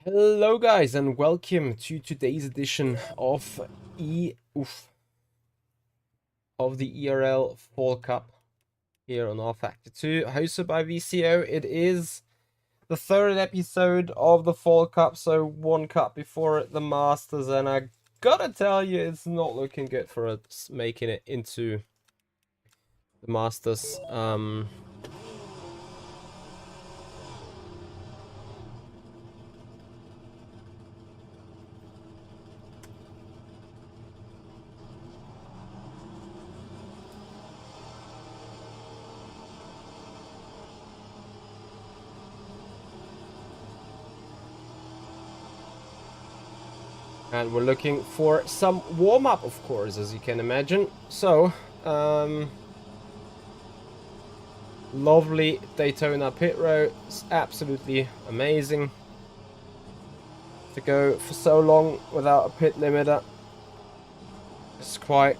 Hello guys and welcome to today's edition of the ERL Fall Cup here on rFactor 2, hosted by VCO. It is the third episode of the Fall Cup, so one cup before it, the Masters, and I gotta tell you, it's not looking good for us making it into the Masters. And we're looking for some warm-up, of course, as you can imagine. So, lovely Daytona pit road. It's absolutely amazing to go for so long without a pit limiter. It's quite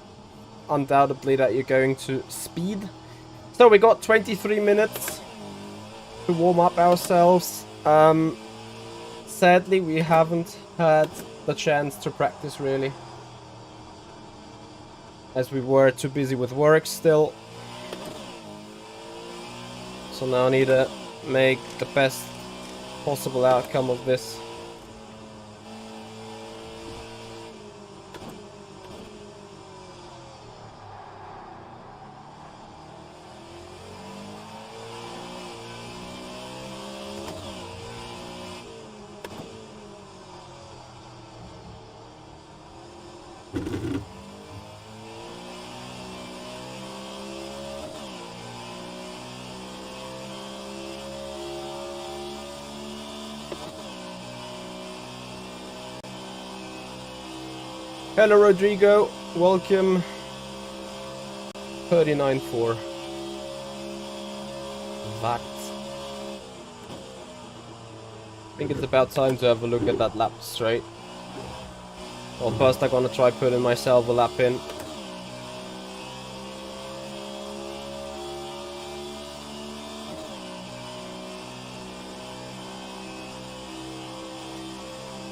undoubtedly that you're going to speed. So we got 23 minutes to warm up ourselves. Sadly, we haven't had the chance to practice really, as we were too busy with work still. So now I need to make the best possible outcome of this. Hello Rodrigo, welcome. 39.4. That. I think it's about time to have a look at that lap straight. Well, first I'm gonna try putting myself a lap in.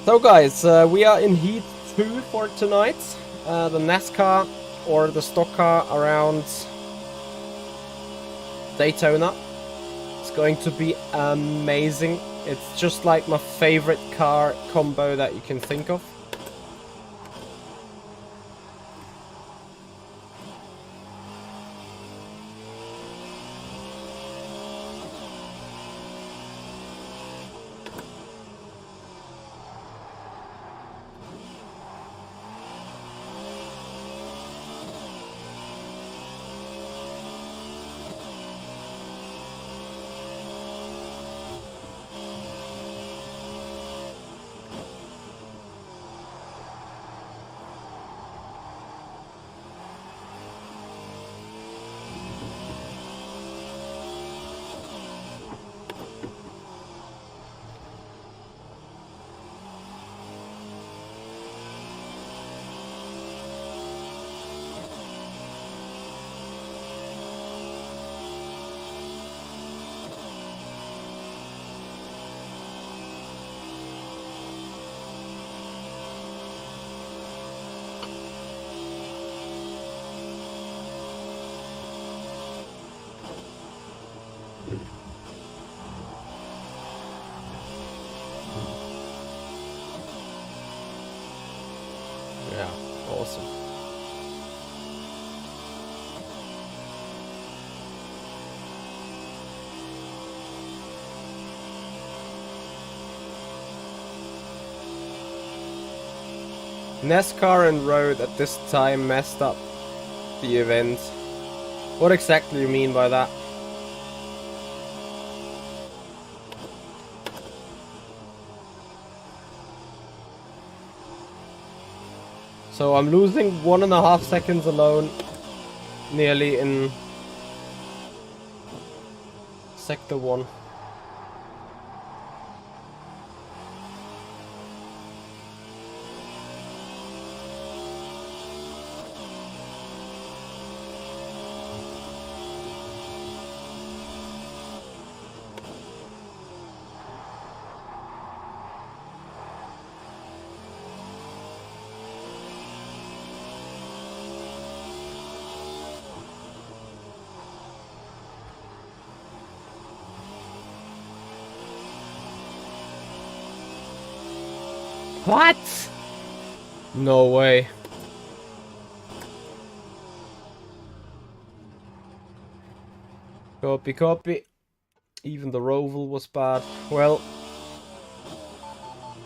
So guys, we are in Heat 2 for tonight. The NASCAR or the Stockcar around Daytona. It's going to be amazing. It's just like my favorite car combo that you can think of. Yeah, awesome. NASCAR and road at this time messed up the event. What exactly do you mean by that? So I'm losing 1.5 seconds alone, nearly in sector 1. What? No way. Copy, copy. Even the roval was bad. Well,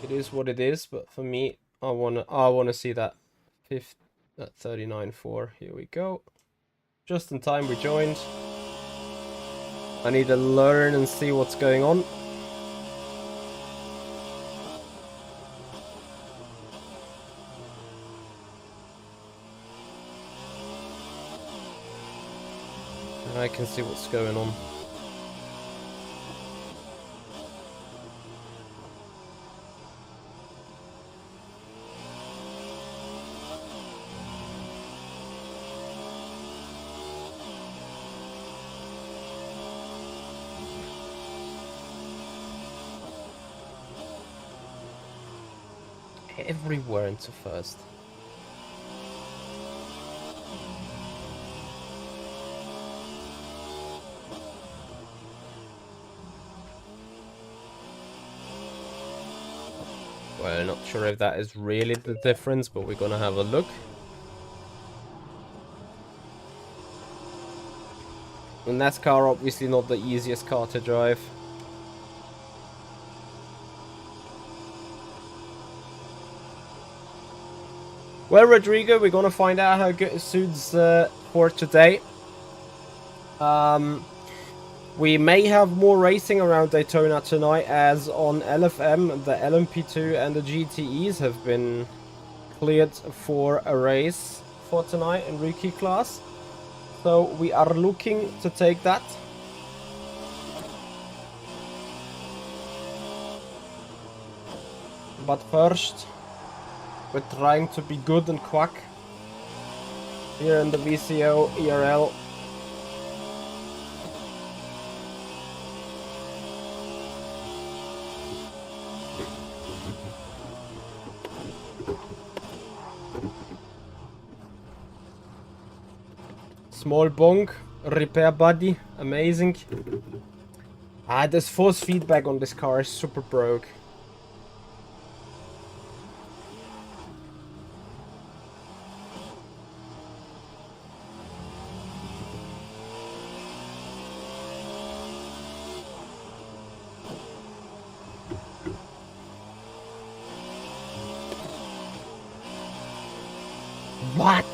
it is what it is, but for me, I wanna see that 39.4. Here we go. Just in time we joined. I need to learn and see what's going on. I can see what's going on. Everywhere into first. Well, not sure if that is really the difference, but we're gonna have a look. And NASCAR obviously not the easiest car to drive. Well, Rodrigo, we're gonna find out how good it suits for today. We may have more racing around Daytona tonight, as on LFM, the LMP2 and the GTEs have been cleared for a race for tonight in rookie class. So we are looking to take that. But first, we're trying to be good and quick here in the VCO ERL. Small bong, repair body, amazing. This force feedback on this car is super broke. What?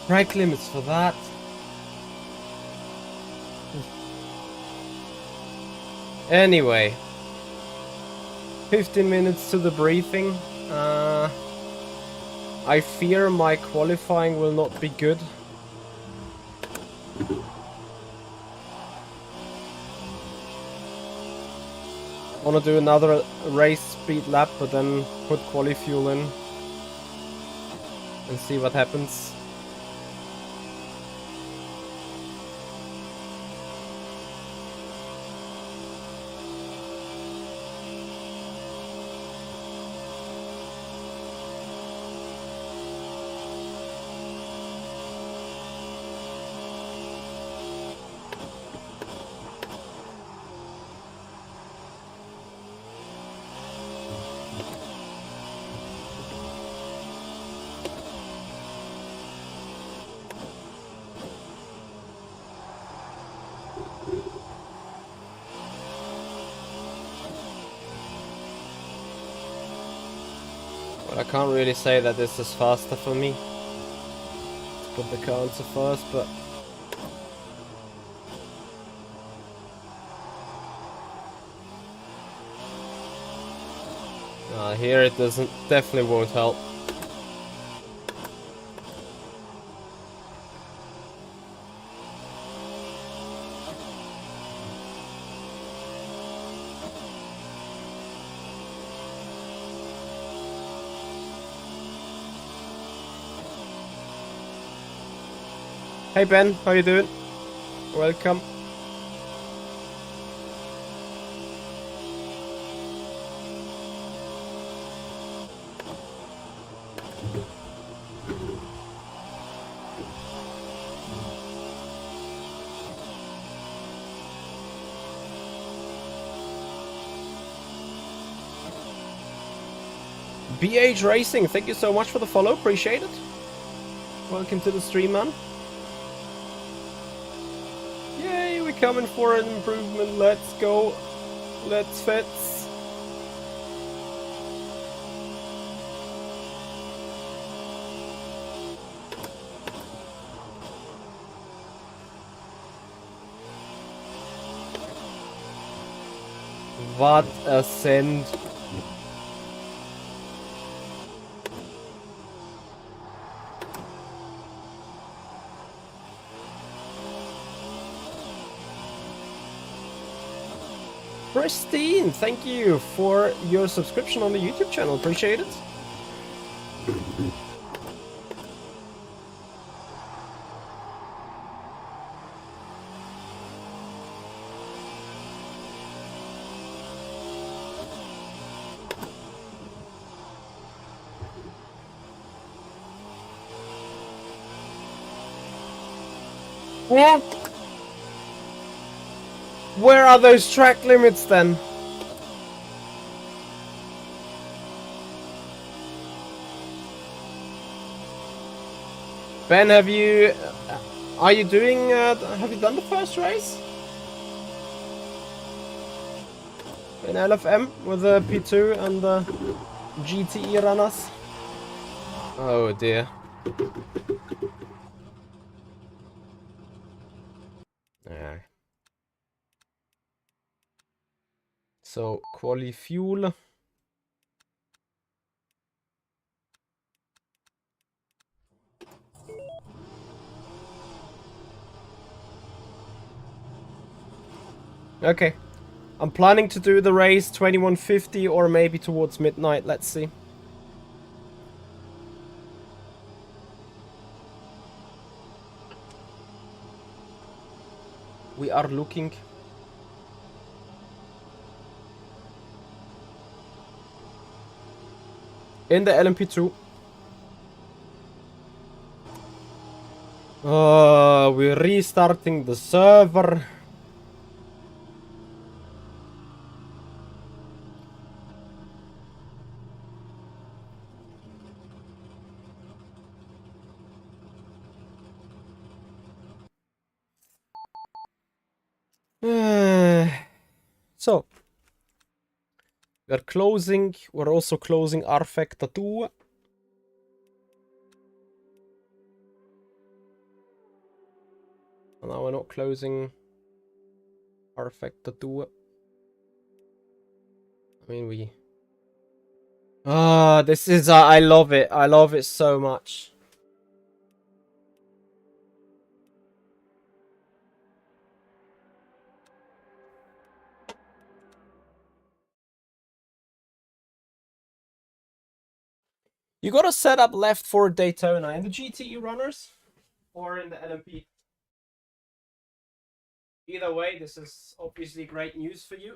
Brake limits for that. Anyway, 15 minutes to the briefing. I fear my qualifying will not be good. I want to do another race speed lap, but then put quali fuel in and see what happens. I can't really say that this is faster for me. Let's put the car into first, but here it definitely won't help. Hey Ben, how you doing? Welcome. BH Racing, thank you so much for the follow, appreciate it. Welcome to the stream, man. Yay, we're coming for an improvement, let's go. Let's fits. What a send. Pristine, thank you for your subscription on the YouTube channel. Appreciate it. Yeah. Where are those track limits then? Ben, have you done the first race? In LFM with the P2 and the GTE runners? Oh dear. Yeah. So, quali fuel. Okay. I'm planning to do the race 2150 or maybe towards midnight. Let's see. We are looking. In the LMP2. We're restarting the server. So, we're closing. We're also closing rFactor 2. Now we're not closing rFactor 2. I mean, we... this is... I love it. I love it so much. You gotta set up left for Daytona in the GTE runners or in the LMP. Either way, this is obviously great news for you.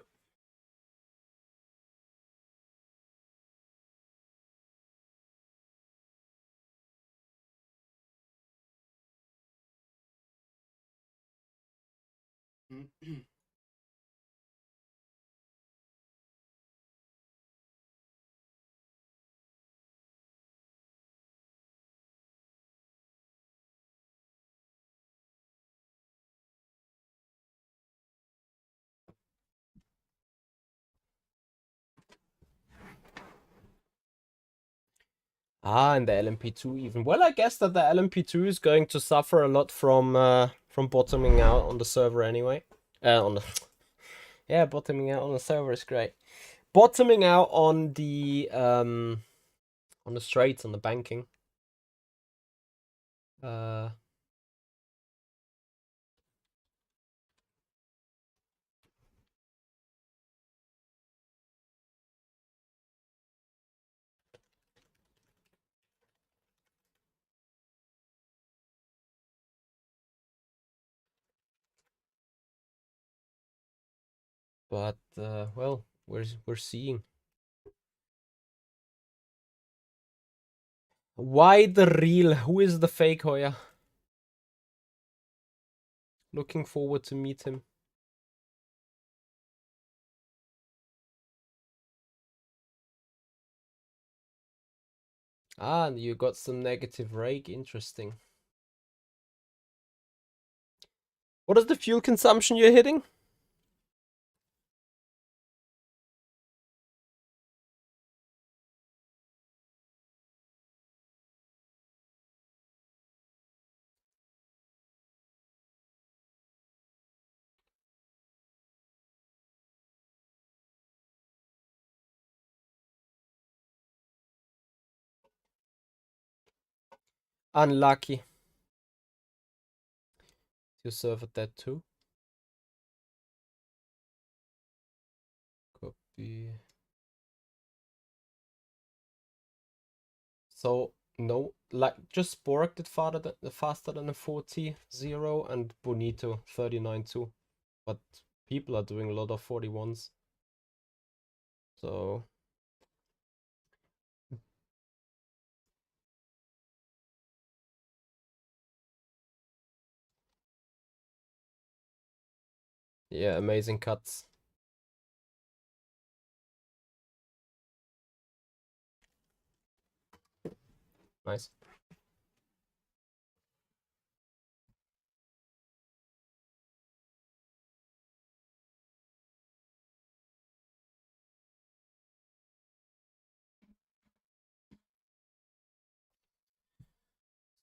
And the LMP2 even. Well, I guess that the LMP2 is going to suffer a lot from bottoming out on the server anyway. Yeah, bottoming out on the server is great. Bottoming out on the straights, on the banking. But well, we're seeing. Why the real? Who is the fake Hoya? Looking forward to meet him. Ah, you got some negative rake. Interesting. What is the fuel consumption you're hitting? Unlucky. You serve at that too. see. So no, like just Spork did faster than a 40.0 and Bonito 39.2. But people are doing a lot of 41s. So yeah, amazing cuts. Nice.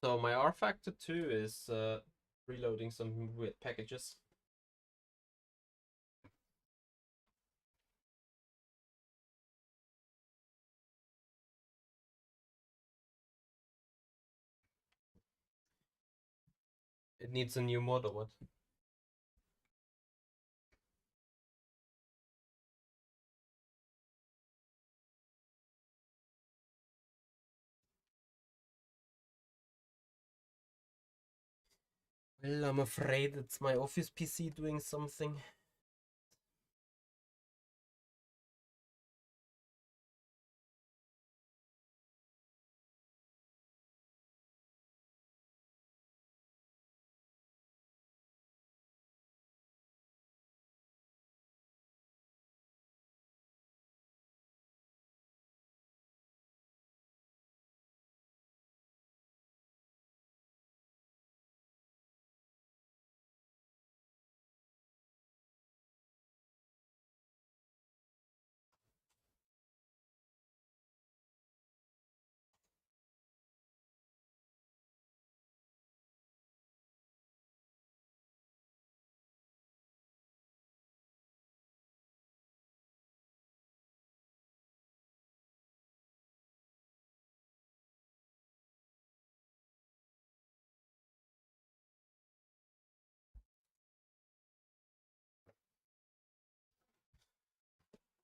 So my rFactor 2 is reloading some weird packages. It needs a new mod or what? Well, I'm afraid it's my office PC doing something.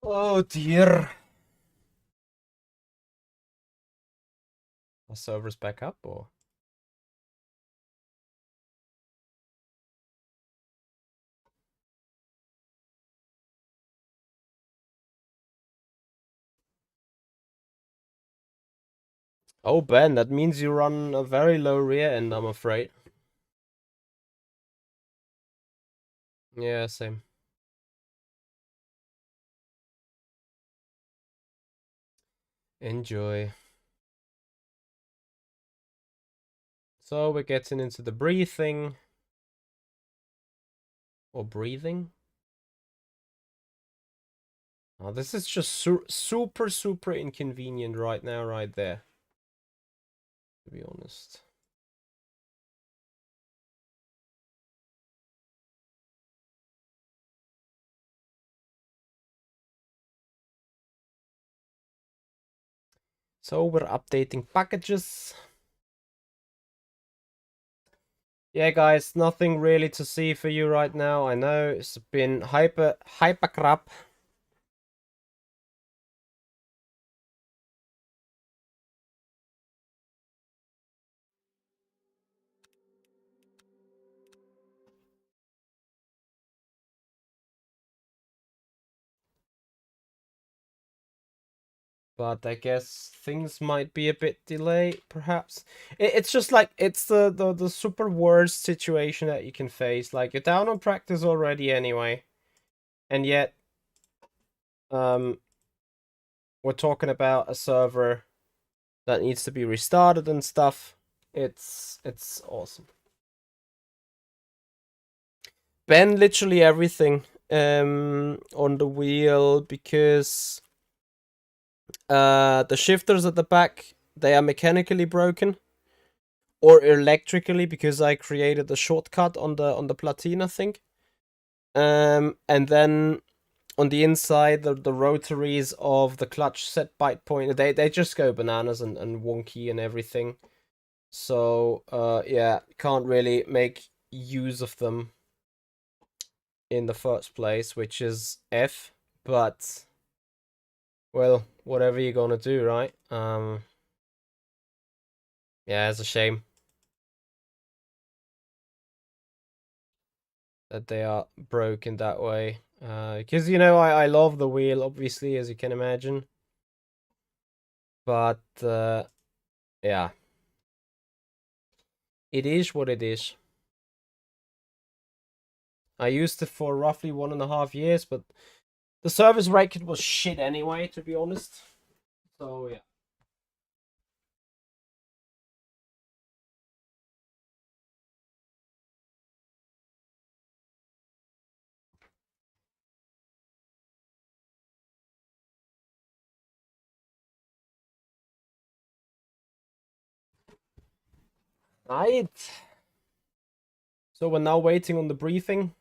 Oh dear. Our server's back up or? Oh Ben, that means you run a very low rear end, I'm afraid. Yeah, same. Enjoy. So we're getting into the breathing. Or breathing. Oh, this is just super inconvenient right now, right there. To be honest. So we're updating packages. Yeah, guys, nothing really to see for you right now. I know it's been hyper crap. But I guess things might be a bit delayed, perhaps. It's just like, it's the super worst situation that you can face. Like, you're down on practice already anyway. And yet, we're talking about a server that needs to be restarted and stuff. It's awesome. Ban literally everything on the wheel, because the shifters at the back, they are mechanically broken or electrically, because I created a shortcut on the platina thing. And then on the inside, the rotaries of the clutch set byte point, they just go bananas and wonky and everything. So yeah, can't really make use of them in the first place, which is F. But well, whatever you're gonna do, right? Yeah, it's a shame that they are broken that way. Because I love the wheel, obviously, as you can imagine. But yeah, it is what it is. I used it for roughly 1.5 years, but the service record was shit anyway, to be honest. So yeah. Right. So we're now waiting on the briefing.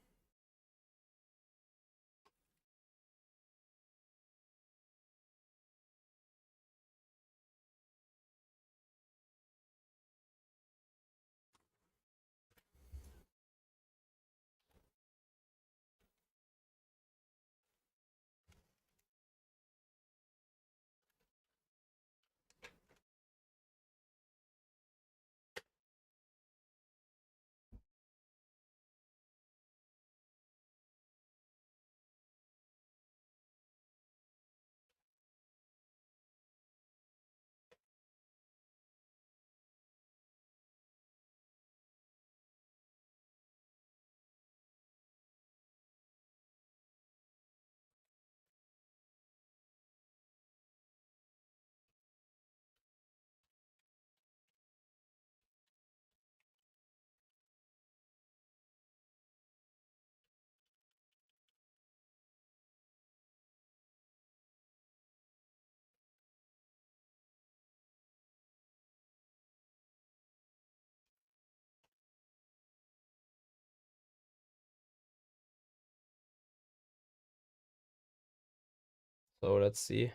So let's see.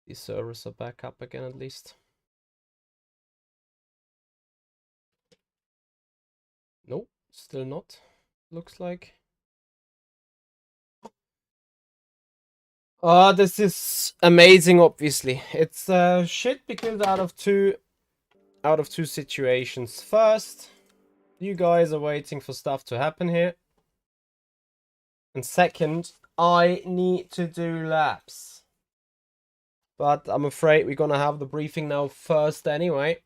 These servers are back up again at least. Nope, still not. Looks like. This is amazing, obviously. It's shit because out of two situations. First, you guys are waiting for stuff to happen here. And second, I need to do laps. But I'm afraid we're gonna have the briefing now first anyway.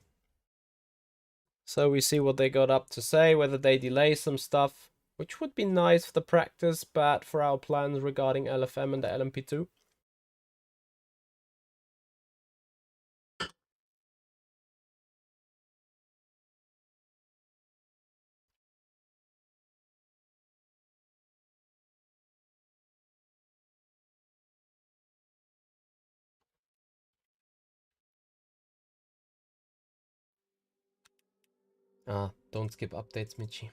So we see what they got up to say, whether they delay some stuff, which would be nice for the practice, but for our plans regarding LFM and the LMP2. Don't skip updates, Michi.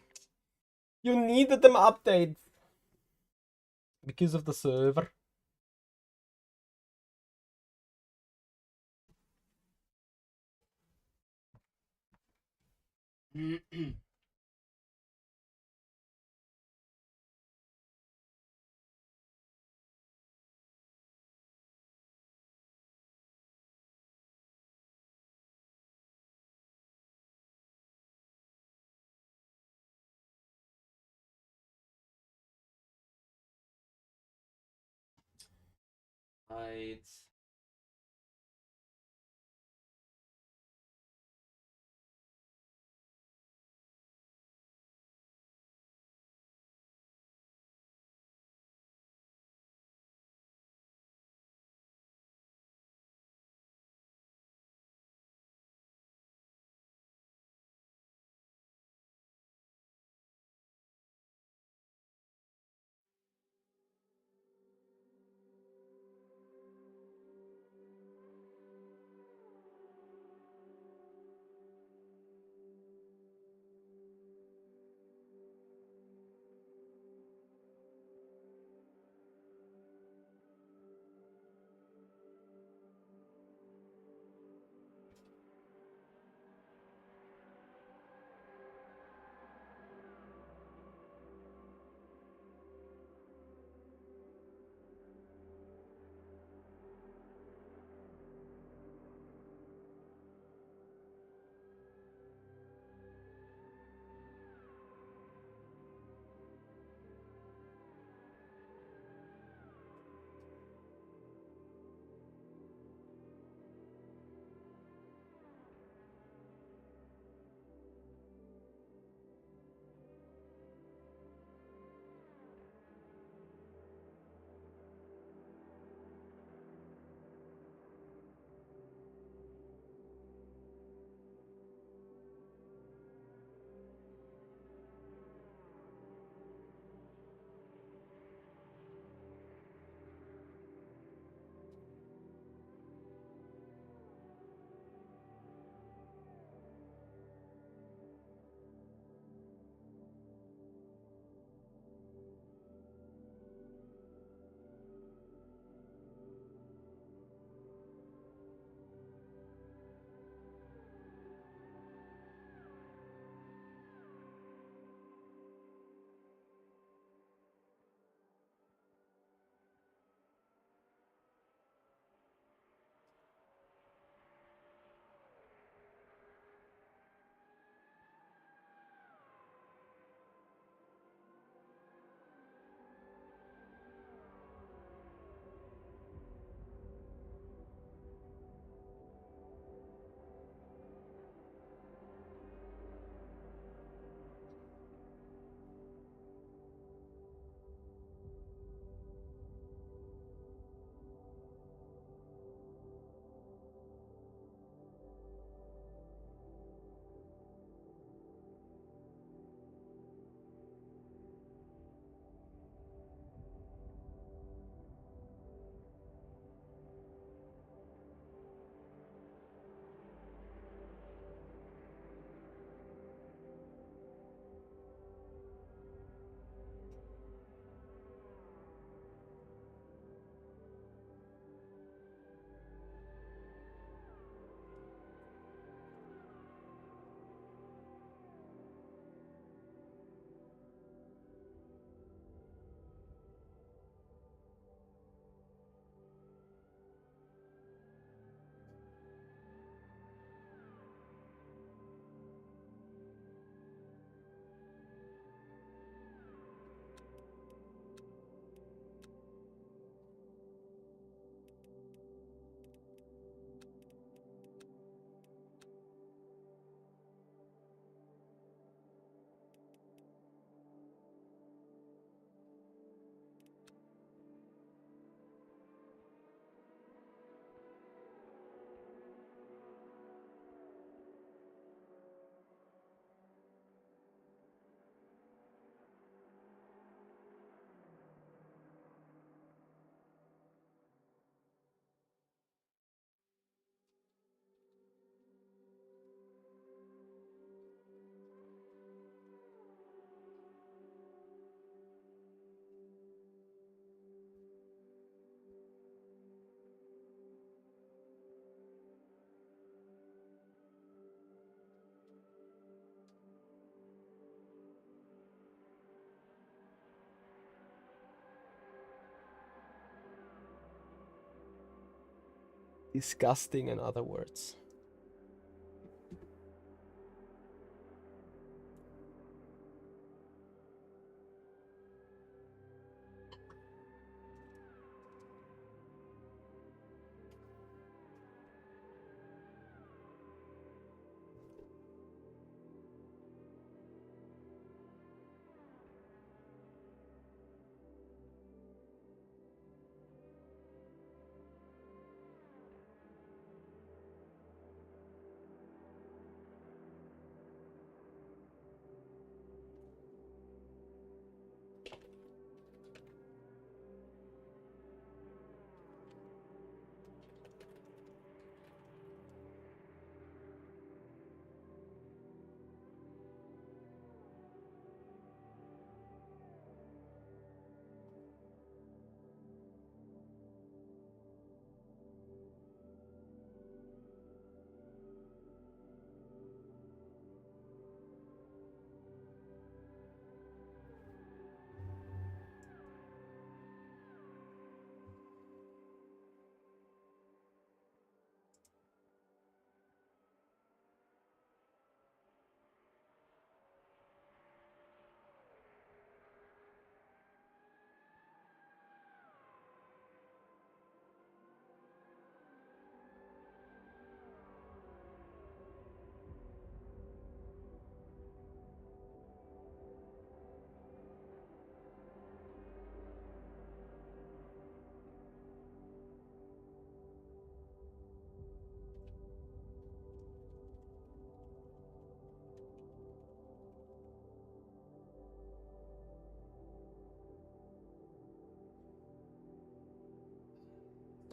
You needed them updates because of the server. Right. Disgusting, in other words.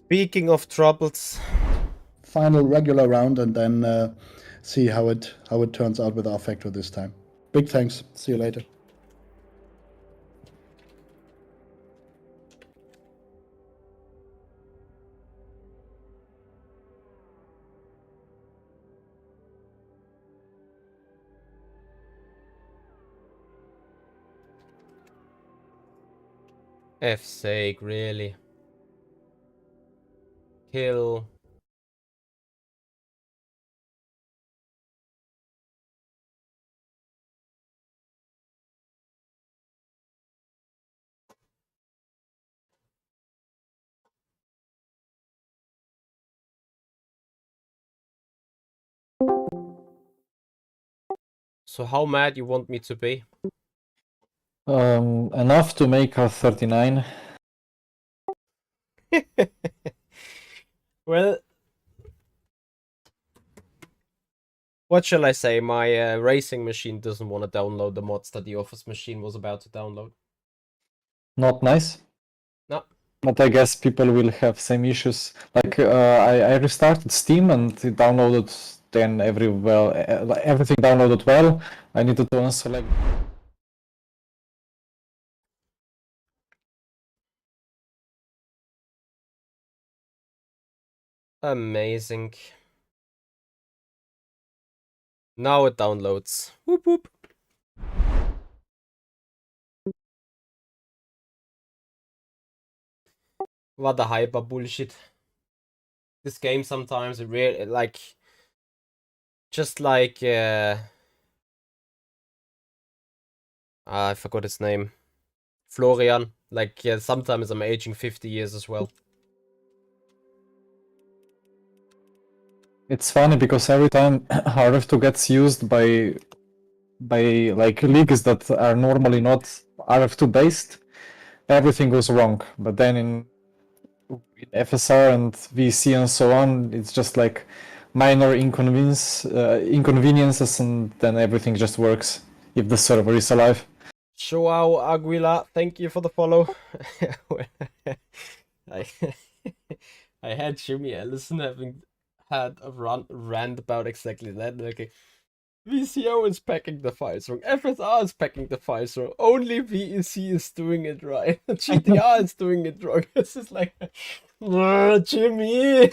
Speaking of troubles, final regular round and then see how it turns out with rFactor this time. Big thanks. See you later. F's sake, really. Kill. So how mad you want me to be? Enough to make a 39. Well, what shall I say? My racing machine doesn't want to download the mods that the office machine was about to download. Not nice. No. But I guess people will have same issues. Like I restarted Steam and it downloaded then everything downloaded well. I needed to unselect. Amazing. Now it downloads. Whoop whoop. What the hyper bullshit. This game sometimes it really like just like I forgot his name. Florian. Like sometimes I'm aging 50 years as well. It's funny because every time RF2 gets used by like leagues that are normally not RF2 based, everything goes wrong. But then in FSR and VC and so on, it's just like minor inconveniences, and then everything just works if the server is alive. Joao Aguila, thank you for the follow. I, I had Jimmy Ellison having had a rant about exactly that. Okay, VCO is packing the files wrong. FSR is packing the files wrong. Only VEC is doing it right. GTR is doing it wrong. This is like, Jimmy.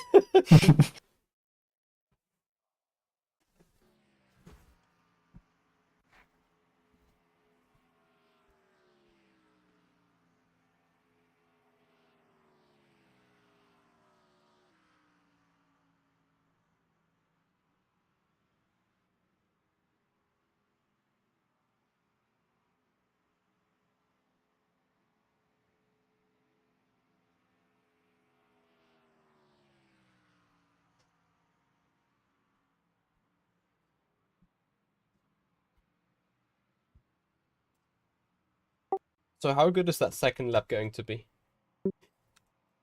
So how good is that second lap going to be?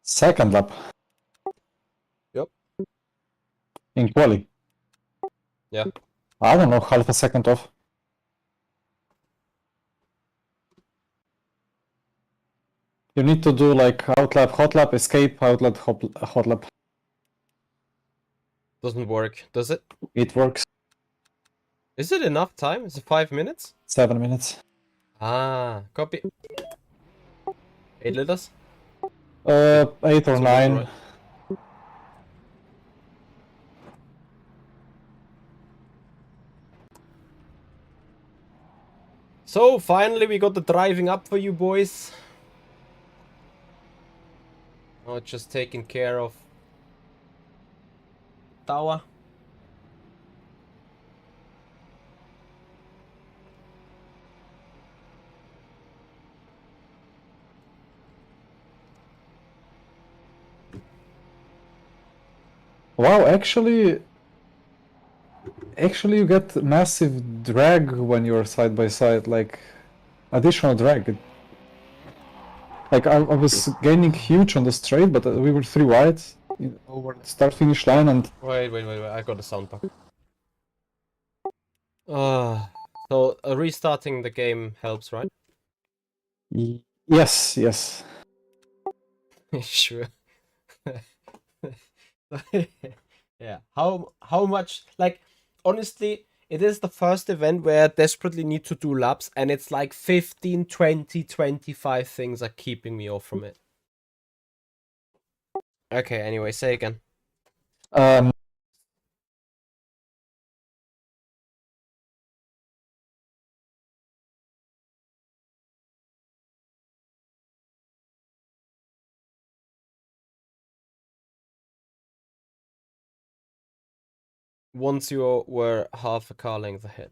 Second lap. Yep. In quali. Yeah. I don't know, half a second off. You need to do like outlap, hot lap, escape, outlap, hot lap. Doesn't work, does it? It works. Is it enough time? Is it 5 minutes? 7 minutes. Ah, copy. 8 liters? 8 or So 9. right? So finally we got the driving up for you boys. Now it's just taking care of tower. Wow, actually you get massive drag when you're side by side, like additional drag. Like I was gaining huge on the straight, but we were 3 wide over the start finish line, and Wait, I got a sound bug. So restarting the game helps, right? yes. Sure. Yeah. How much, like, honestly, it is the first event where I desperately need to do laps, and it's like 15, 20, 25 things are keeping me off from it. Okay, anyway, say again. Once you were half a car length ahead.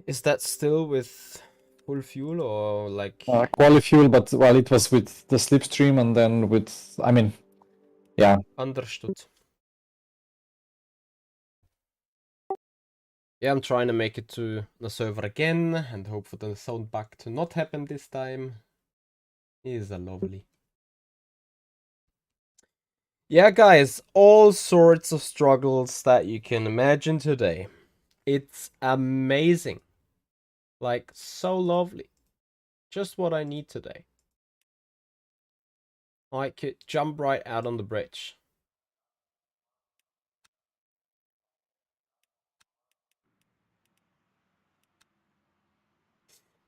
Is that still with full fuel or like quali fuel, but well, it was with the slipstream and then with, I mean, yeah. understood? Yeah, I'm trying to make it to the server again and hope for the sound bug to not happen this time. Is a lovely. Yeah, guys, all sorts of struggles that you can imagine today. It's amazing. Like, so lovely. Just what I need today. I could jump right out on the bridge.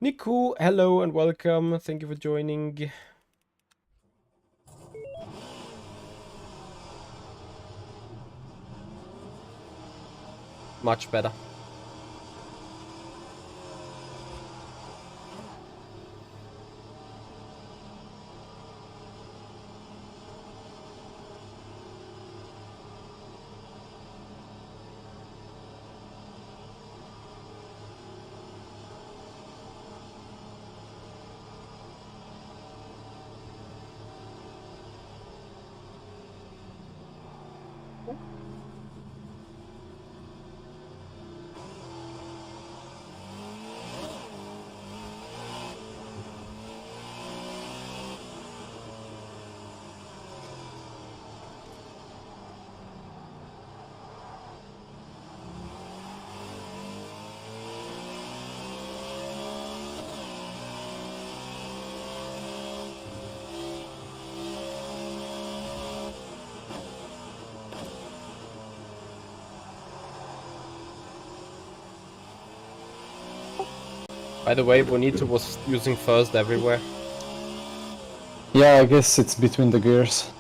Niku, hello and welcome. Thank you for joining. Much better. By the way, Bonito was using first everywhere. Yeah, I guess it's between the gears.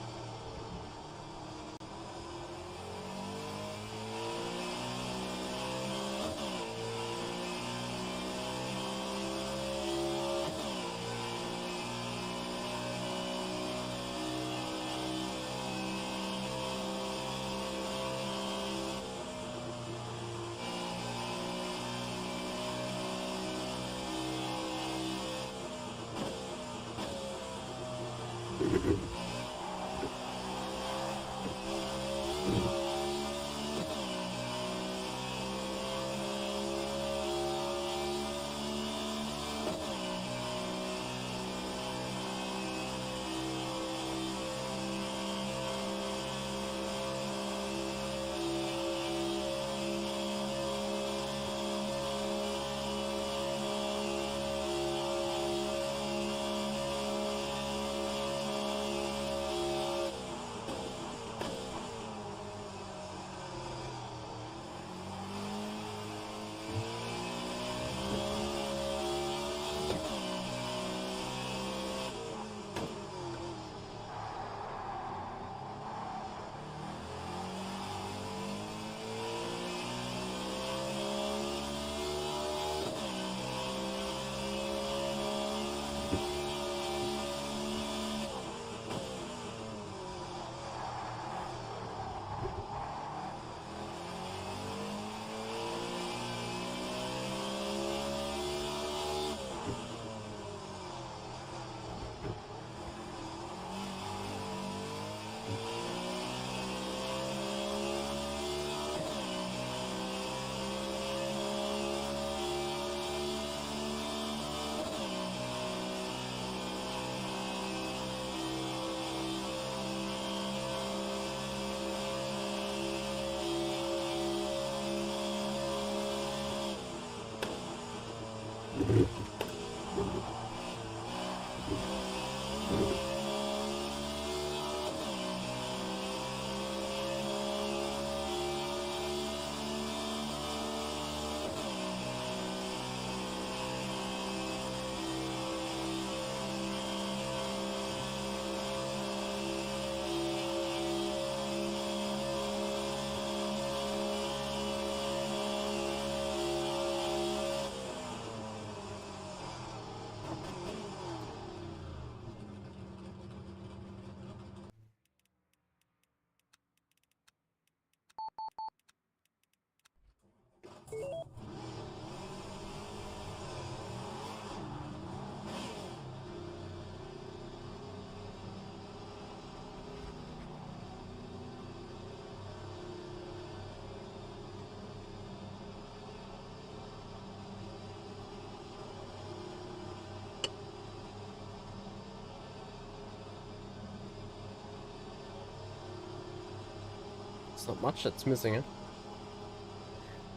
It's not much that's missing, eh?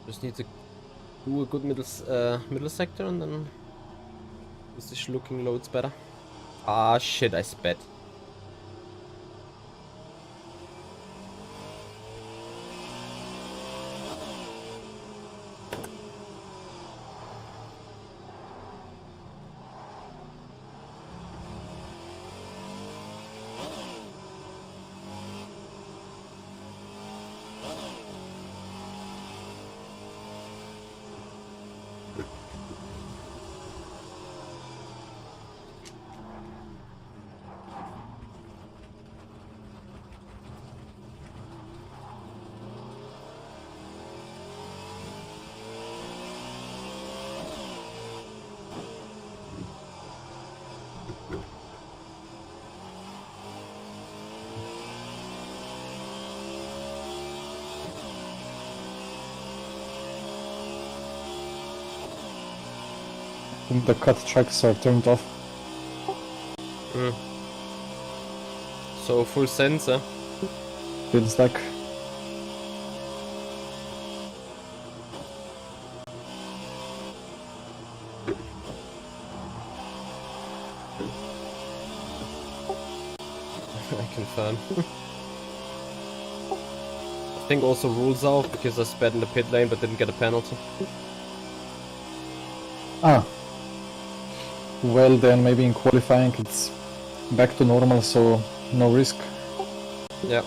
Just need to do a good middle sector and then position looking loads better. Ah shit, I sped. I think the cut tracks are turned off. So full sensor. Feels like. I confirm. I think also rules out because I sped in the pit lane but didn't get a penalty. Ah. Well then maybe in qualifying it's back to normal, so no risk. Yeah.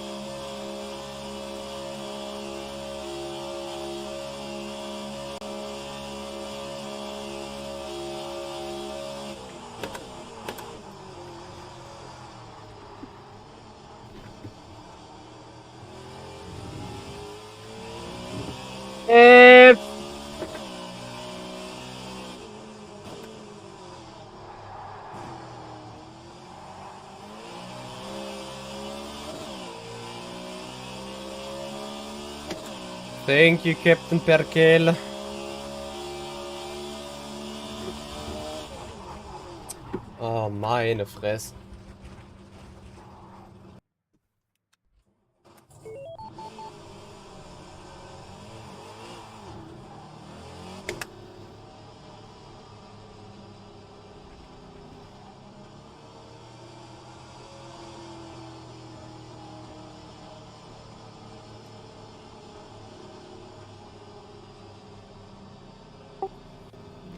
Thank you, Captain Perkel. Oh, meine Fresse.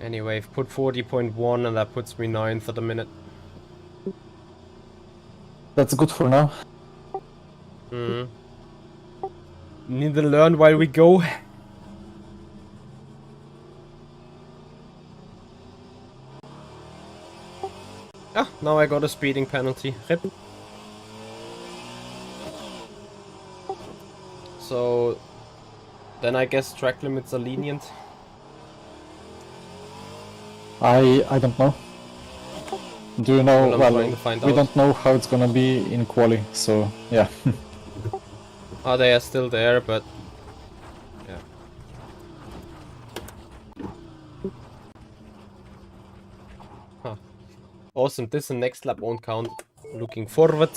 Anyway, I've put 40.1 and that puts me 9th at the minute. That's good for now. Need to learn while we go. Ah, now I got a speeding penalty. Rip. So then I guess track limits are lenient. I don't know. Do you know? Well, I'm trying to find we out. don't know how it's gonna be in quali, so yeah. Oh, they are still there, but yeah. Huh. Awesome. This and next lap won't count. Looking forward.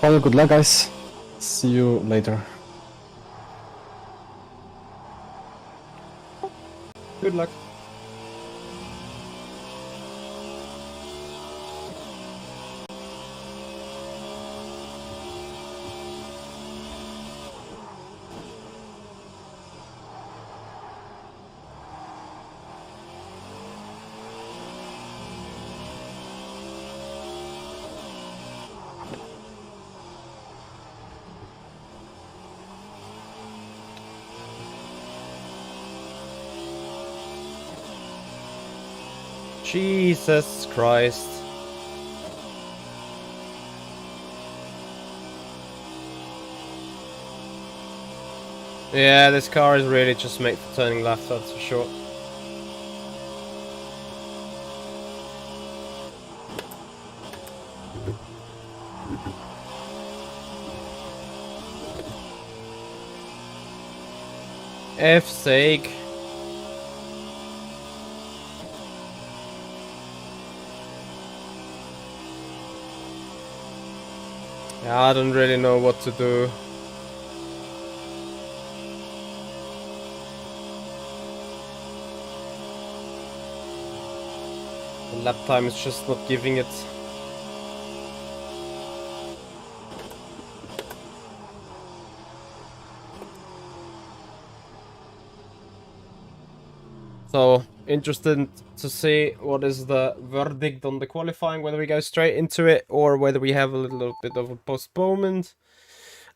Well, good luck, guys. See you later. Good luck. Jesus Christ. Yeah, this car is really just made for turning left, that's for sure. F's sake. Yeah, I don't really know what to do. The lap time is just not giving it. So, interested to see what is the verdict on the qualifying, whether we go straight into it or whether we have a little bit of a postponement.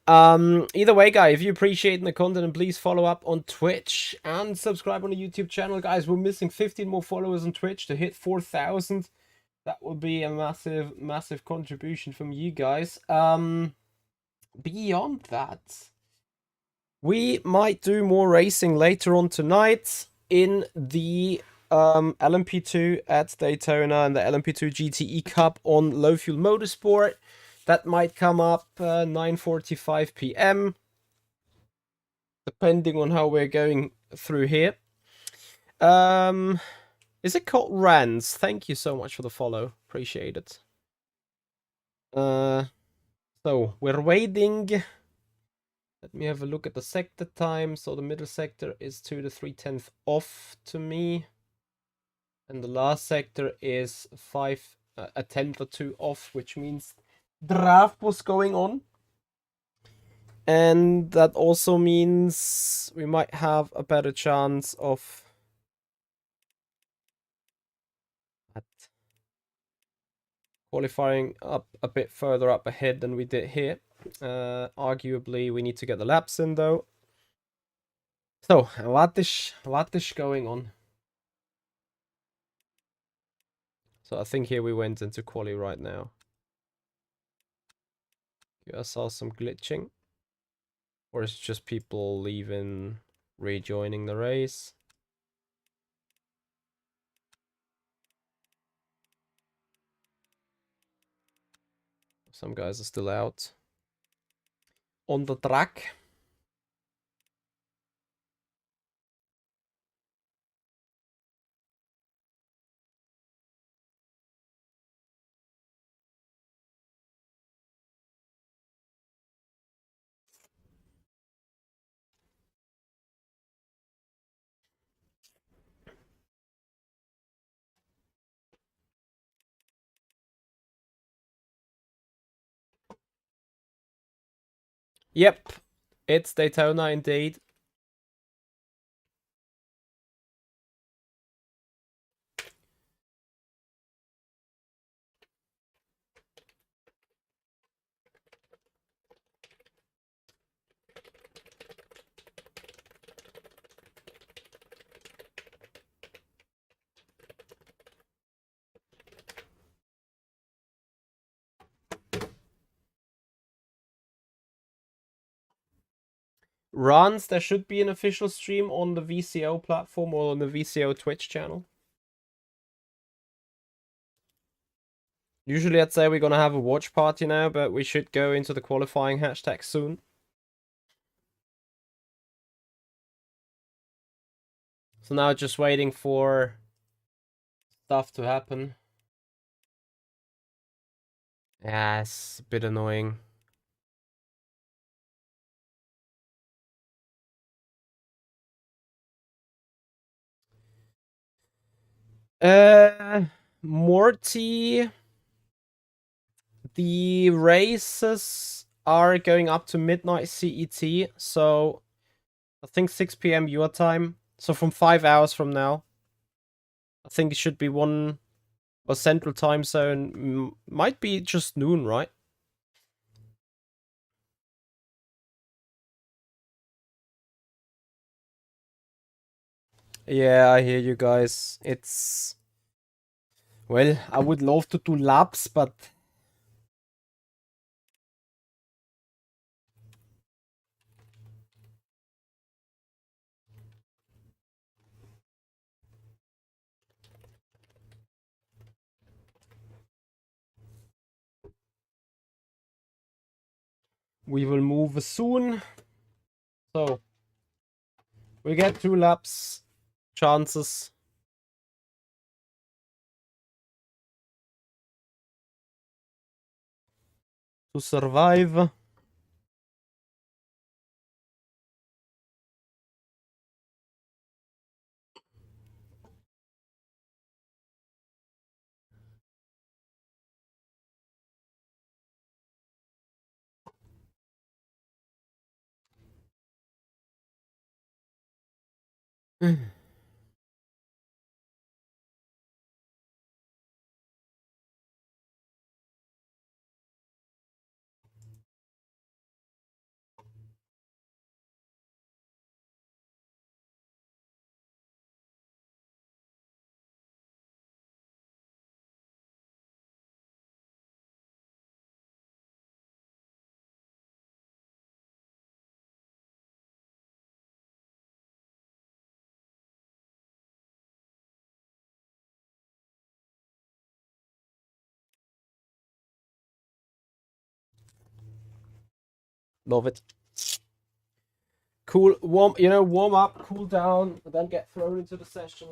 Either way, guys, if you appreciate the content, please follow up on Twitch and subscribe on the YouTube channel, guys. We're missing 15 more followers on Twitch to hit 4,000. That would be a massive contribution from you guys. Beyond that, we might do more racing later on tonight in the LMP2 at Daytona and the LMP2 GTE Cup on Low Fuel Motorsport. That might come up 9:45 p.m. depending on how we're going through here. Is it called Rands? Thank you so much for the follow. Appreciate it. So we're waiting. Let me have a look at the sector time. So the middle sector is 2 to 3/10 off to me. And the last sector is 5 a 10th or 2 off, which means draft was going on. And that also means we might have a better chance of qualifying up a bit further up ahead than we did here. Arguably, we need to get the laps in though. So, what is going on? So I think here we went into quali right now. I saw some glitching. Or is it just people leaving, rejoining the race? Some guys are still out on the track. Yep, it's Daytona indeed. Runs, there should be an official stream on the VCO platform or on the VCO Twitch channel. Usually I'd say we're gonna have a watch party now, but we should go into the qualifying hashtag soon. So now just waiting for stuff to happen. Yeah, it's a bit annoying. Morty, the races are going up to midnight CET, so I think 6 p.m. your time. So from 5 hours from now. I think it should be 1 or central time zone. Might be just noon, right? Yeah, I hear you guys. It's... Well, I would love to do laps, but... We will move soon. So, we get 2 laps. Chances. To survive. Love it. Cool. Warm up, cool down, then get thrown into the session.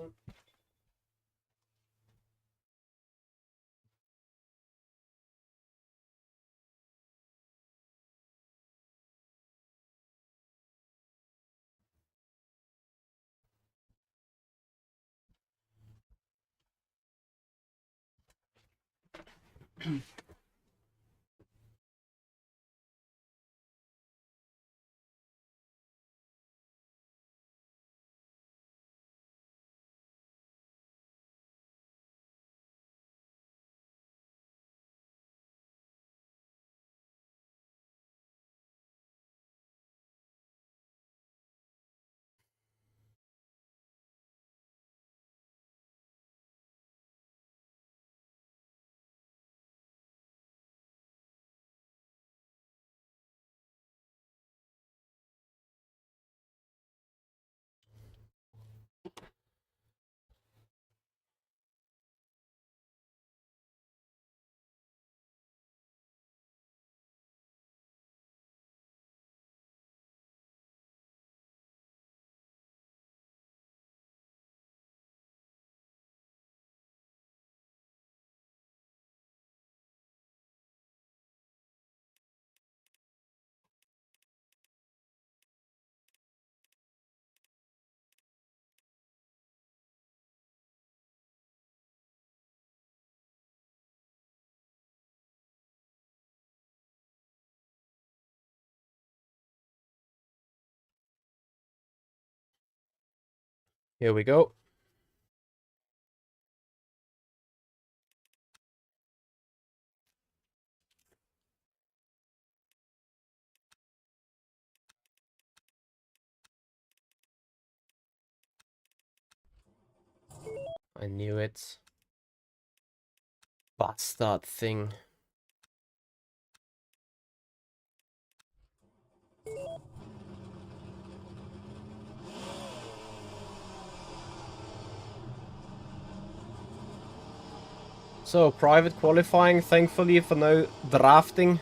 Here we go. I knew it. Bastard thing. So, private qualifying, thankfully, for no drafting.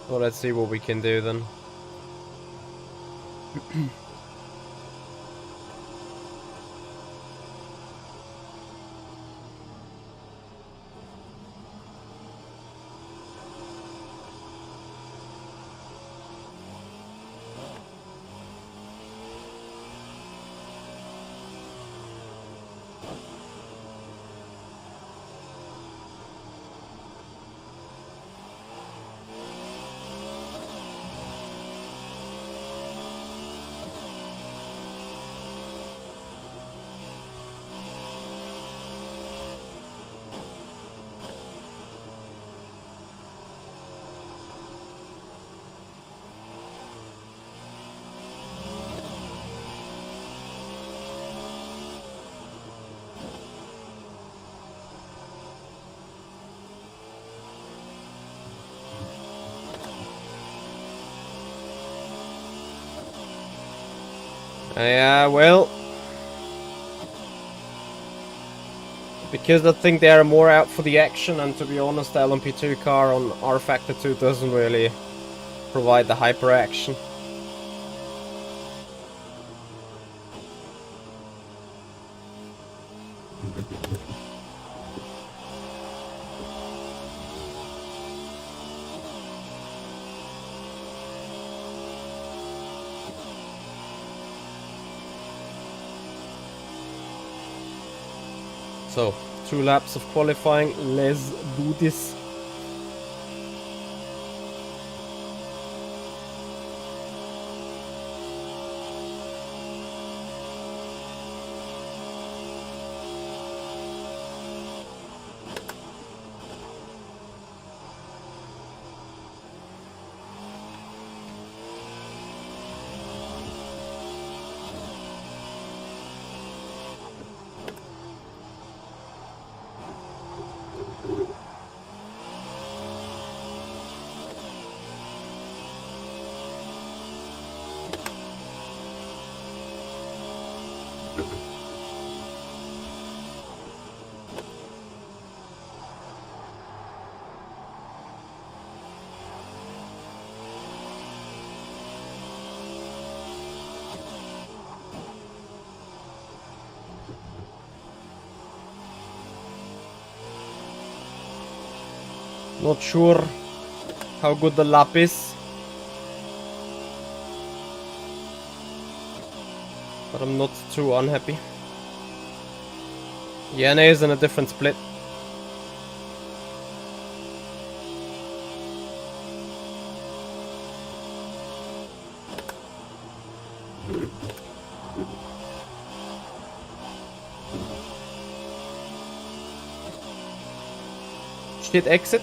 Well, let's see what we can do then. Yeah, well, because I think they're more out for the action, and to be honest, the LMP2 car on rFactor 2 doesn't really provide the hyper action. So, 2 laps of qualifying, let's do this. Not sure how good the lap is, but I'm not too unhappy. Yene is in a different split. Shit exit.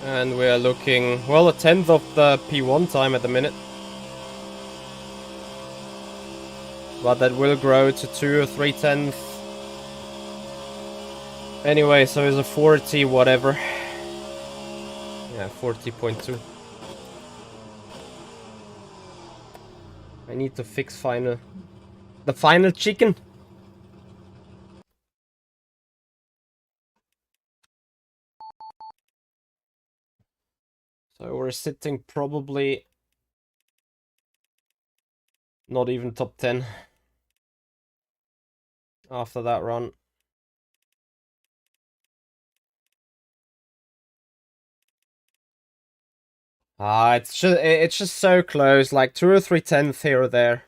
And we are looking, well, a 10th of the P1 time at the minute. But that will grow to 2 or 3 tenths. Anyway, so it's a 40 whatever. Yeah, 40.2. I need to fix the final chicken. So we're sitting probably not even top 10 after that run. It's just so close, like 2 or 3 tenths here or there.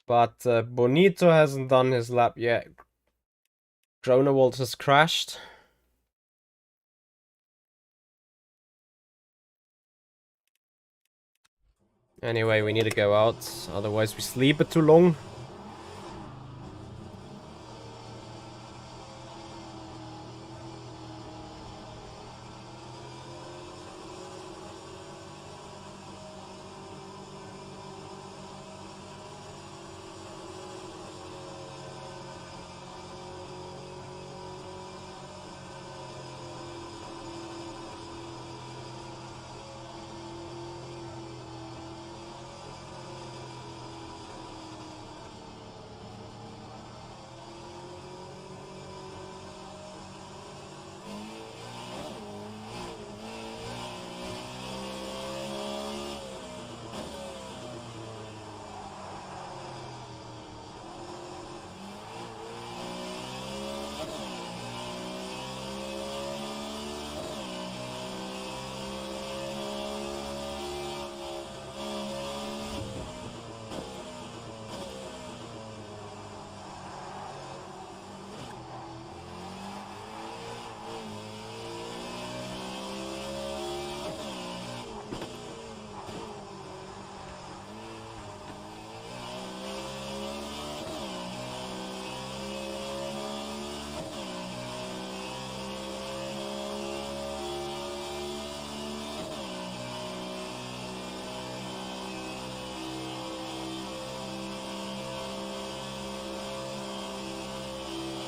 But Bonito hasn't done his lap yet. Gronewald has crashed. Anyway, we need to go out, otherwise we sleep it too long.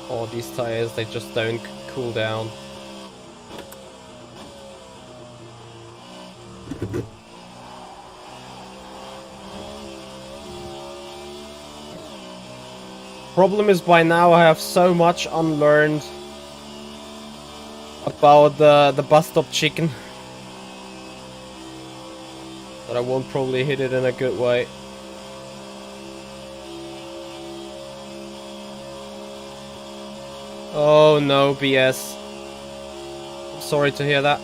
Oh, these tires, they just don't cool down. Problem is, by now I have so much unlearned about the bus stop chicken that I won't probably hit it in a good way. Oh no, BS. I'm sorry to hear that.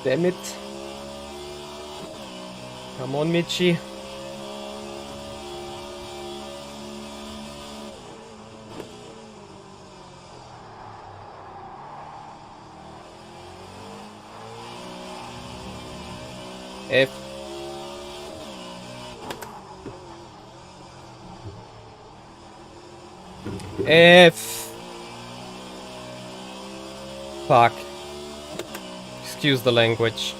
Damn it. Come on, Michi. F. F. Fuck. Excuse the language.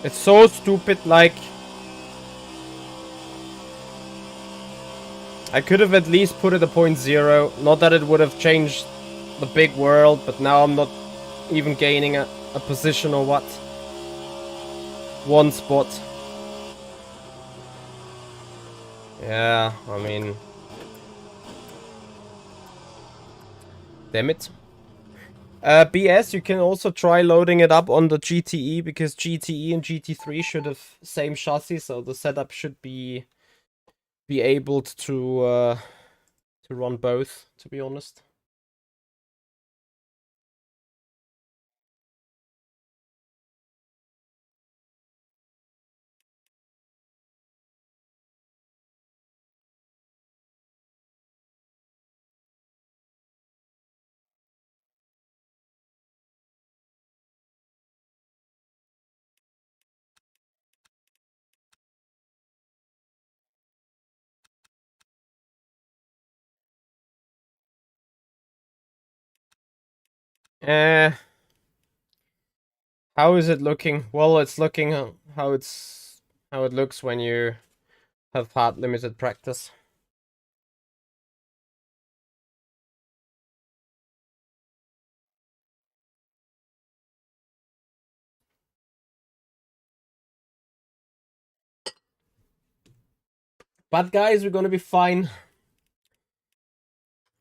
It's so stupid, like... I could have at least put it a 0.0. Not that it would have changed the big world, but now I'm not even gaining a position or what. One spot. Yeah, I mean... Damn it. BS, you can also try loading it up on the GTE, because GTE and GT3 should have same chassis, so the setup should be able to run both, to be honest. Uh, how is it looking? Well, it's looking how it looks when you have had limited practice. But guys, we're gonna be fine.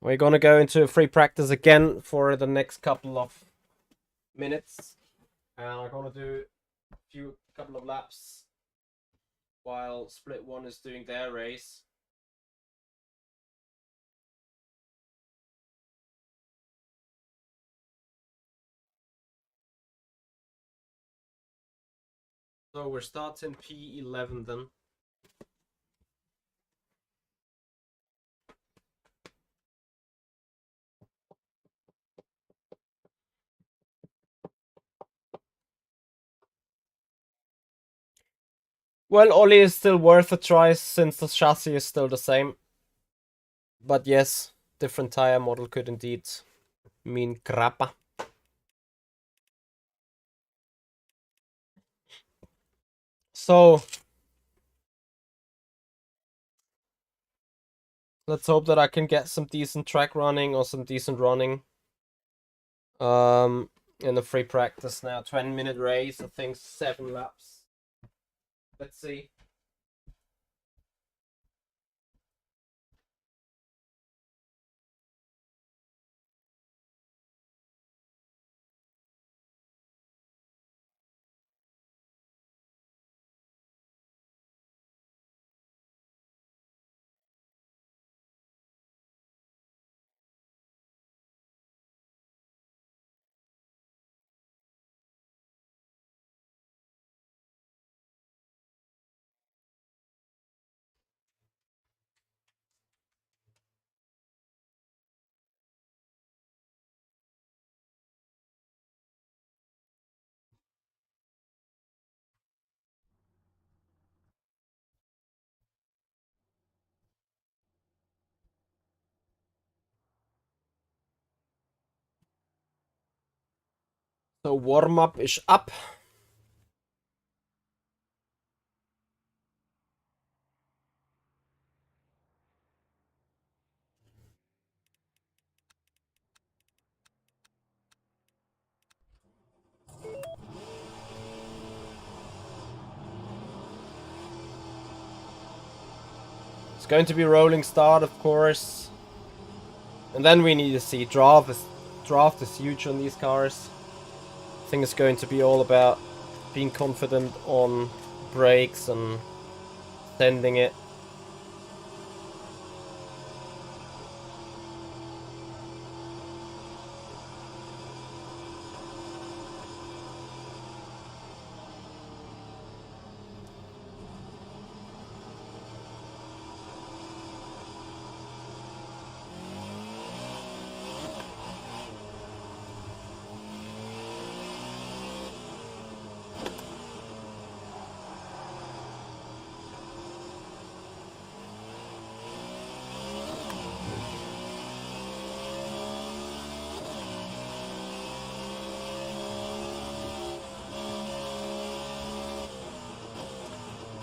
We're gonna go into free practice again for the next couple of minutes, and I'm gonna do a couple of laps while Split 1 is doing their race. So we're starting P11 then. Well, Ollie is still worth a try since the chassis is still the same. But yes, different tire model could indeed mean grappa. So let's hope that I can get some decent track running or some decent running. In the free practice now, 20-minute race, I think 7 laps. Let's see. So warm-up is up. It's going to be rolling start, of course. And then we need to see draft is huge on these cars. I think it's going to be all about being confident on brakes and sending it.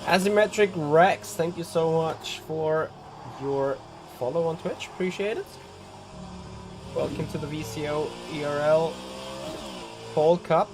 Asymmetric Rex, thank you so much for your follow on Twitch. Appreciate it. Welcome to the VCO ERL Fall Cup.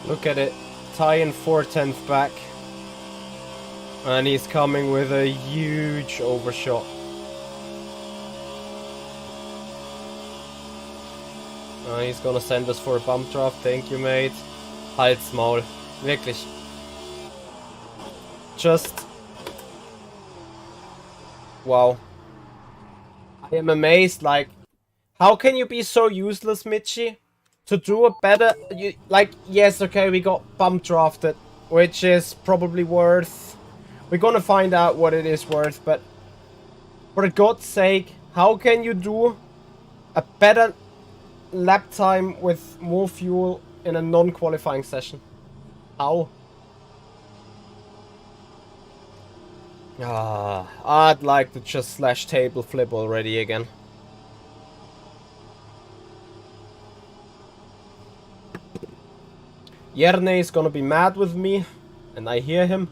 Look at it. Tying 4/10 back. And he's coming with a huge overshot. He's gonna send us for a bump draft. Thank you, mate. Halt's Maul. Wirklich. Just... wow. I am amazed, like... how can you be so useless, Mitchie? To do a better... like, yes, okay, we got bump drafted. Which is probably worth... we're gonna find out what it is worth, but... for God's sake, how can you do a better lap time with more fuel in a non-qualifying session? How? I'd like to just slash table flip already again. Yerne is gonna be mad with me, and I hear him.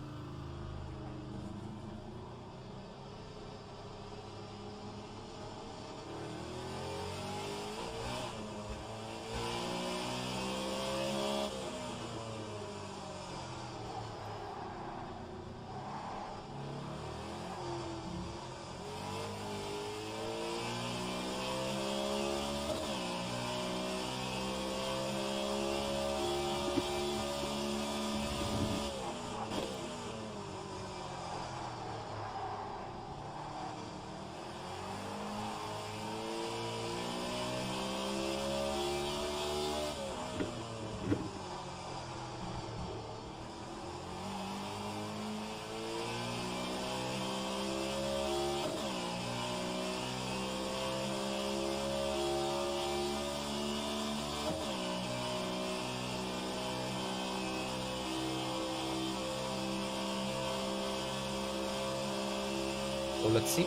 So let's see.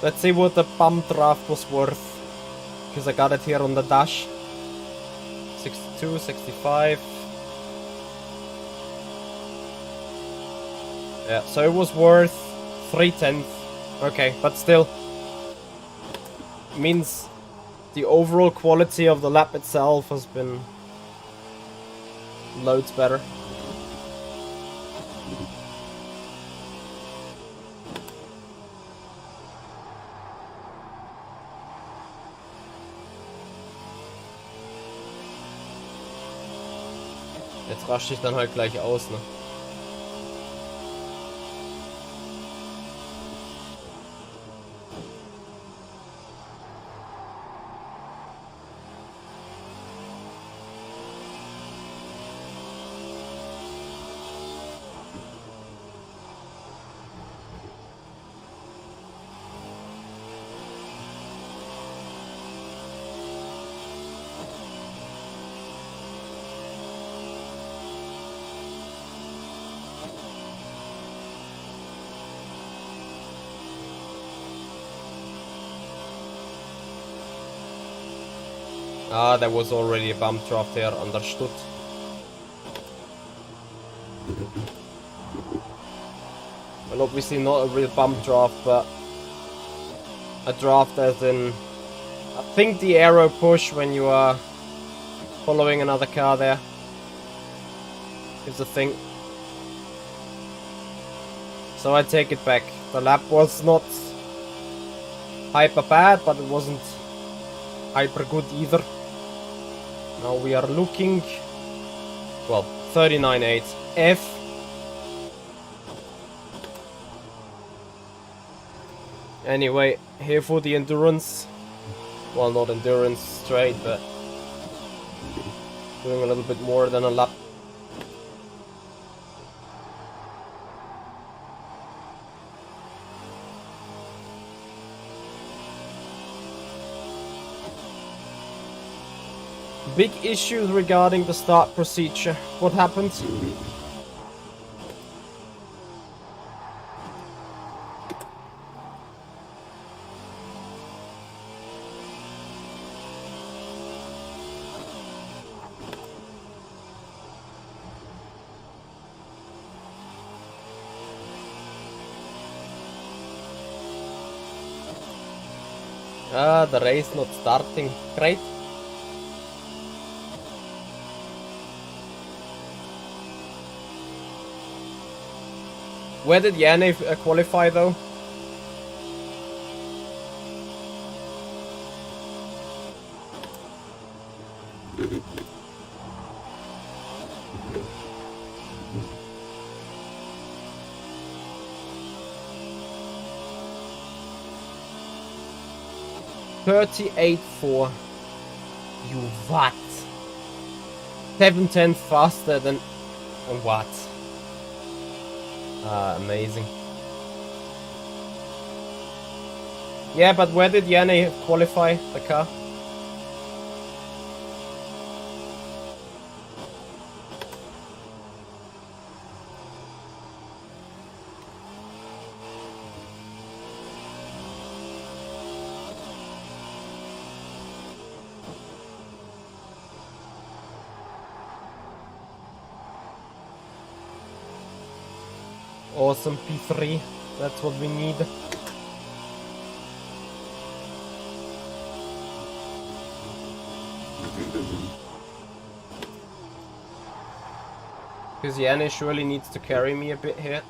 Let's see what the bump draft was worth, because I got it here on the dash. 62, 65. Yeah, so it was worth 3/10. Okay, but still means the overall quality of the lap itself has been loads better. Jetzt rasche ich dann halt gleich aus, ne? Ah, there was already a bump draft there, understood. Well, obviously not a real bump draft, but a draft as in... I think the arrow push when you are following another car there is a thing. So I take it back. The lap was not hyper bad, but it wasn't hyper good either. Now we are looking, well, 39.8. F. Anyway, here for the endurance. Well, not endurance straight, but doing a little bit more than a lap. Big issues regarding the start procedure. What happened? Ah, the race not starting. Great. Where did Yanni qualify though? .38.4. You what? 7/10 faster than what? Ah, amazing. Yeah, but where did Yanni qualify the car? Awesome, P3. That's what we need. Because Yanni surely needs to carry me a bit here.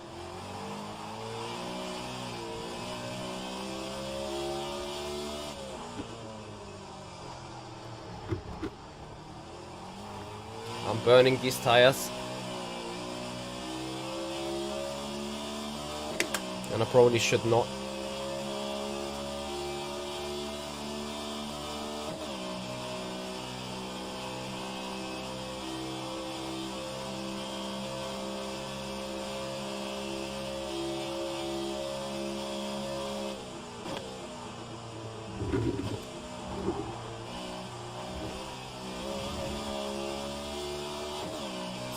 I'm burning these tires. And I probably should not.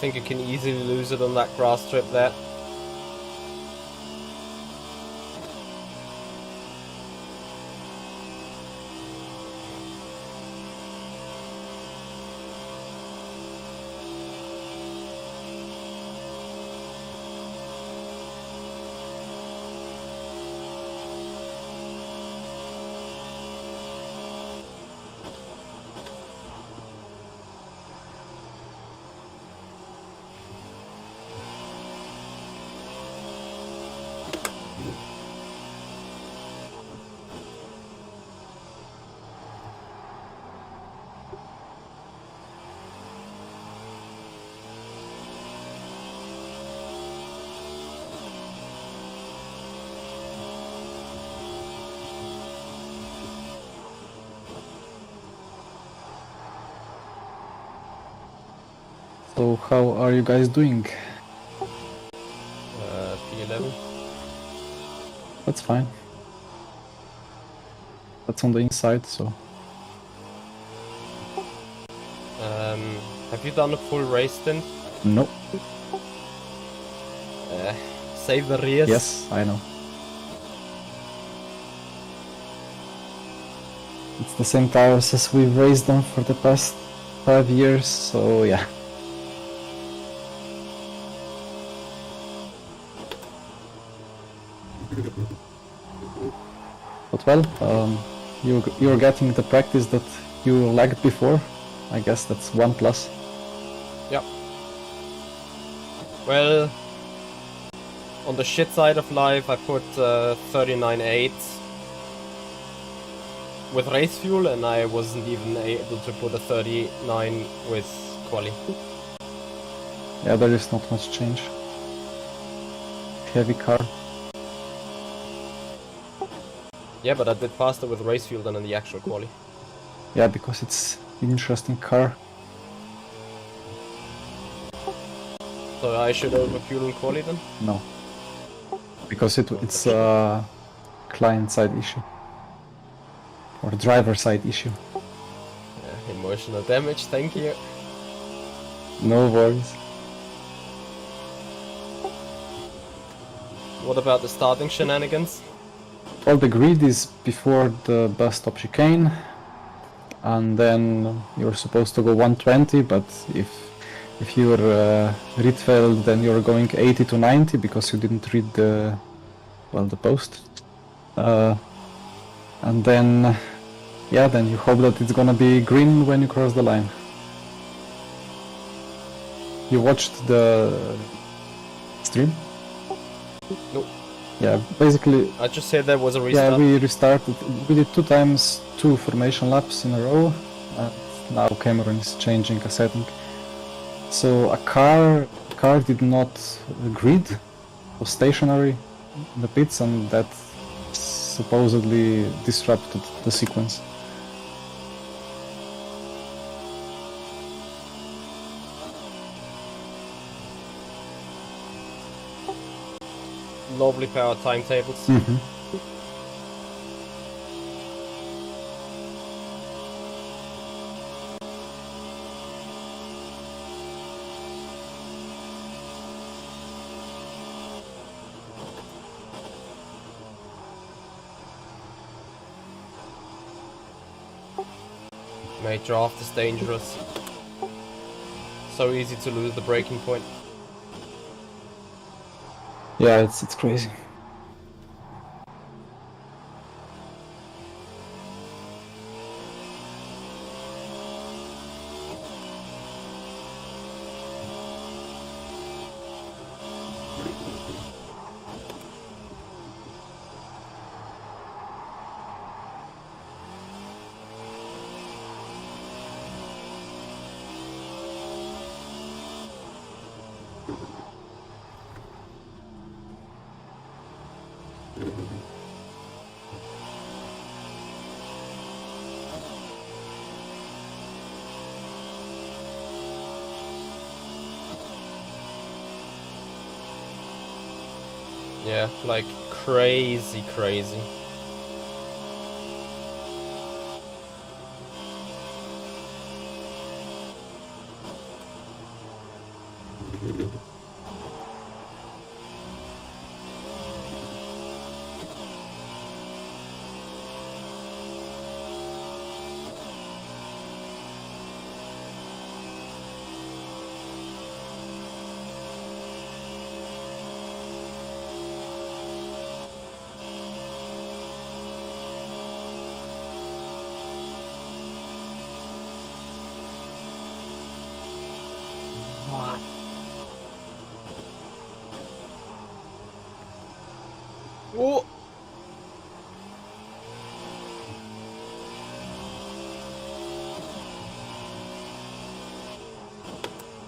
think you can easily lose it on that grass strip there. So how are you guys doing? P11. That's fine. That's on the inside, so... Have you done a full race stint? No. Save the rears. Yes, I know. It's the same tires as we've raced on for the past 5 years, so yeah. But well, you're getting the practice that you lacked before. I guess that's one plus. Yep. Well, on the shit side of life, I put 39.8 with race fuel, and I wasn't even able to put a 39 with quali. Yeah, there is not much change. Heavy car. Yeah, but I did faster with race fuel than in the actual quali. Yeah, because it's an interesting car. So I should overfuel in quali then? No. Because it's a client-side issue. Or driver-side issue. Yeah, emotional damage, thank you. No worries. What about the starting shenanigans? Well, the grid is before the bus stop chicane, and then you're supposed to go 120, but if you're read failed, then you're going 80 to 90 because you didn't read the post. And then, yeah, then you hope that it's gonna be green when you cross the line. You watched the stream? Nope. Yeah, basically. I just said there was a restart. Yeah, we restarted. We did 2 times 2 formation laps in a row, and now Cameron is changing a setting. So a car did not grid, was stationary in the pits, and that supposedly disrupted the sequence. Lovely power timetables. Mate, draft is dangerous. So easy to lose the breaking point. Yeah, it's crazy. Yeah, like crazy. Oh!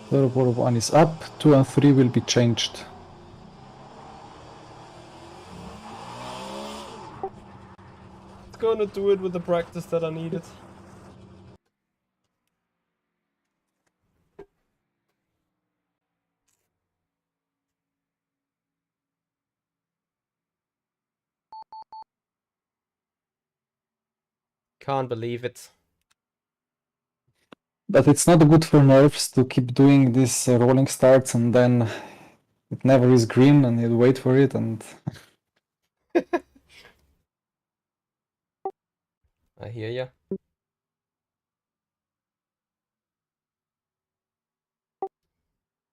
Turbo 1 is up, 2 and 3 will be changed. It's gonna do it with the practice that I needed. Can't believe it. But it's not good for nerves to keep doing these rolling starts and then it never is green and you wait for it and... I hear ya.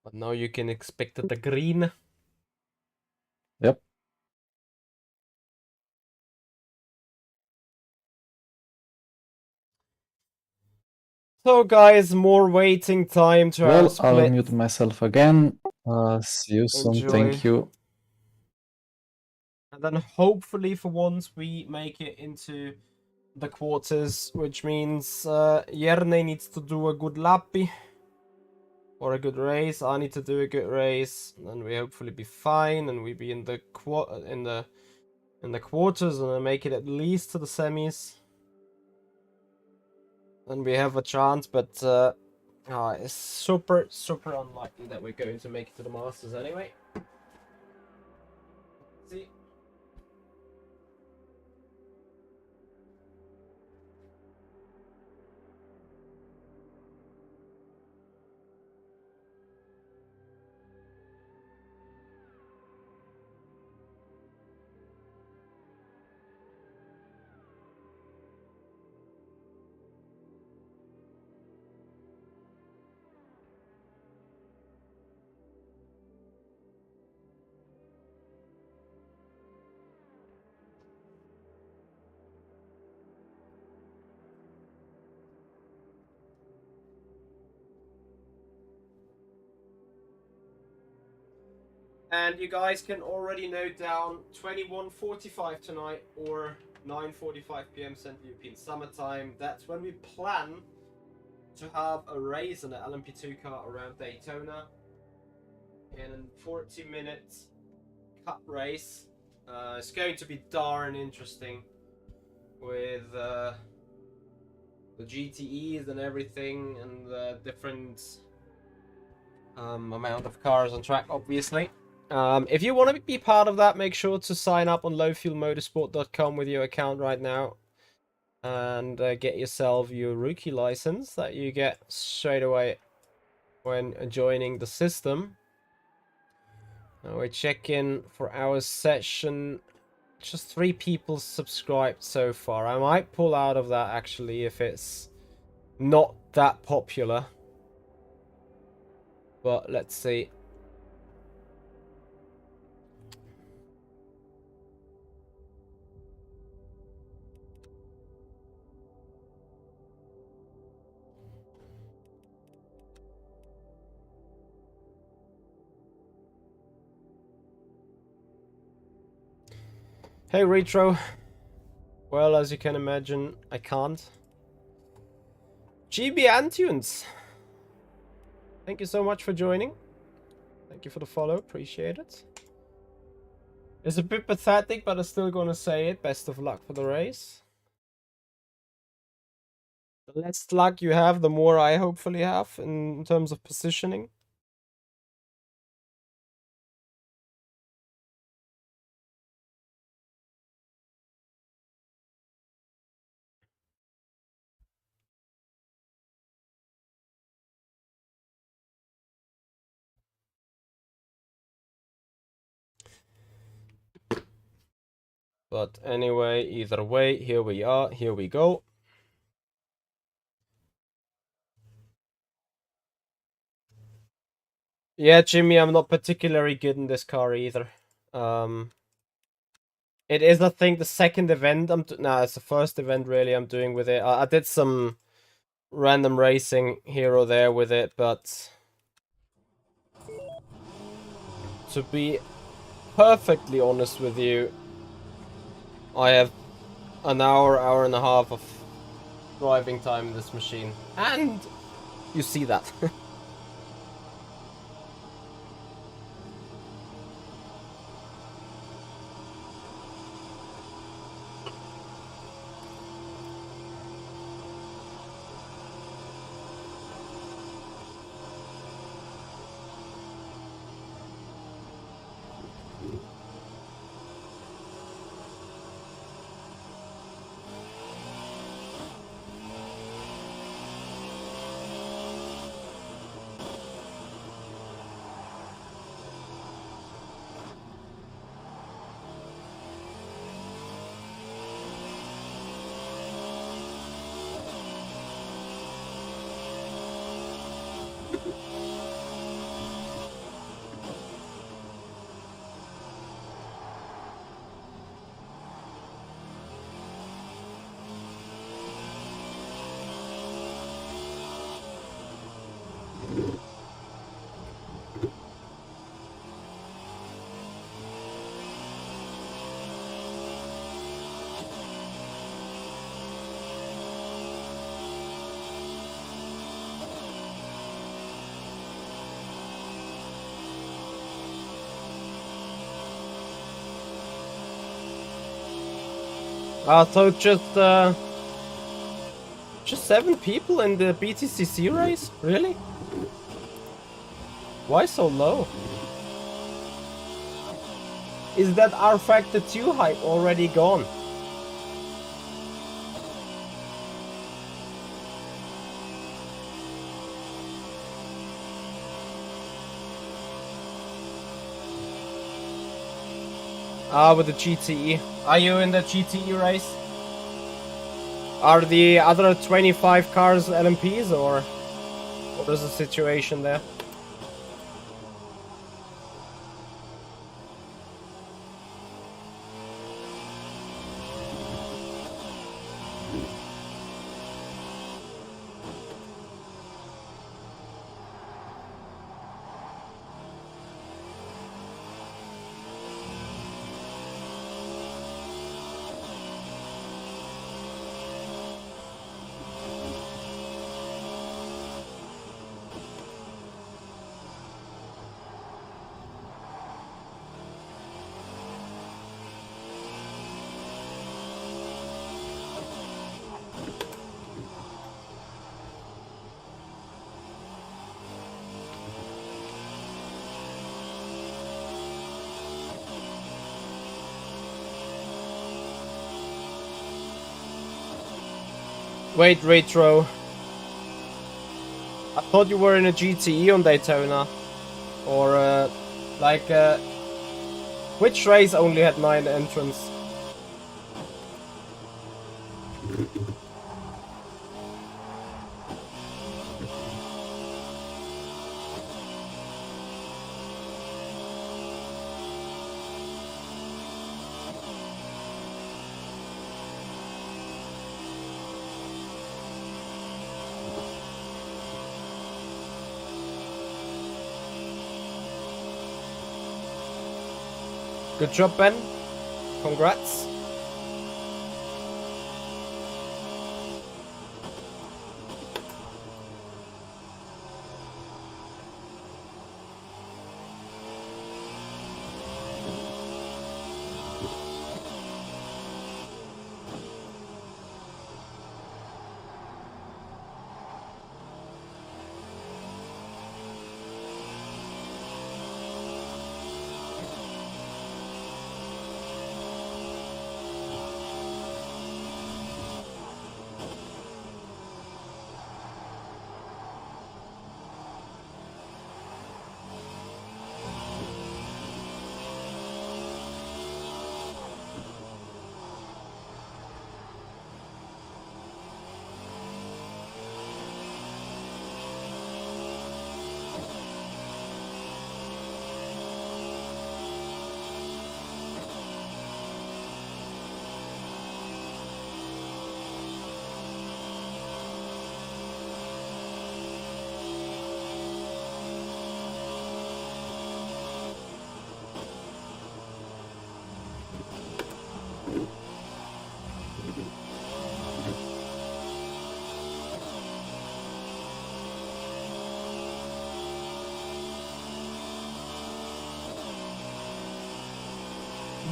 But now you can expect the green. Yep. So guys, more waiting time to our Well, split. I'll mute myself again. See you soon. Enjoy. Thank you. And then hopefully for once we make it into the quarters, which means Jerne needs to do a good lappy or a good race. I need to do a good race, and we hopefully be fine, and we be in the quarters, and I make it at least to the semis. Then we have a chance, but it's super unlikely that we're going to make it to the Masters anyway. See. And you guys can already note down 21:45 tonight or 9:45 p.m. Central European Summertime. That's when we plan to have a race on the LMP2 car around Daytona in a 40 minutes cup race. It's going to be darn interesting with the GTEs and everything and the different amount of cars on track, obviously. If you want to be part of that, make sure to sign up on lowfuelmotorsport.com with your account right now and get yourself your rookie license that you get straight away when joining the system. Now we're checking for our session. Just 3 people subscribed so far. I might pull out of that actually if it's not that popular. But let's see. Hey Retro. Well, as you can imagine, I can't. GB Antunes. Thank you so much for joining. Thank you for the follow. Appreciate it. It's a bit pathetic, but I'm still gonna say it. Best of luck for the race. The less luck you have, the more I hopefully have in terms of positioning. But anyway, either way, here we are. Here we go. Yeah, Jimmy, I'm not particularly good in this car either. It is, I think, the second event it's the first event really I'm doing with it. I did some random racing here or there with it, but to be perfectly honest with you, I have an hour and a half of driving time in this machine. And you see that. So just 7 people in the BTCC race? Really? Why so low? Is that rFactor 2 hype already gone? With the GTE. Are you in the GTE race? Are the other 25 cars LMPs, or what is the situation there? Wait, Retro. I thought you were in a GTE on Daytona. Or, which race only had 9 entrants? Good job, Ben. Congrats.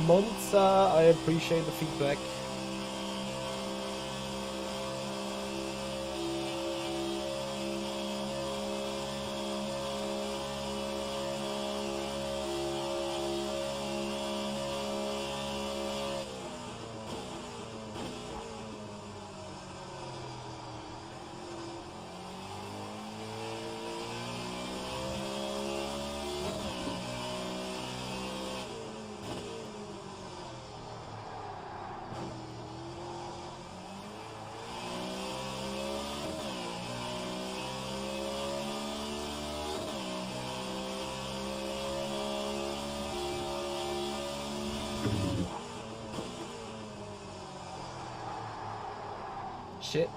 Monza, I appreciate the feedback. Shit.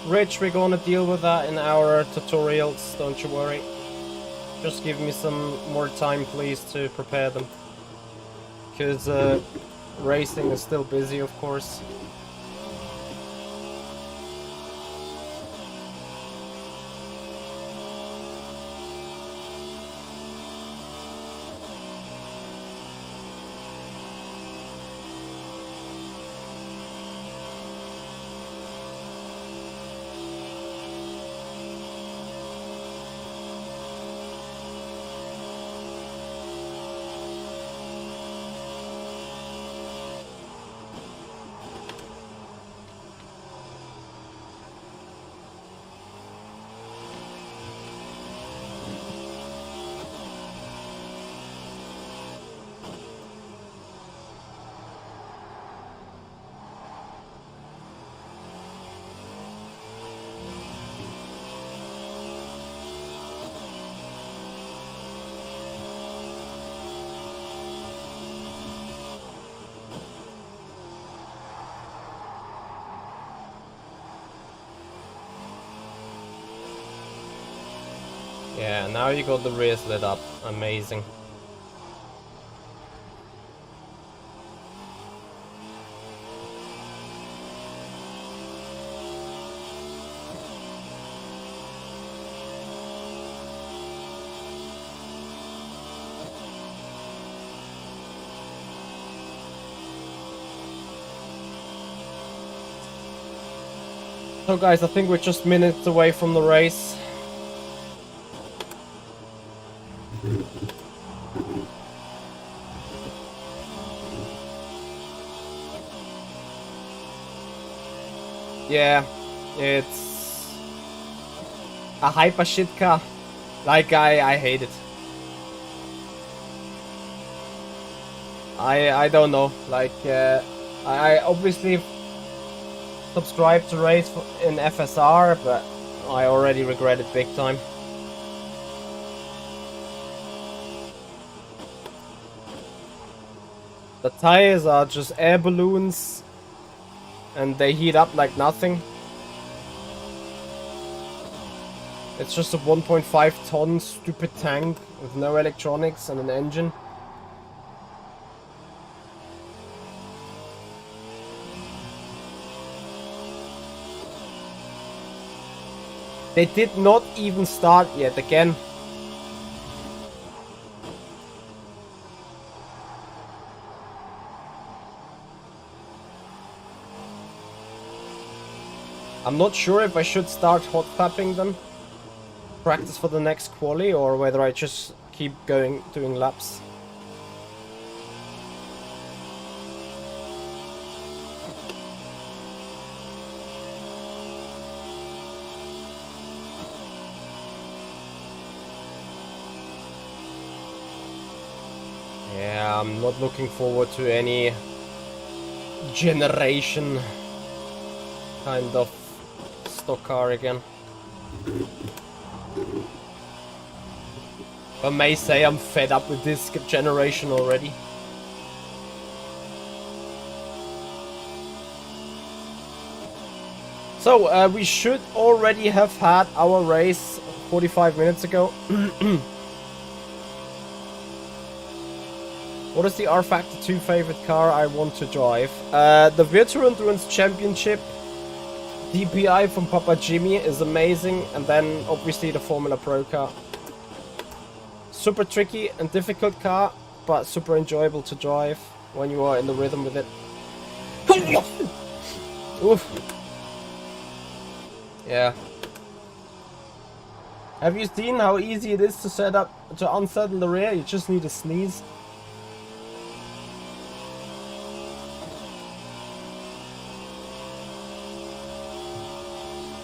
Rich, we're gonna deal with that in our tutorials, don't you worry. Just give me some more time, please, to prepare them. Because racing is still busy, of course. Yeah, now you got the rears lit up. Amazing. So guys, I think we're just minutes away from the race. Yeah, it's a hyper shit car. Like, I hate it. I don't know. Like, I obviously subscribe to race in FSR, but I already regret it big time. The tires are just air balloons and they heat up like nothing. It's just a 1.5 ton stupid tank with no electronics and an engine. They did not even start yet again. I'm not sure if I should start hot tapping them, practice for the next quali, or whether I just keep doing laps. Yeah, I'm not looking forward to any generation kind of stock car again. I may say I'm fed up with this generation already. So, we should already have had our race 45 minutes ago. What is the rFactor 2 favorite car I want to drive? The Virtual Endurance Championship DPI from Papa Jimmy is amazing, and then obviously the Formula Pro car. Super tricky and difficult car, but super enjoyable to drive when you are in the rhythm with it. Oof. Yeah. Have you seen how easy it is to unsettle the rear? You just need to sneeze.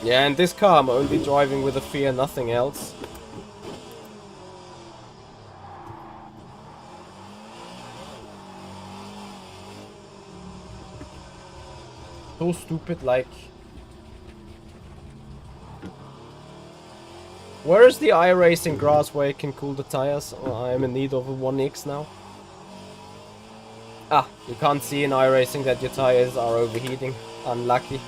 Yeah, and this car I'm only driving with a fear, nothing else. So stupid, like... Where is the iRacing grass where you can cool the tires? Oh, I'm in need of a 1x now. Ah, you can't see in iRacing that your tires are overheating. Unlucky.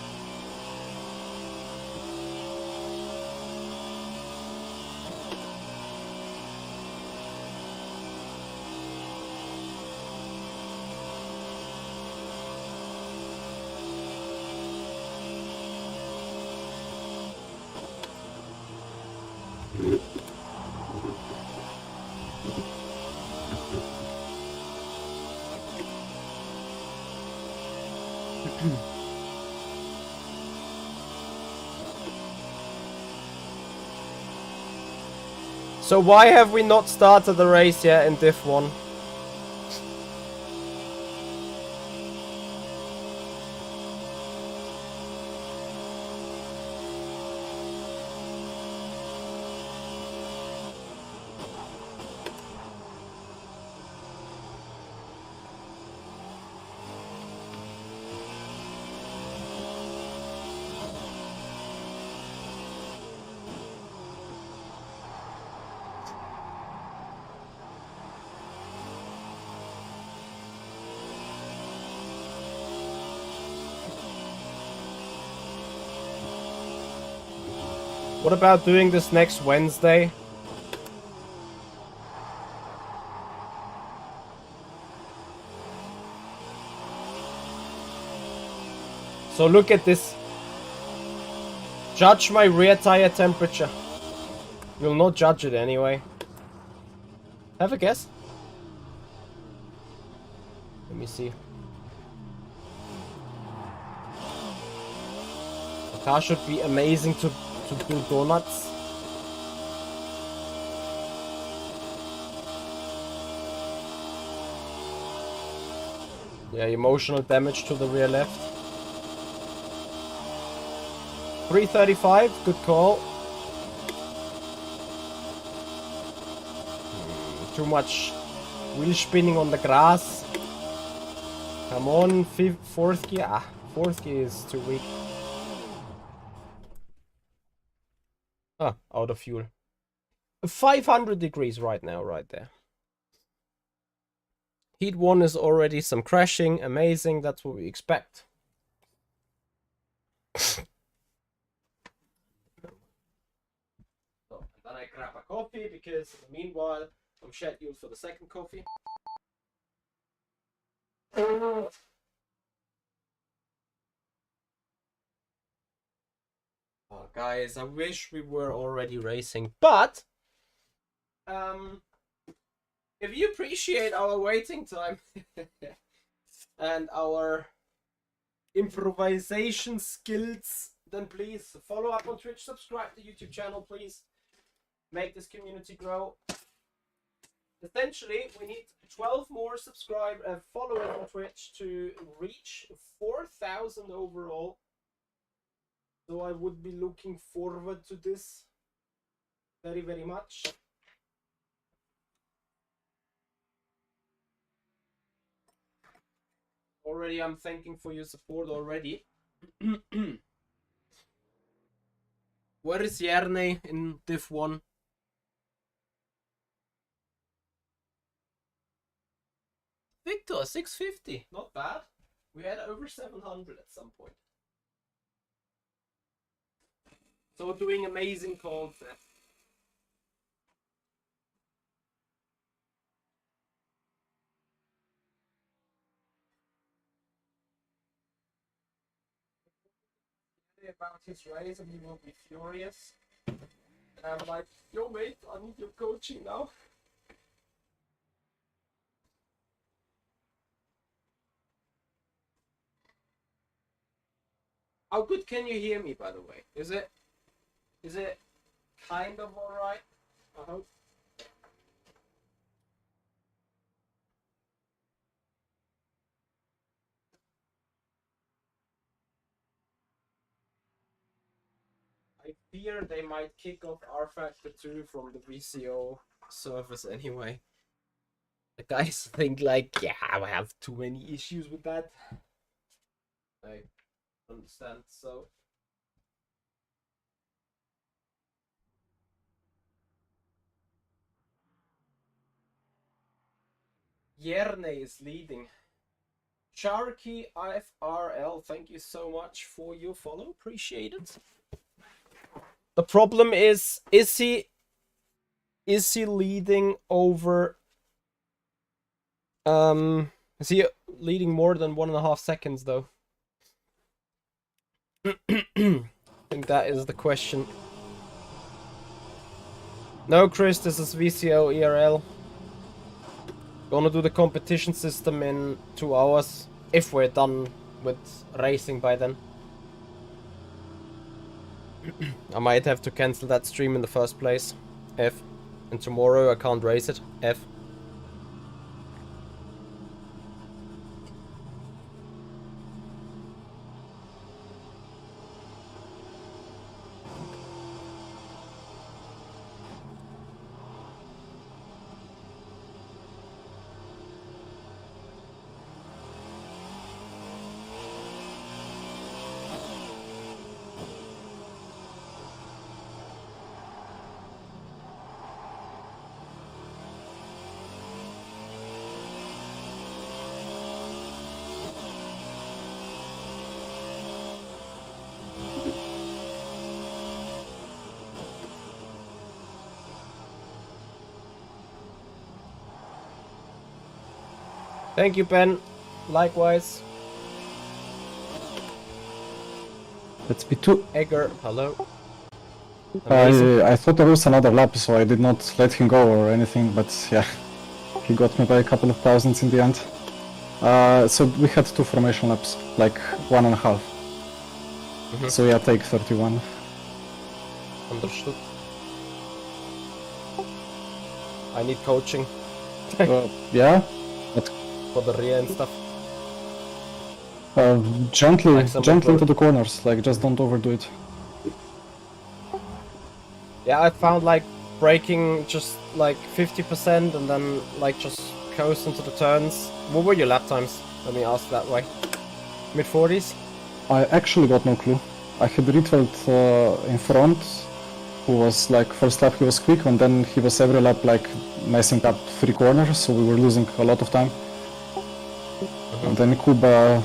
So why have we not started the race yet in Div 1? What about doing this next Wednesday? So look at this. Judge my rear tire temperature. You'll not judge it anyway. Have a guess. Let me see. The car should be amazing to do donuts. Yeah, emotional damage to the rear left. 335, good call. Too much wheel spinning on the grass. Come on, fourth gear. Ah, fourth gear is too weak. Ah, out of fuel. 500 degrees right now, right there. Heat 1 is already some crashing. Amazing, that's what we expect. So, and then I grab a coffee because meanwhile I'm scheduled for the second coffee. Oh, guys, I wish we were already racing, but if you appreciate our waiting time and our improvisation skills, then please follow up on Twitch, subscribe to the YouTube channel, please. Make this community grow. Essentially, we need 12 more followers on Twitch to reach 4,000 overall. So I would be looking forward to this very, very much. Already, I'm thanking for your support already. Where is Yerne in Div 1? Victor, 650. Not bad. We had over 700 at some point. So doing amazing calls. About his race and he will be furious. And I'm like, yo mate, I need your coaching now. How good can you hear me, by the way? Is it kind of alright? I hope. I fear they might kick off rFactor 2 from the VCO service anyway. The guys think like, yeah, I have too many issues with that. I understand, so. Yerne is leading. Sharky IFRL, thank you so much for your follow. Appreciate it. The problem is he leading over is he leading more than 1.5 seconds though? I think that is the question. No, Chris, this is VCO ERL. Gonna do the competition system in 2 hours if we're done with racing by then. I might have to cancel that stream in the first place. F. And tomorrow I can't race it. F. Thank you, Ben. Likewise. Let's be two. Egger, hello. Amazing. I thought there was another lap, so I did not let him go or anything, but yeah, he got me by a couple of thousands in the end. So we had 2 formation laps, like 1.5. So yeah, take 31. Understood. I need coaching Yeah, for the rear and stuff. gently, Like some gently impro- into the corners, like just don't overdo it. Yeah, I found like braking just like 50% and then like just coast into the turns. What were your lap times? Let me ask that way. Mid 40s? I actually got no clue. I had Rietveld in front, who was like first lap he was quick, and then he was every lap like messing up 3 corners, so we were losing a lot of time. And then Kuba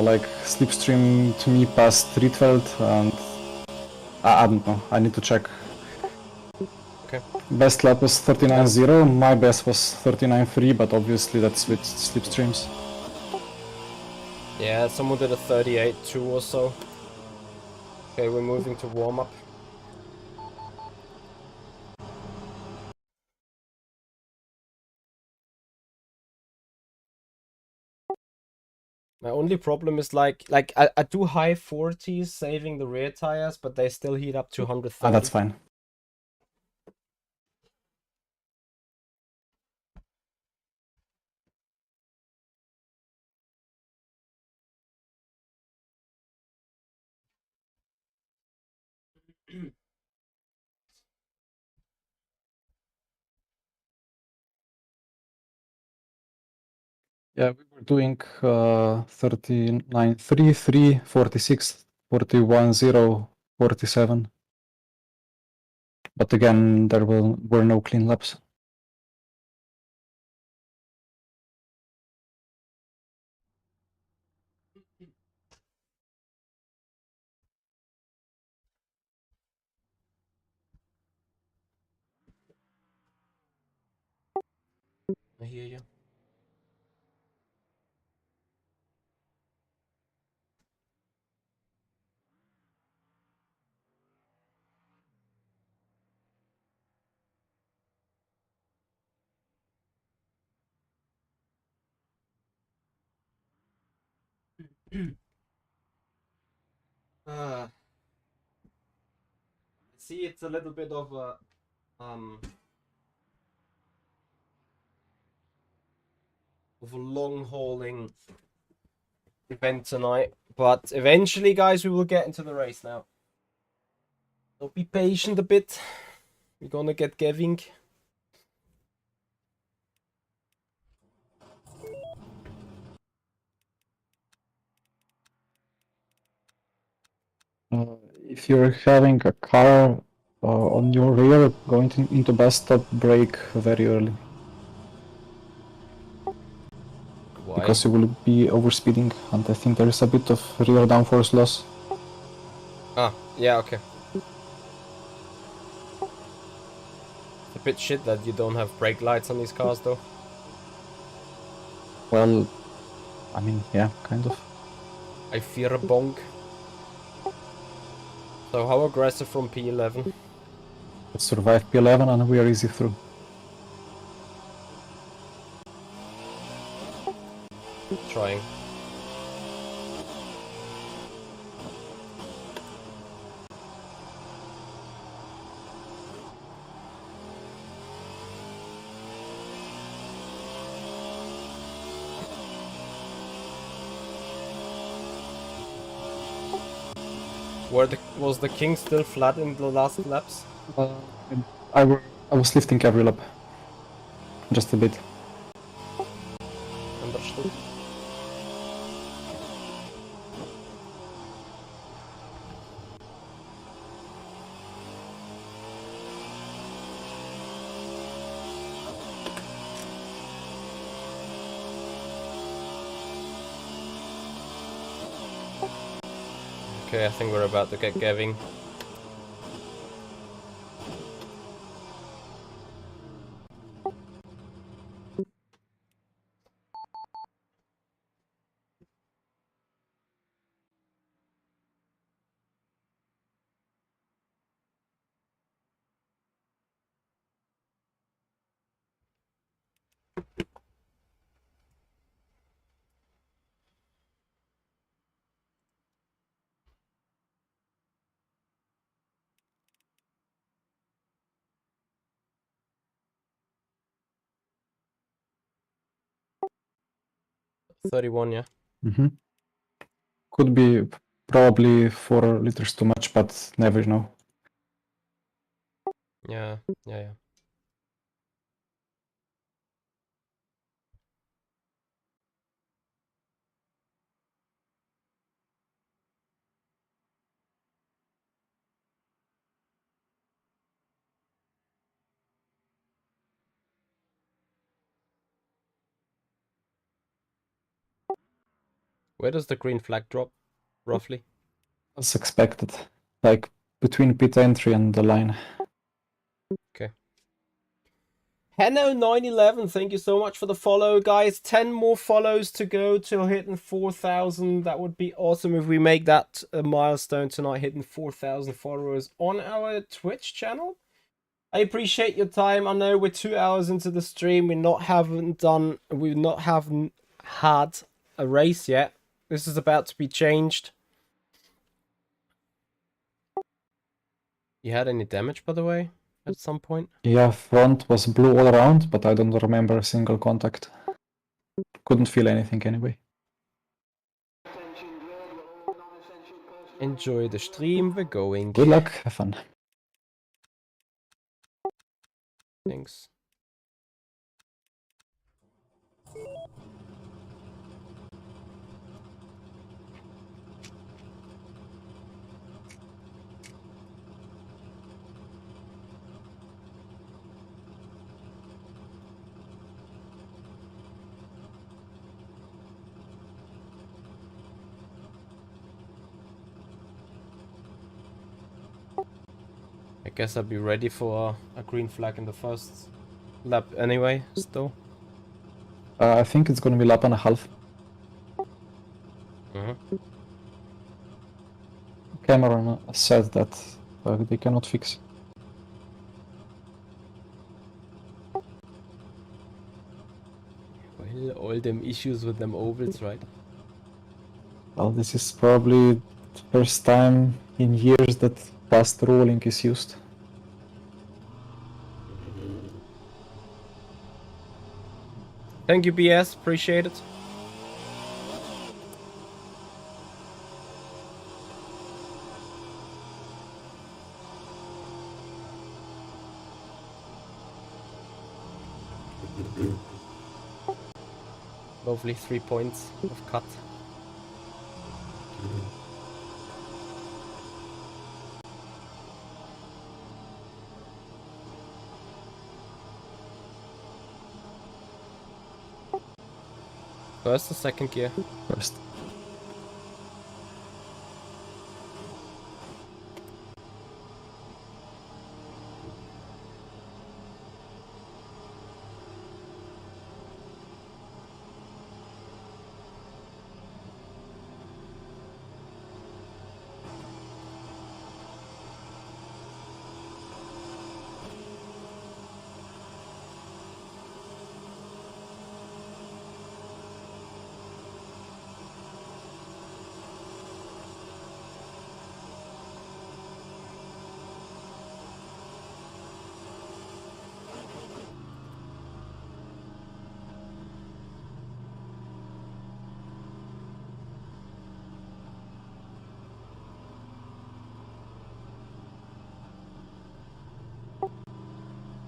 like slipstream to me past Rietveld, and I don't know, I need to check. Okay. Best lap was 39.0, my best was 39.3, but obviously that's with slipstreams. Yeah, someone did a 38.2 or so. Okay, we're moving to warm up. My only problem is like I do high 40s saving the rear tires, but they still heat up to 130. That's fine. Yeah, we were doing 39.3, 3, 46, 41.0, 47. But again, there were no clean laps. I hear you. I see it's a little bit of a long hauling event tonight, but eventually, guys, we will get into the race now. So be patient a bit. We're gonna get Geving. If you're having a car on your rear, going into best stop, brake very early. Why? Because you will be overspeeding, and I think there is a bit of rear downforce loss. Ah, yeah, okay. It's a bit shit that you don't have brake lights on these cars, though. Well, I mean, yeah, kind of. I fear a bonk. So how aggressive from P11? Let's survive P11 and we are easy through. Trying. Was the king still flat in the last laps? I was lifting every lap. Just a bit. Understood. Okay, I think we're about to get Geving. $31, yeah. Could be probably 4 liters too much, but never know. Yeah. Where does the green flag drop, roughly? As expected. Like between pit entry and the line. Okay. Henno911, thank you so much for the follow, guys. 10 more follows to go till hitting 4,000. That would be awesome if we make that a milestone tonight, hitting 4,000 followers on our Twitch channel. I appreciate your time. I know we're 2 hours into the stream. We've not haven't had a race yet. This is about to be changed. You had any damage, by the way, at some point? Yeah, front was blue all around, but I don't remember a single contact. Couldn't feel anything anyway. Enjoy the stream. We're going. Good luck, have fun. Thanks. I guess I'll be ready for a green flag in the first lap anyway, still. I think it's gonna be lap and a half. Cameron said that they cannot fix. Well, all them issues with them ovals, right? Well, this is probably the first time in years that fast rolling is used. Thank you, BS. Appreciate it. Lovely 3 points of cut. First or second gear? First.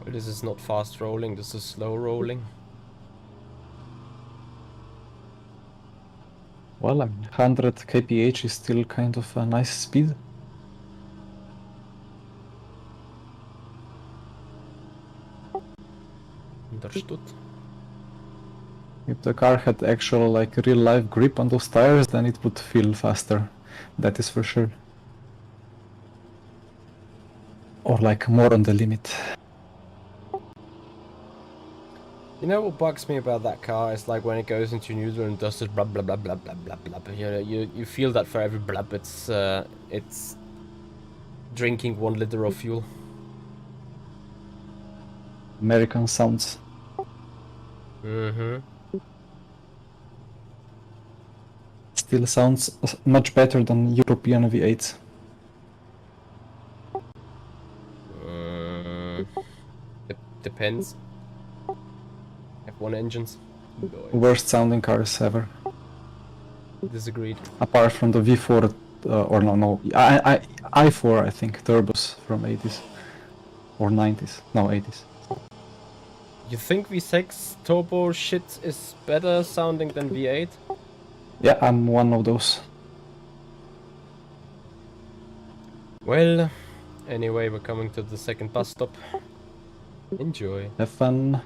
Well, this is not fast rolling, this is slow rolling. Well, I mean, 100 kph is still kind of a nice speed. Understood. If the car had actual, like, real life grip on those tires, then it would feel faster. That is for sure. Or like more on the limit. You know what bugs me about that car is like when it goes into neutral and does this blah blah blah blah blah blah blah. You know, you feel that for every blub it's drinking 1 liter of fuel. American sounds. Mm-hmm. Still sounds much better than European V8s. Depends. F1 engines. Nice. Worst sounding cars ever. Disagreed. Apart from the V4, or no, i4, I think, turbos from 80s. Or 90s. No, 80s. You think V6 turbo shit is better sounding than V8? Yeah, I'm one of those. Well, anyway, we're coming to the second bus stop. Enjoy. Have fun.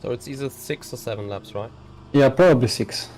So it's either 6 or 7 laps, right? Yeah, probably 6.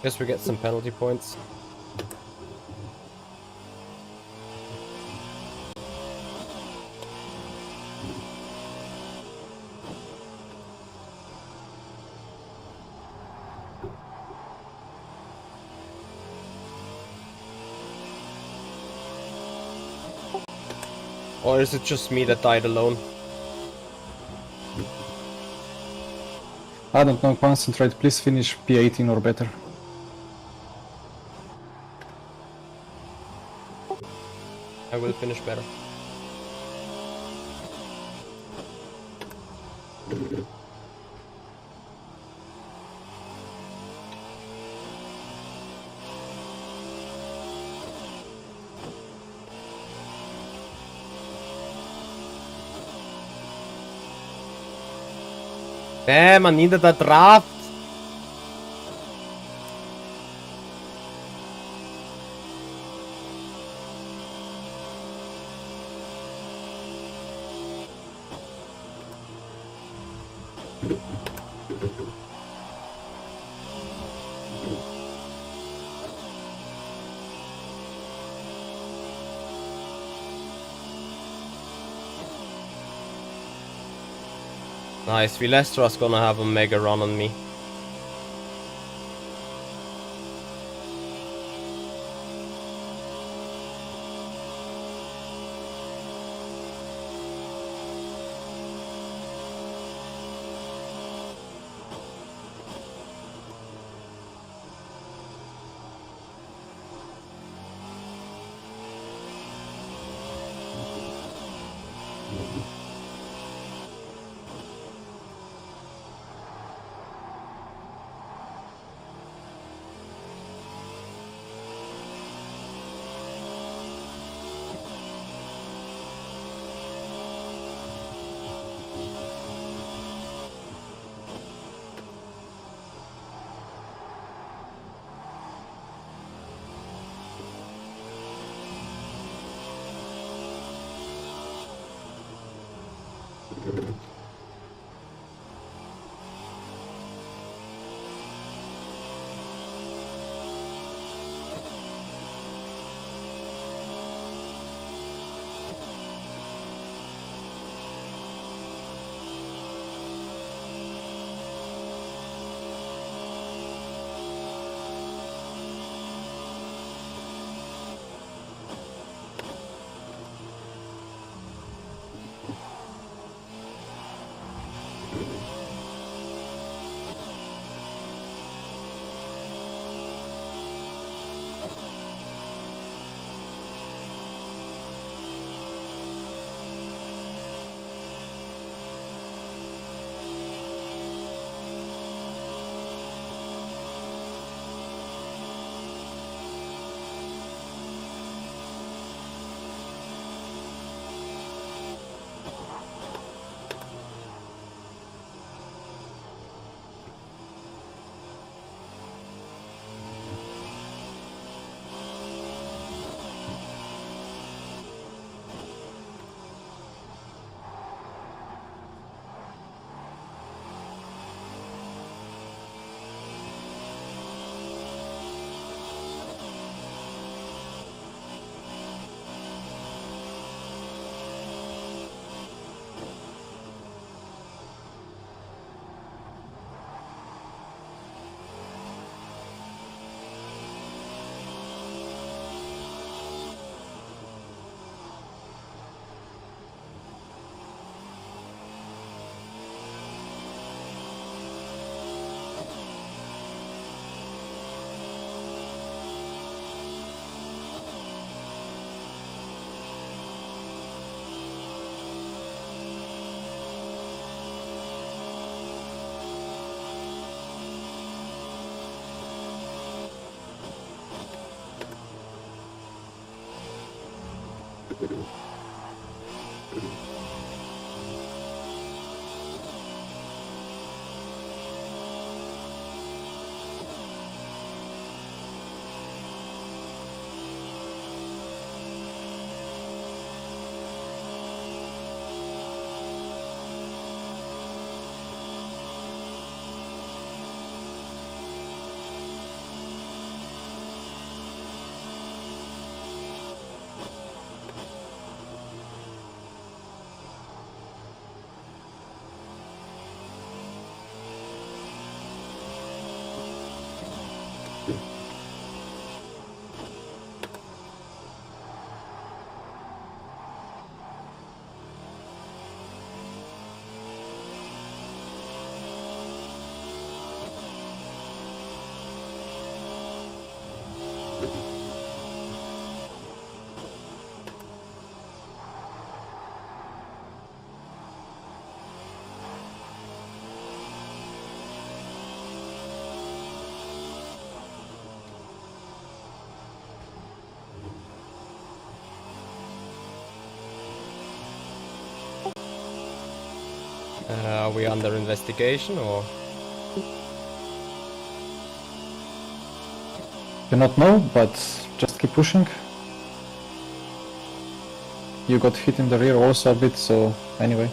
Guess we get some penalty points. Or is it just me that died alone? I don't know, concentrate, please finish P18 or better. I will finish better. Damn, I needed that draft. Nice, Vilestra's gonna have a mega run on me. Are we under investigation or? Do not know, but just keep pushing. You got hit in the rear also a bit, so anyway.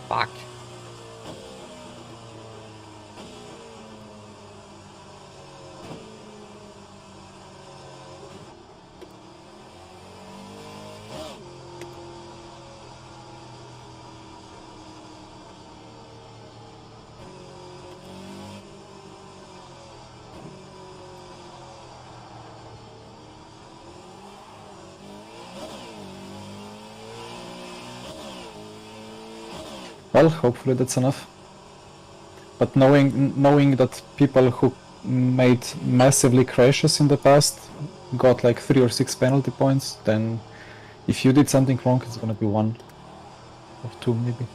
Fuck. Well, hopefully that's enough. But knowing that people who made massively crashes in the past got like 3 or 6 penalty points, then if you did something wrong, it's gonna be 1 or 2 maybe.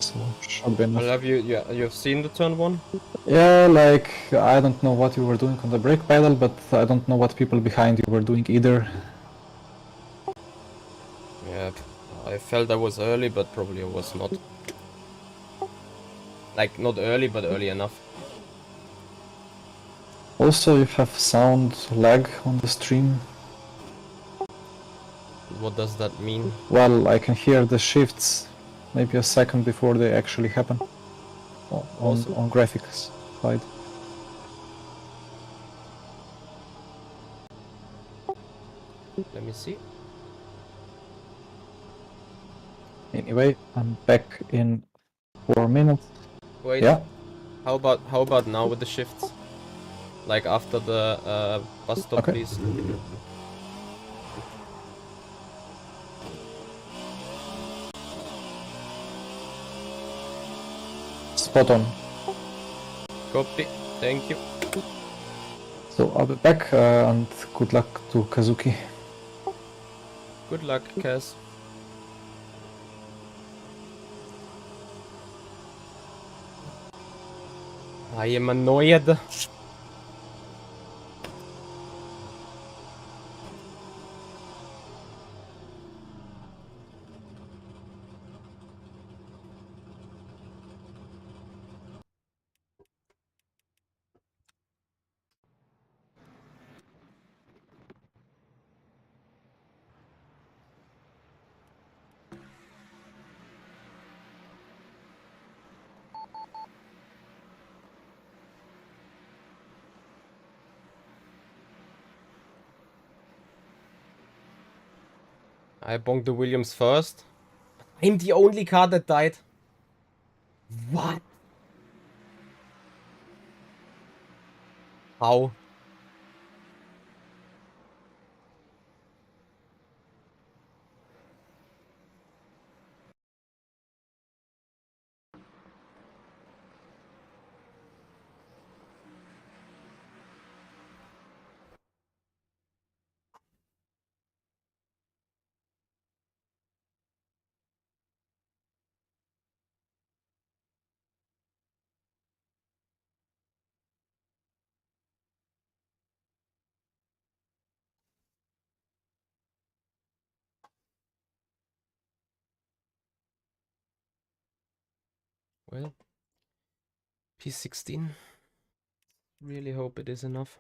so should be enough. Well, have you've seen the turn 1? Yeah, like, I don't know what you were doing on the brake pedal, but I don't know what people behind you were doing either. Yeah, I felt I was early, but probably I was not. Like, not early, but early enough. Also, you have sound lag on the stream. What does that mean? Well, I can hear the shifts maybe a second before they actually happen Also? on graphics side. Let me see. Anyway, I'm back in 4 minutes. Wait. Yeah. How about now with the shifts? Like after the bus stop, Okay. please. Spot on. Copy. Thank you. So I'll be back and good luck to Kazuki. Good luck, Kaz. I am annoyed. I bonked the Williams first. I'm the only car that died. What? How? Well, P16. Really hope it is enough.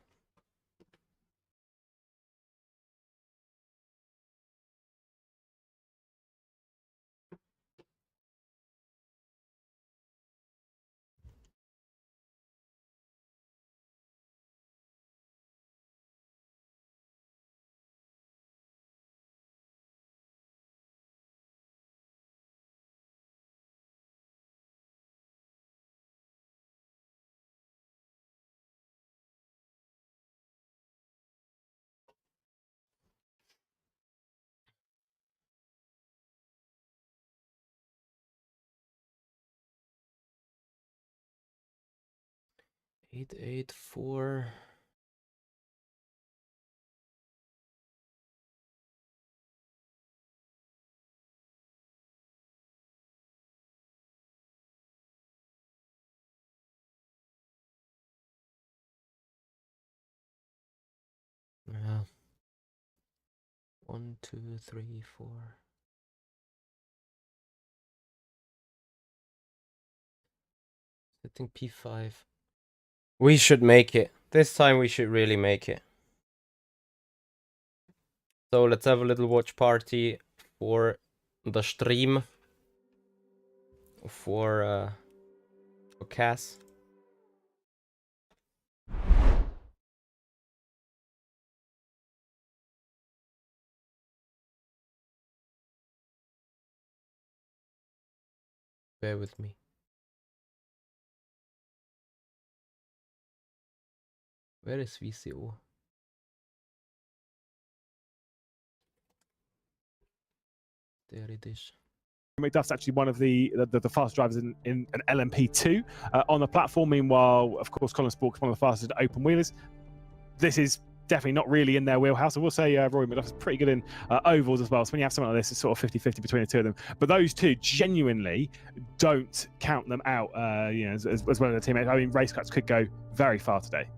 Eight, 8, 4. Yeah. 1, 2, 3, 4. I think P5. We should make it. This time we should really make it. So let's have a little watch party for the stream. For Cass. Bear with me. Where is VCO? There it is. McDuff's actually one of the fast drivers in an LMP2 on the platform. Meanwhile, of course, Colin Spork's one of the fastest open wheelers. This is definitely not really in their wheelhouse. I will say Rory McDuff is pretty good in ovals as well. So when you have something like this, it's sort of 50-50 between the two of them. But those two genuinely don't count them out, as well as their teammates. I mean, Race Cuts could go very far today.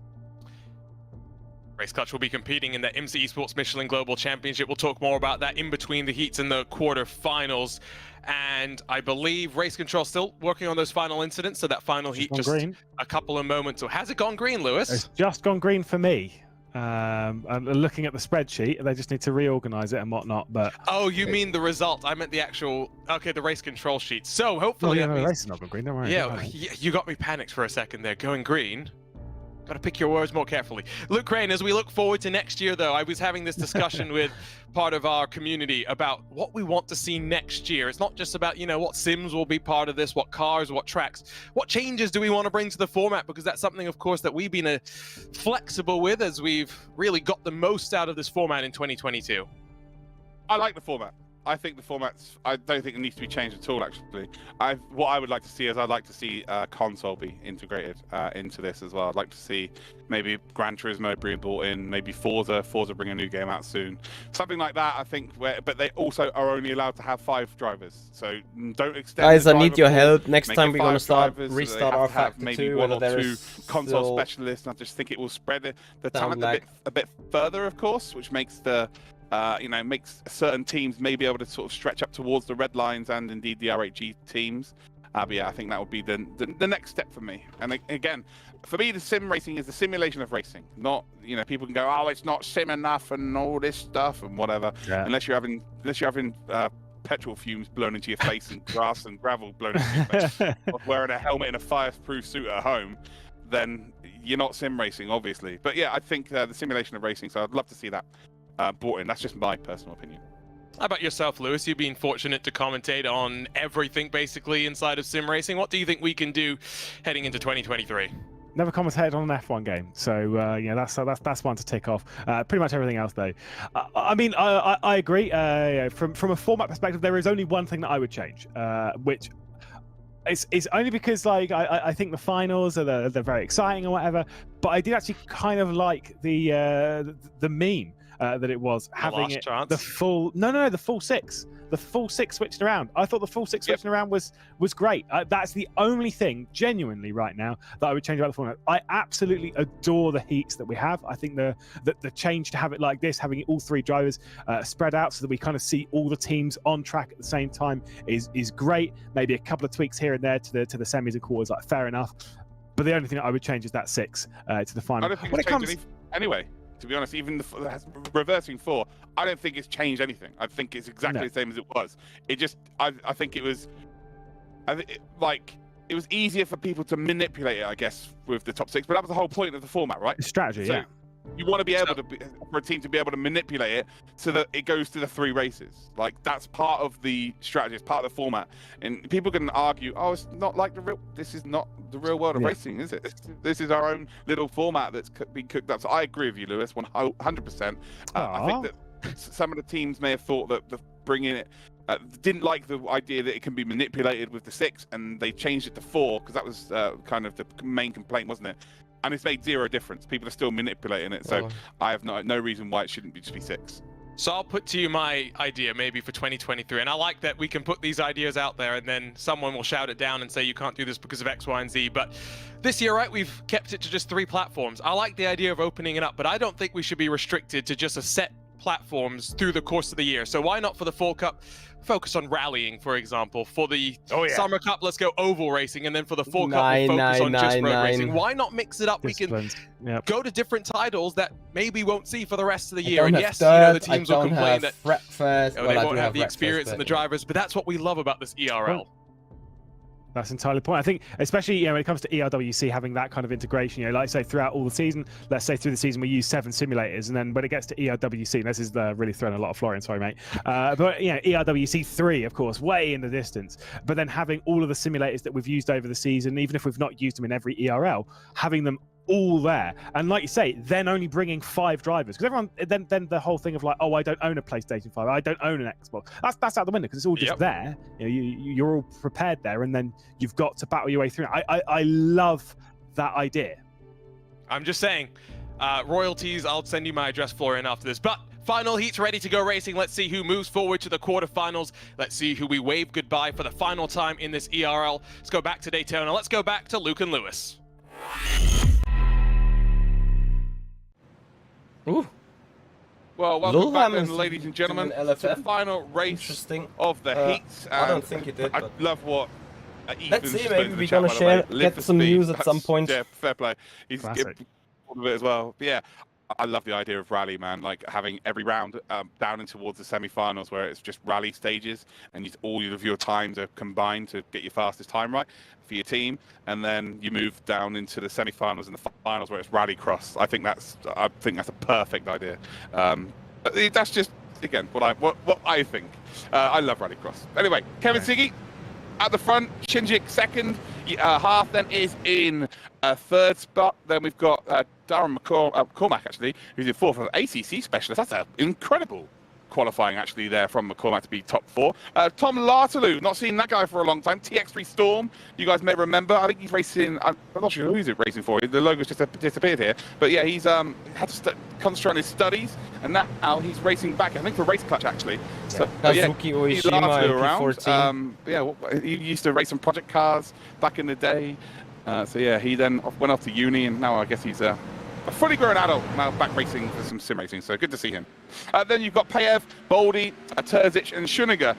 Race Clutch will be competing in the IMSA Esports Michelin Global Championship. We'll talk more about that in between the heats and the quarterfinals. And I believe Race Control still working on those final incidents. So that final heat just green. A couple of moments. So has it gone green, Lewis? It's just gone green for me. I'm looking at the spreadsheet. They just need to reorganize it and whatnot. But oh, you mean the result? I meant the actual. Okay, the race control sheet. So hopefully, the race is not gone green. Don't worry. Yeah, you got me panicked for a second there. Going green. Got to pick your words more carefully. Luke Crane, as we look forward to next year, though, I was having this discussion with part of our community about what we want to see next year. It's not just about, what sims will be part of this, what cars, what tracks. What changes do we want to bring to the format? Because that's something, of course, that we've been flexible with as we've really got the most out of this format in 2022. I like the format. I think the format's. I don't think it needs to be changed at all. Actually, what I would like to see is I'd like to see console be integrated into this as well. I'd like to see maybe Gran Turismo being brought in, maybe Forza bring a new game out soon, something like that. I think. But they also are only allowed to have 5 drivers, so don't extend. Guys, the I need your pool, help. Next time we're gonna so restart rFactor maybe 2. one or Whether two console specialists. And I just think it will spread the talent a bit further, of course, which makes the. Makes certain teams may be able to sort of stretch up towards the red lines and indeed the RHG teams. But yeah, I think that would be the next step for me. And again, for me, the sim racing is the simulation of racing. Not, people can go, oh, it's not sim enough and all this stuff and whatever. Yeah. Unless you're having petrol fumes blown into your face and grass and gravel blown into your face, or wearing a helmet and a fireproof suit at home, then you're not sim racing, obviously. But yeah, I think the simulation of racing. So I'd love to see that. Brought in. That's just my personal opinion. How about yourself, Lewis? You've been fortunate to commentate on everything basically inside of sim racing. What do you think we can do heading into 2023? Never commentated on an F1 game, so that's one to tick off. Pretty much everything else, though. I agree. From a format perspective, there is only one thing that I would change, which. It's only because I think the finals are they're very exciting or whatever, but I did actually kind of like the meme that it was having the full six. The full 6 switched around. I thought the full 6 switching around was great. That's the only thing, genuinely, right now that I would change about the format. I absolutely adore the heats that we have. I think the change to have it like this, having all 3 drivers spread out so that we kind of see all the teams on track at the same time is great. Maybe a couple of tweaks here and there to the semis and quarters, fair enough. But the only thing that I would change is that 6 to the final. I don't think it comes anyway. To be honest, even reversing 4, I don't think it's changed anything. I think it's exactly the same as it was. It just, I think it was, it was easier for people to manipulate it, I guess, with the top 6. But that was the whole point of the format, right? The strategy, so, you want to be able for a team to be able to manipulate it so that it goes to the 3 races. That's part of the strategy. It's part of the format. And people can argue, oh, it's not like this is not the real world of racing, is it? This is our own little format that's been cooked up. So I agree with you, Lewis, 100%. I think that some of the teams may have thought that bringing it didn't like the idea that it can be manipulated with the 6, and they changed it to 4 because that was kind of the main complaint, wasn't it? And it's made 0 difference. People are still manipulating it, so I have no reason why it shouldn't just be 6. So I'll put to you my idea maybe for 2023, and I like that we can put these ideas out there and then someone will shout it down and say you can't do this because of X, Y, and Z. But this year, right, we've kept it to just 3 platforms. I like the idea of opening it up, but I don't think we should be restricted to just a set platforms through the course of the year. So why not for the Fall Cup focus on rallying, for example? For the Summer Cup, let's go oval racing, and then for the Fall Cup, we focus on just road racing. Why not mix it up? We can go to different titles that maybe we won't see for the rest of the year. And yes, the teams will complain that they won't have the experience and the drivers, but that's what we love about this ERL. That's entirely the point. I think, especially when it comes to ERWC, having that kind of integration, like I say, throughout all the season, let's say through the season we use 7 simulators, and then when it gets to ERWC, this is really throwing a lot of Florian, sorry mate, but ERWC 3, of course, way in the distance, but then having all of the simulators that we've used over the season, even if we've not used them in every ERL, having them all there, and like you say, then only bringing 5 drivers, because everyone then the whole thing of oh, I don't own a PlayStation 5, I don't own an Xbox, that's out the window because it's all just there. You're all prepared there, and then you've got to battle your way through. I love that idea. I'm just saying, royalties, I'll send you my address, Florian, after this. But final heat's ready to go racing. Let's see who moves forward to the quarterfinals. Let's see who we wave goodbye for the final time in this ERL. Let's go back to Daytona. Let's go back to Luke and Lewis. Ooh. Well, welcome back then, Lillehammer's ladies and gentlemen, doing to the LFF. final race Interesting. of the heats. I don't think it did. I But love what let's Ethan's see, just maybe put in we're the chat, gonna by the way. share, Live get for some speed. news at some point. Yeah, fair play. He's Classic. all of it as well. But yeah, I love the idea of rally, man. Like having every round down and towards the semi-finals, where it's just rally stages, and all of your times are combined to get your fastest time right for your team, and then you move down into the semi-finals and the finals, where it's rally cross. I think that's a perfect idea. But that's just again what I think. I love rally cross. Anyway, Kevin Siggy at the front, Shinjik second half, then is in third spot. Then we've got Darren McCormack, actually, who's in fourth, of ACC specialist. That's an incredible qualifying, actually, there from McCormack to be top 4. Tom Lartaloo, not seen that guy for a long time. TX3 Storm, you guys may remember. I think he's racing, I'm not sure who he's racing for. The logo's just disappeared here. But yeah, he's had to concentrate on his studies, and now he's racing back, I think, for Race Clutch, actually. So, Kazuki Oishima, around. He used to race some project cars back in the day. So yeah, he then went off to uni, and now I guess he's a fully grown adult, now back racing for some sim racing, so good to see him. Then you've got Payev, Boldy, Terzic, and Schuniger.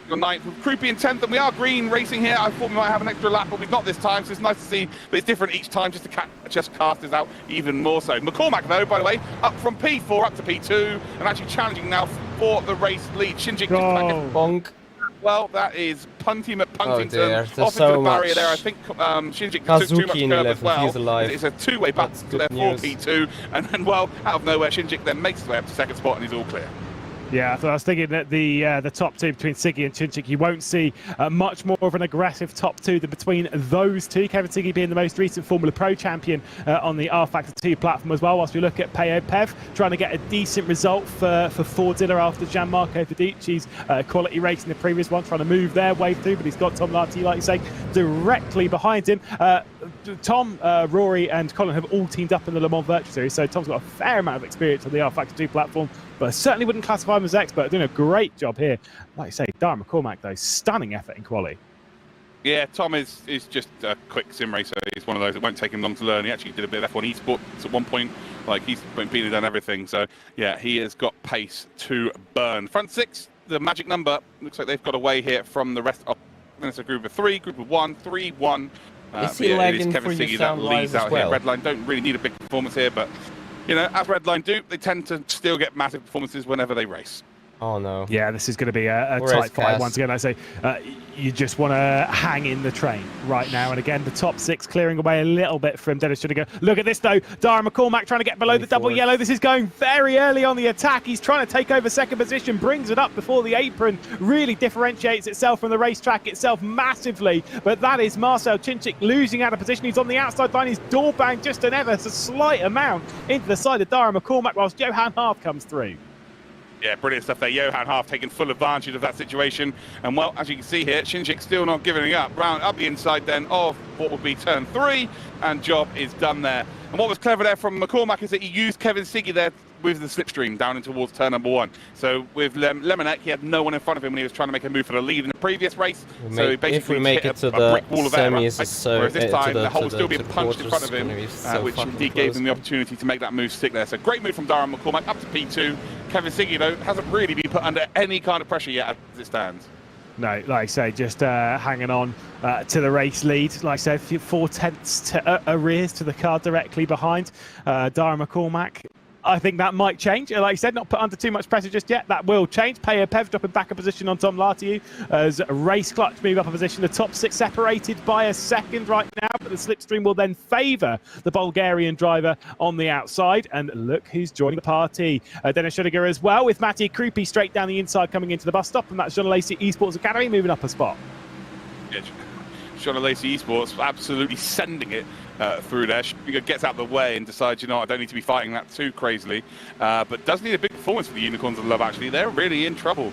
You're 9th with Krupi in 10th, and we are green racing here. I thought we might have an extra lap, but we've not this time, so it's nice to see that it's different each time, just to catch us casters out even more so. McCormack, though, by the way, up from P4 up to P2, and actually challenging now for the race lead. Shinjik Bonk. Well, that is Punty McPuntington off into the barrier there. I think Shinjik took too much curve as well. He's alive. It's a two-way battle there for P2, and then, well, out of nowhere, Shinjik then makes his way up to second spot, and he's all clear. Yeah, I was thinking that the top two between Siggy and Shinjik, you won't see much more of an aggressive top two than between those two. Kevin Siggy being the most recent Formula Pro champion on the rFactor 2 platform as well, whilst we look at Pev trying to get a decent result for Fordzilla after Gianmarco Fedici's quality race in the previous one, trying to move their way through, but he's got Tom Larty, like you say, directly behind him. Tom, Rory and Colin have all teamed up in the Le Mans Virtual Series, so Tom's got a fair amount of experience on the rFactor 2 platform, but I certainly wouldn't classify him as expert. Doing a great job here. Like I say, Darren McCormack, though, stunning effort in quali. Yeah, Tom is just a quick sim racer. He's one of those that won't take him long to learn. He actually did a bit of F1 Esports at one point. Like, he's been done everything. So, yeah, he has got pace to burn. Front 6, the magic number. Looks like they've got away here from the rest of... It's a group of 3, group of 1, 3-1. Is he lagging Kevin for your Siggy that sound leads wise out as well? here. Redline don't really need a big performance here, but, you know, as Redline do, they tend to still get massive performances whenever they race. Oh no. Yeah, this is going to be a tight fight once again. I say you just want to hang in the train right now. And again, the top 6 clearing away a little bit from Dennis Schuniger. Look at this though. Darren McCormack trying to get below the double yellow. This is going very early on the attack. He's trying to take over second position, brings it up before the apron, really differentiates itself from the racetrack itself massively. But that is Marcel Chinchik losing out of position. He's on the outside line. He's door banged just an ever so slight amount into the side of Darren McCormack whilst Johan Half comes through. Yeah, brilliant stuff there. Johan Half taking full advantage of that situation. And, well, as you can see here, Shinjik still not giving up. Round up the inside then of what would be turn 3, and job is done there. And what was clever there from McCormack is that he used Kevin Siggy there with the slipstream down in towards turn number 1. So with Lemonek, he had no one in front of him when he was trying to make a move for the lead in the previous race. So he basically if we make it to the semis, whereas this time the hole was still being punched in front of him, which indeed gave him the opportunity to make that move stick there. So great move from Darren McCormack up to P2. Kevin Siggy, though, hasn't really been put under any kind of pressure yet as it stands. No, like I say, just hanging on to the race lead. Like I said, 4/10 to arrears to the car directly behind Darren McCormack. I think that might change. Like you said, not put under too much pressure just yet. That will change. Pev dropping back a position on Tom Lartiu as Race Clutch move up a position. The top 6 separated by a second right now, but the slipstream will then favour the Bulgarian driver on the outside. And look who's joining the party. Dennis Schuniger as well, with Matty Krupi straight down the inside coming into the bus stop. And that's John Lacey Esports Academy moving up a spot. Yeah, John Lacey Esports absolutely sending it through there. Schuniger gets out of the way and decides, you know, I don't need to be fighting that too crazily. But does need a big performance for the Unicorns of Love, actually. They're really in trouble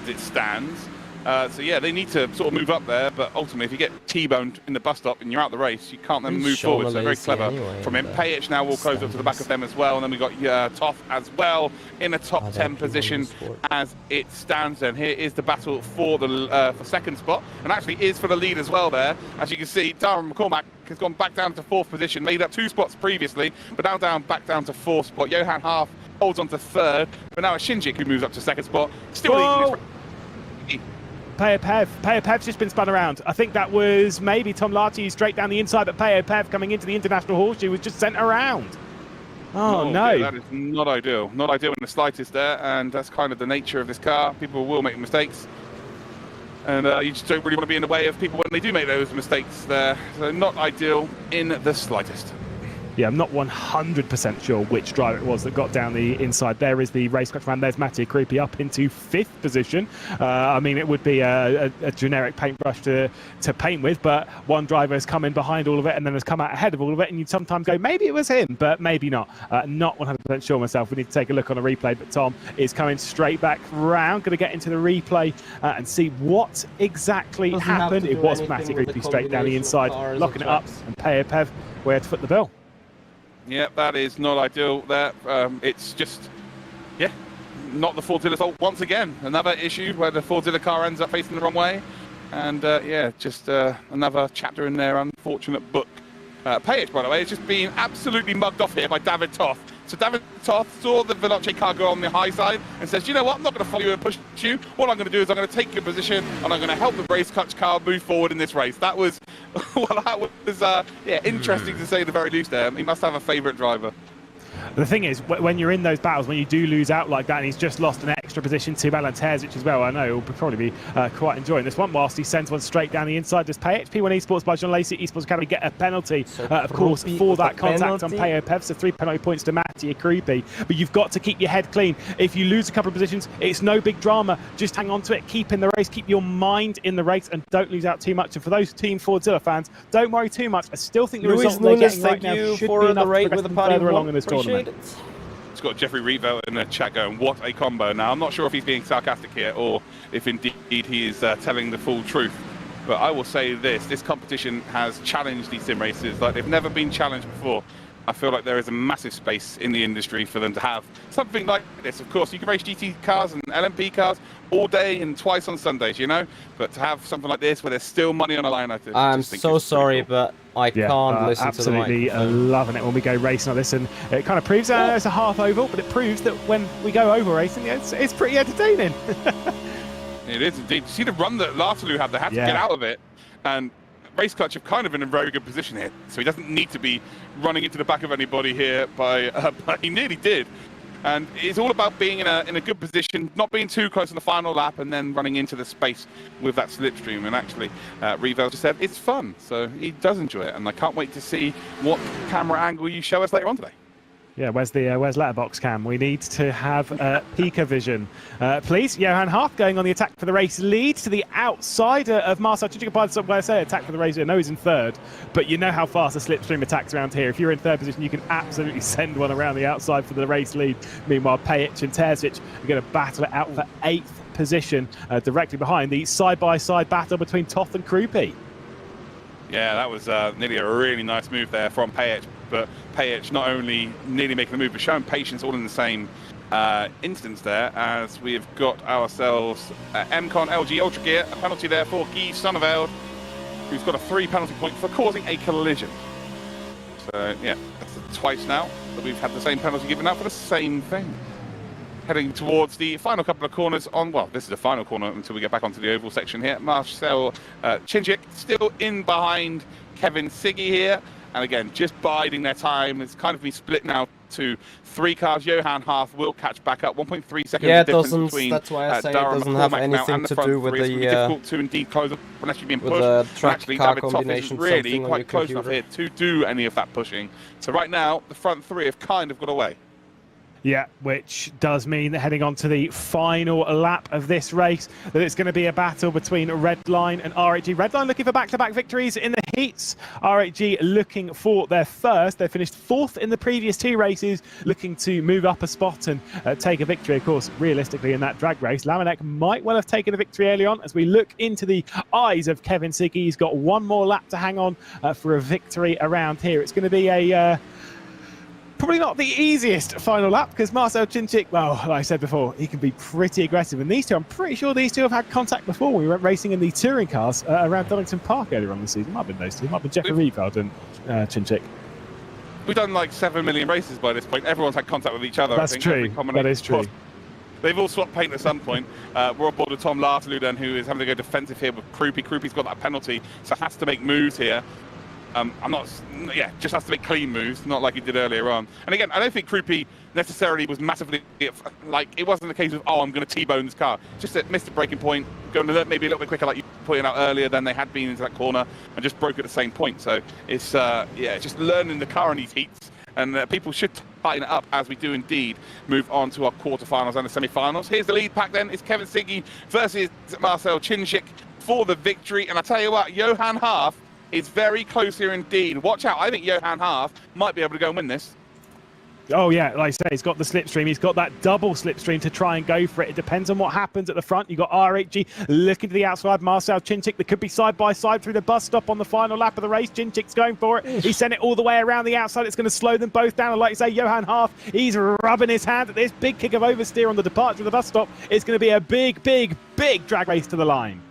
as it stands. So yeah, they need to sort of move up there, but ultimately if you get T-boned in the bus stop and you're out the race, you can't then move forward. So very clever from him. Pajic now will close up to the back of them as well, and then we've got Toth as well in a top 10 position as it stands. Then here is the battle for the for second spot, and actually is for the lead as well there. As you can see, Darren McCormack has gone back down to 4th position, made up 2 spots previously, but now back down to 4th spot. Johan Half holds on to 3rd, but now it's Shinjik who moves up to 2nd spot. Still leading this. Pev's just been spun around. I think that was maybe Tom Larty straight down the inside, but Pev coming into the International Horseshoe was just sent around. Oh no. Dear, that is not ideal. Not ideal in the slightest there, and that's kind of the nature of this car. People will make mistakes. And you just don't really want to be in the way of people when they do make those mistakes there. So not ideal in the slightest. Yeah, I'm not 100% sure which driver it was that got down the inside. There is the race car man. There's Mattia Creepy up into 5th position. I mean, it would be a generic paintbrush to paint with, but one driver has come in behind all of it and then has come out ahead of all of it, and you'd sometimes go, maybe it was him, but maybe not. Not 100% sure myself. We need to take a look on a replay, but Tom is coming straight back round. Going to get into the replay and see what exactly happened. It was Mattia Creepy straight down the inside, locking it up, and Pev where to foot the bill. Yeah, that is not ideal there. It's just, yeah, not the Fordzilla fault once again. Another issue where the Fordzilla car ends up facing the wrong way. And yeah, just another chapter in their unfortunate book. Pajic, by the way, has just been absolutely mugged off here by David Toth. So David Toth saw the Veloce car go on the high side and says, you know what, I'm not going to follow you and push you. What I'm going to do is I'm going to take your position and I'm going to help the race car move forward in this race. That was, well, that was yeah, interesting to say the very least there. He must have a favourite driver. The thing is, when you're in those battles, when you do lose out like that, and he's just lost an extra position to Alan Terzic as well, I know he'll probably be quite enjoying this one, whilst he sends one straight down the inside. Does P1 Esports by John Lacey, Esports Academy, get a penalty, of course, for that contact on Pev? So 3 penalty points to Mattia Creepy. But you've got to keep your head clean. If you lose a couple of positions, it's no big drama. Just hang on to it, keep in the race, keep your mind in the race, and don't lose out too much. And for those Team Fordzilla fans, don't worry too much. I still think the result they're getting right now should be enough to progress them further along in this tournament. It's got Jeffrey Reevelt in the chat going, what a combo. Now, I'm not sure if he's being sarcastic here or if indeed he is telling the full truth. But I will say this competition has challenged these sim races like they've never been challenged before. I feel like there is a massive space in the industry for them to have something like this. Of course, you can race GT cars and LMP cars all day and twice on Sundays, you know? But to have something like this where there's still money on the line, I'm so sorry, but I can't listen to the absolutely loving it when we go racing like this. And it kind of proves, it's a half oval, but it proves that when we go oval racing, it's pretty entertaining. It is indeed. You see the run that Lartaloo had, they had to get out of it. And Race Clutch have kind of in a very good position here, so he doesn't need to be running into the back of anybody here, but he nearly did. And it's all about being in a good position, not being too close on the final lap, and then running into the space with that slipstream. And actually, Revel just said it's fun, so he does enjoy it. And I can't wait to see what camera angle you show us later on today. Yeah, where's letterbox cam? We need to have Pika vision. Please, Johan Hart going on the attack for the race lead to the outside of Marcel Chichika. By the way, I say attack for the race. I know he's in 3rd, but you know how fast the slipstream attacks around here. If you're in 3rd position, you can absolutely send one around the outside for the race lead. Meanwhile, Pajic and Terzic are going to battle it out for 8th position, directly behind the side-by-side battle between Toth and Krupi. Yeah, that was nearly a really nice move there from Pajic. But Pajic not only nearly making the move, but showing patience all in the same instance there, as we've got ourselves MCon LG Ultra Gear, a penalty there for Guy Sonneveld, who's got a 3 penalty point for causing a collision. So yeah, that's twice now that we've had the same penalty given out for the same thing. Heading towards the final couple of corners on, well, this is the final corner until we get back onto the oval section here. Marcel Chinchik still in behind Kevin Siggy here. And again, just biding their time. It's kind of been split now to 3 cars. Johan Half will catch back up. 1.3 seconds difference between that's why I say it Darren doesn't have McCormack anything and the to front do with three. It's the difficult to indeed close up unless you're being pushed. the track actually, car David Toth is combination, really something quite close enough here to do any of that pushing. So right now, the front 3 have kind of got away. Yeah, which does mean that heading on to the final lap of this race, that it's going to be a battle between Redline and RHG. Redline looking for back-to-back victories in the heats. RHG looking for their first. They finished 4th in the previous 2 races, looking to move up a spot and take a victory. Of course, realistically in that drag race, Lamanek might well have taken a victory early on. As we look into the eyes of Kevin Siggy, he's got one more lap to hang on for a victory around here. It's going to be a... probably not the easiest final lap because Marcel Chinchik, well, like I said before, he can be pretty aggressive. And these two, I'm pretty sure these two have had contact before. We went racing in the touring cars around Donington Park earlier on the season. Might have been those two. Might have been Jeffrey Rieveld and Chinchik. We've done like 7 million races by this point. Everyone's had contact with each other. That's true. That is true. They've all swapped paint at some point. We're on board with Tom Lartaloo then, who is having to go defensive here with Krupi. Krupi's got that penalty, so has to make moves here. Just has to make clean moves, not like he did earlier on. And again, I don't think Krupi necessarily was massively, like, it wasn't a case of, oh, I'm going to T-bone this car. Just missed a braking point, going maybe a little bit quicker, like you pointed out earlier, than they had been into that corner, and just broke at the same point. So it's, just learning the car in these heats. And people should tighten it up as we do indeed move on to our quarterfinals and the semi-finals. Here's the lead pack then. It's Kevin Siggy versus Marcel Chinchik for the victory. And I tell you what, Johan Half is very close here indeed. Watch out. I think Johan Half might be able to go and win this. Oh, yeah, like I say, he's got the slipstream. He's got that double slipstream to try and go for it. It depends on what happens at the front. You've got RHG looking to the outside. Marcel Chinchik, they could be side by side through the bus stop on the final lap of the race. Chinchik's going for it. He sent it all the way around the outside. It's going to slow them both down. And like you say, Johan Half, he's rubbing his hand at this big kick of oversteer on the departure of the bus stop. It's going to be a big, big, big drag race to the line.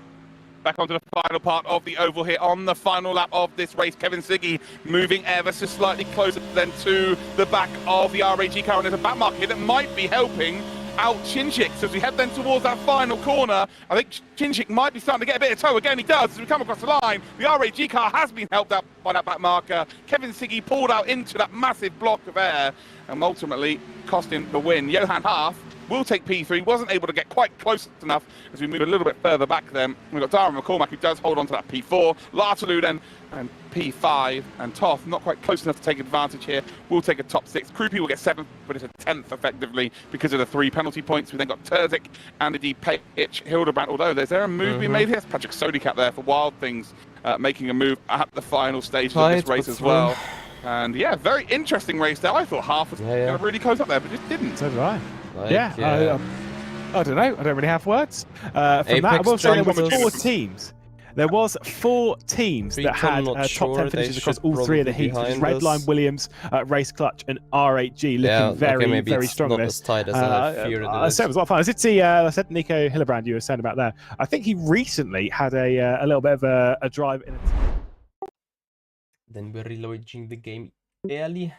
Back onto the final part of the oval here on the final lap of this race. Kevin Siggy moving ever so slightly closer than to the back of the RAG car. And there's a back mark here that might be helping out Chinchik. So as we head then towards that final corner, I think Chinchik might be starting to get a bit of tow. Again, he does. As we come across the line, the RAG car has been helped out by that back marker. Kevin Siggy pulled out into that massive block of air and ultimately cost him the win. Johan Half will take P3, wasn't able to get quite close enough as we move a little bit further back then. We've got Darren McCormack who does hold on to that P4, Lartaloo then and P5, and Toff not quite close enough to take advantage here. We'll take a top 6. Krupi will get 7th, but it's a 10th effectively because of the 3 penalty points. We then got Terzic and indeed Page, Hildebrand, although there's there a move being made here? It's Patrick Sodicat there for Wild Things, making a move at the final stage of this race as well. And yeah, very interesting race there. I thought Half was going to really close up there, but just didn't. So did I. Like, I don't know. I don't really have words. From that, I will say there was 4 teams. There was 4 teams that had top 10 finishes across all 3 of the heats, which is Redline, Williams, Race Clutch, and RHG, looking very strong. Not as tight as I feared it is. So it was a lot of fun. I did see, I said Nico Hillebrand, you were saying about there. I think he recently had a little bit of a drive in it. Then we're reloading the game early.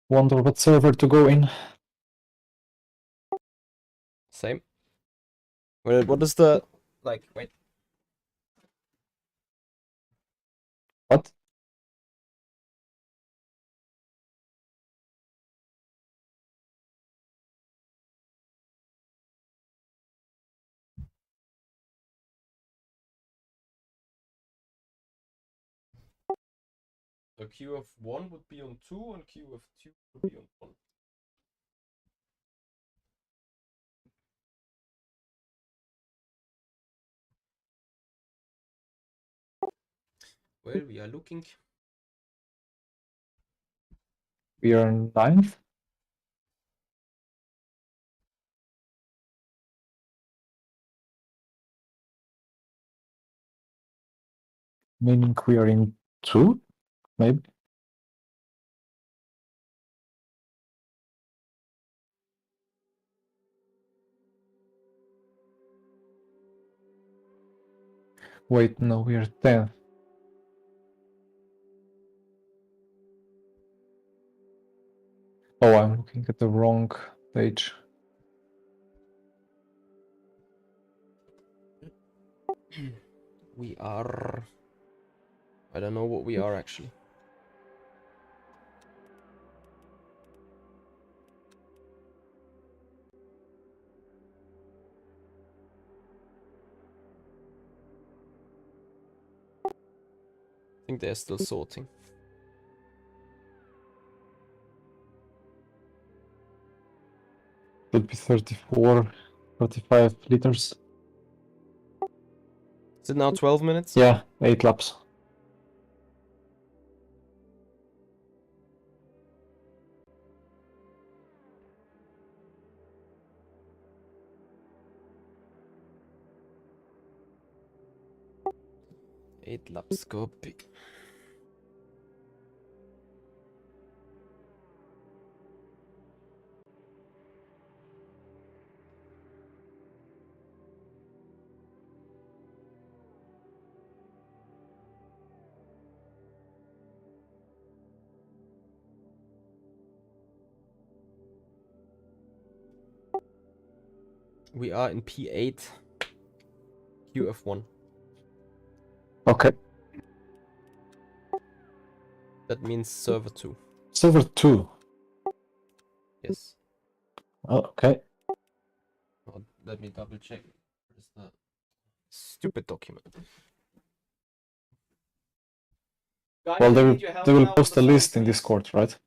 Wonder what server to go in. Same. What is the like? Wait. What? So Q of 1 would be on 2, and Q of 2 would be on 1. Well, we are looking. We are 9th. Meaning we are in 2, maybe. Wait, no, we are 10th. Oh, I'm looking at the wrong page. We are... I don't know what we are actually. think they're still sorting. Could be 34, 35 liters. Is it now 12 minutes? Yeah, 8 laps. Eight laps, copy. We are in P8, QF1. Okay. That means server 2. Server 2. Yes. Okay. Oh, let me double check. Where's the stupid document? Guys, Well, I they will, need your help they will now on post the a sound, list in please. Discord, right?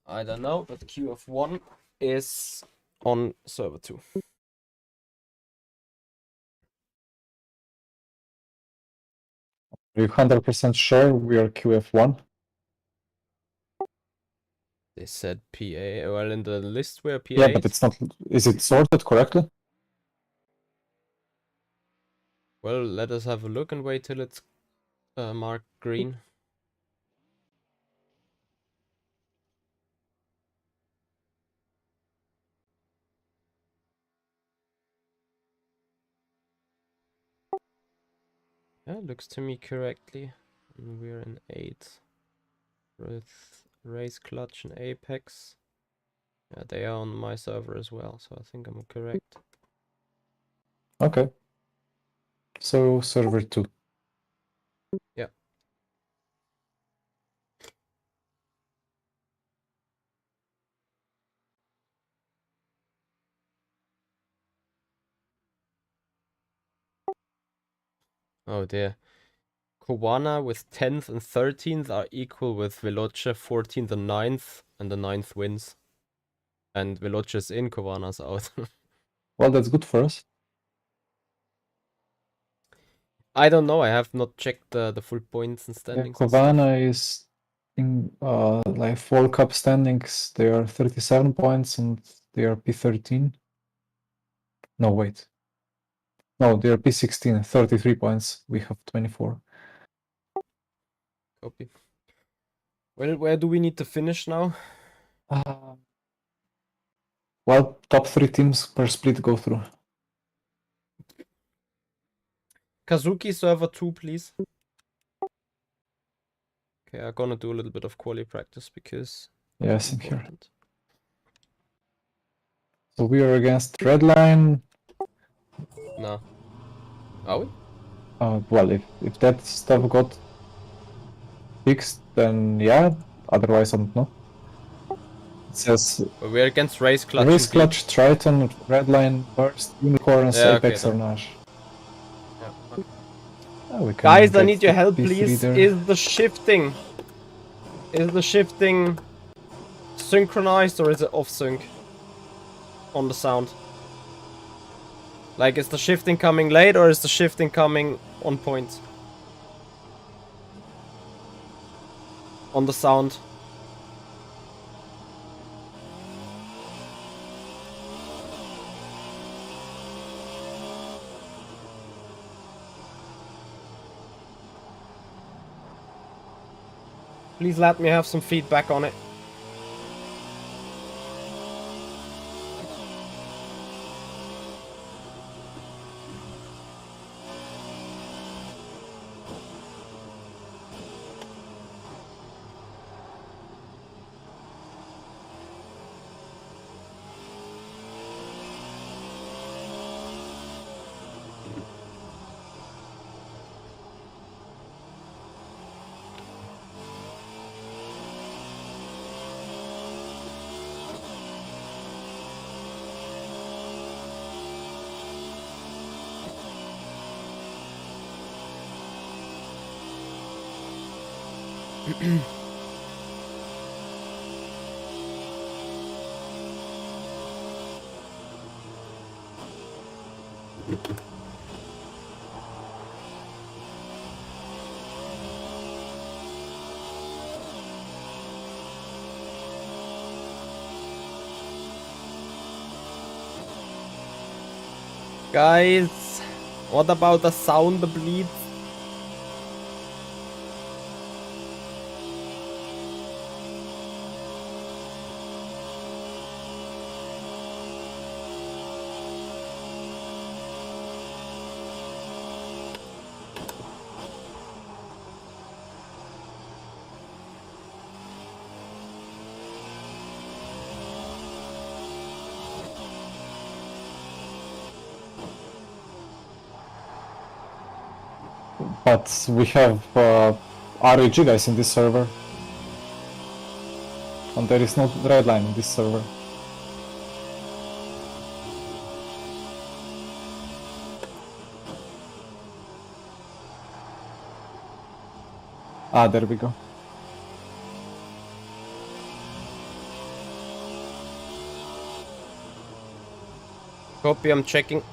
I don't know, but QF1 is on server 2. Are you 100% sure we are QF1? They said PA. Well, in the list we're PA8. Yeah, but it's not. Is it sorted correctly? Well, let us have a look and wait till it's marked green. Yeah, looks to me correctly. And we're in 8 with race clutch and apex. Yeah, they are on my server as well, so I think I'm correct. Okay. So server 2. Yeah. Oh dear. Kowana with 10th and 13th are equal with Veloce 14th and 9th, and the 9th wins. And Veloce's in, Kowana's out. Well, that's good for us. I don't know, I have not checked the full points and Yeah, standings and stuff. Kovana is in like World Cup standings. They are 37 points and they are P13. No, wait. No, they are P16, 33 points. We have 24. Copy. Well, where do we need to finish now? Well, top 3 teams per split go through. Kazuki server 2, please. Okay, I'm gonna do a little bit of quali practice because Yeah, it's same here. important. So we are against Redline. No. Are we? Well, if that stuff got fixed, then yeah. Otherwise, I don't know. It says Well, we're against Race Clutch Race and B. Clutch, Triton, Redline, Burst, Unicorns, Yeah, okay, Apex, then. or Nash. Yeah, okay. We can Guys, I get need your the help, P3 please. there. Is the shifting synchronized or is it off sync on the sound? Like, is the shifting coming late or is the shifting coming on point? On the sound. Please let me have some feedback on it. Guys, what about the sound bleed? But we have RAG guys in this server. And there is no red line in this server. Ah, there we go. Copy, I'm checking.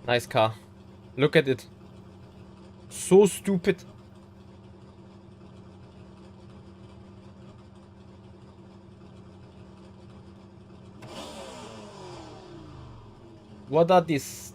Nice car. Look at it. So stupid. What are these?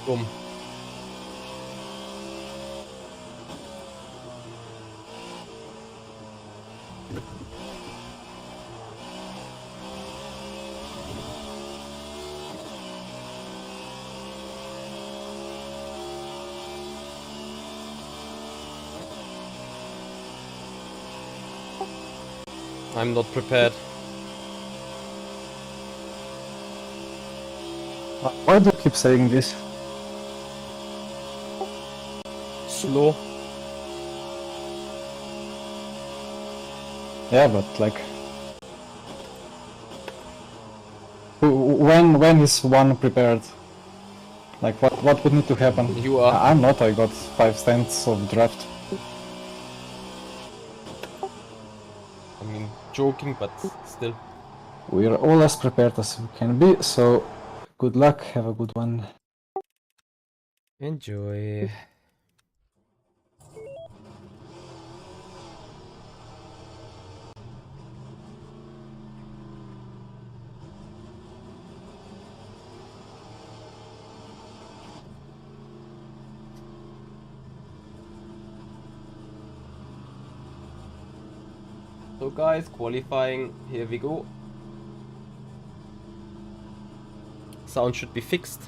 Boom. I'm not prepared. Why do you keep saying this? Slow. Yeah, but like, when is one prepared? Like, what would need to happen? You are. I'm not. I got 5 stands of draft. I mean, joking, but still. We're all as prepared as we can be. So, good luck. Have a good one. Enjoy. So guys, qualifying, here we go. Sound should be fixed.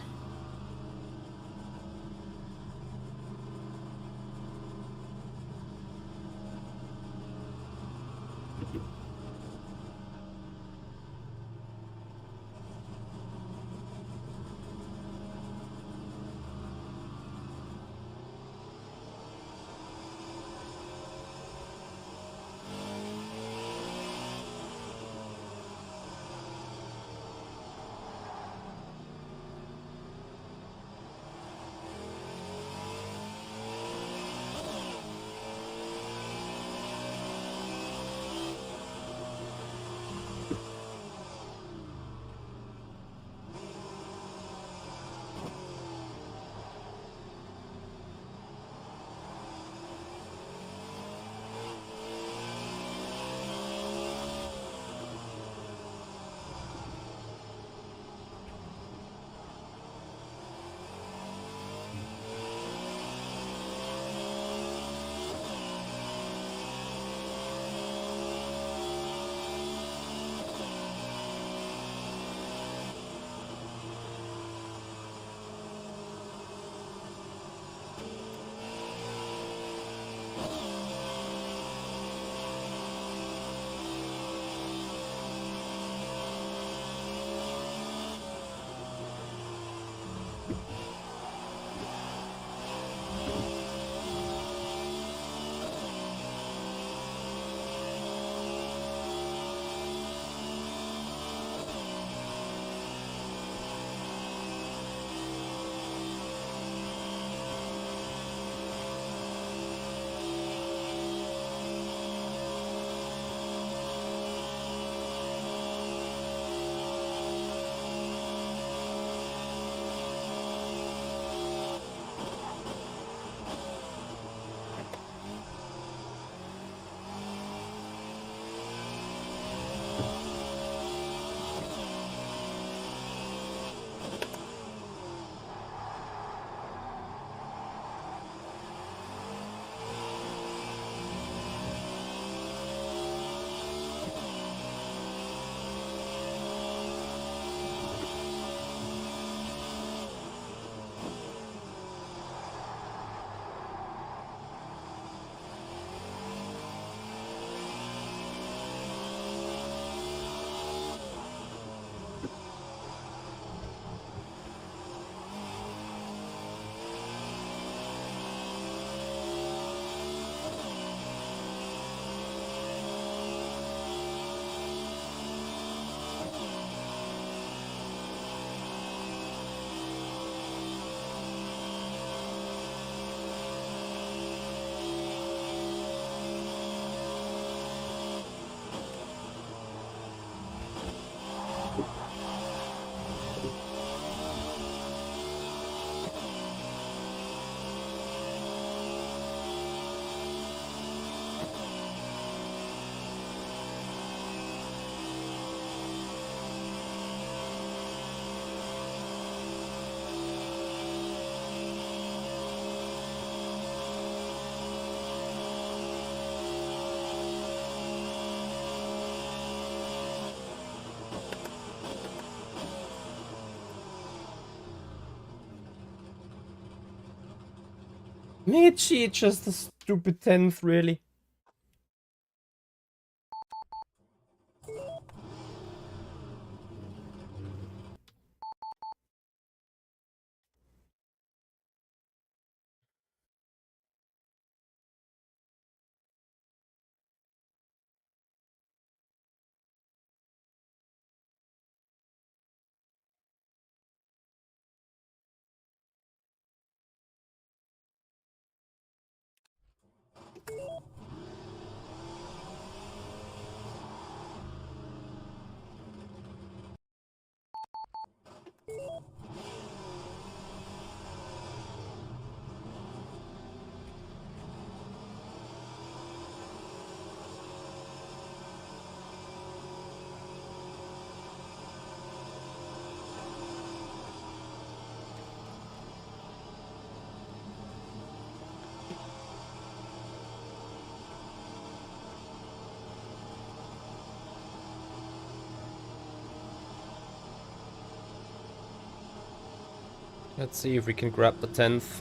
Michi, just a stupid 10th, really. Let's see if we can grab the 10th.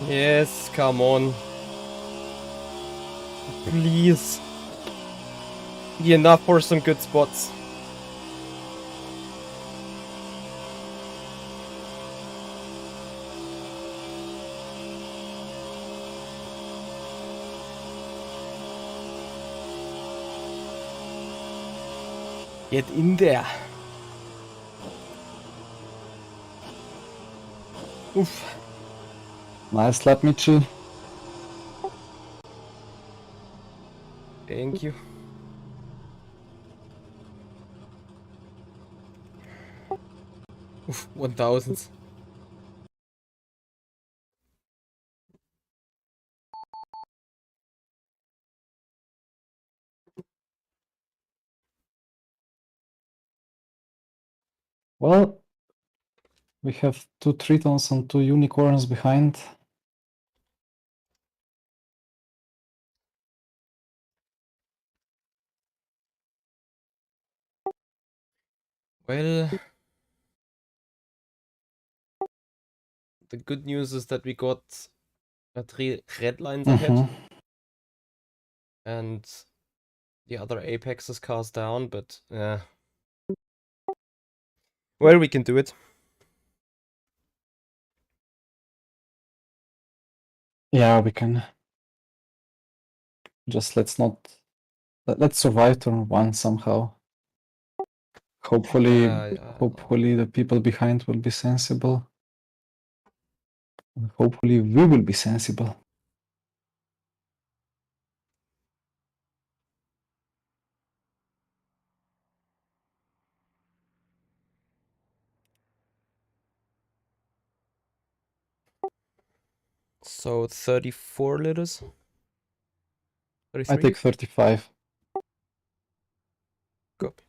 Yes, come on. Please. Be enough for some good spots. Get in there. Oof. Nice lap, Michi. Thank you. Oof, 1000s. Well, we have 2 Tritons and 2 Unicorns behind. Well, the good news is that we got 3 red lines ahead. And the other apex is cast down, but well, we can do it. Yeah, we can. Just let's survive turn 1 somehow. Hopefully, hopefully the people behind will be sensible. And hopefully we will be sensible. So 34 liters? 33? I take 35. Copy.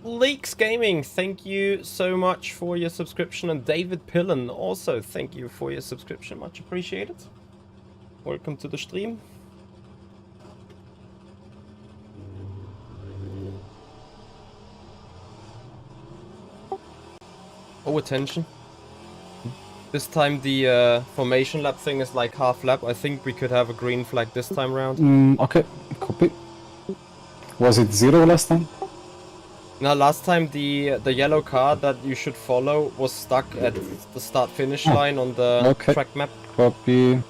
Leaks Gaming, thank you so much for your subscription, and David Pillen also thank you for your subscription, much appreciated. Welcome to the stream. Oh, attention. This time the formation lap thing is like half lap. I think we could have a green flag this time round. Okay, copy. Was it 0 last time? Now, last time the yellow car that you should follow was stuck at the start-finish line on the track map. Copy.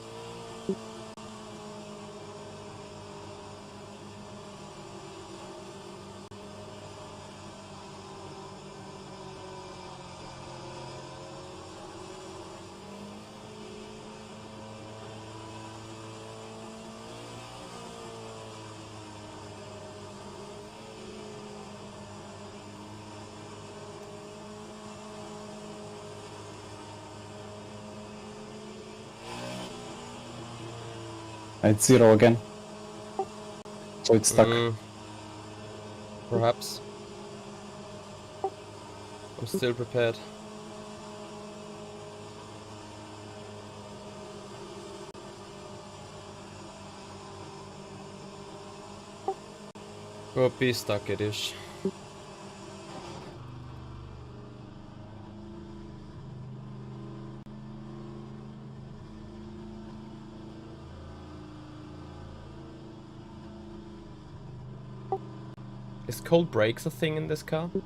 It's 0 again. So it's stuck. Perhaps. I'm still prepared. Copy, stuck it is. Is cold brakes a thing in this car? I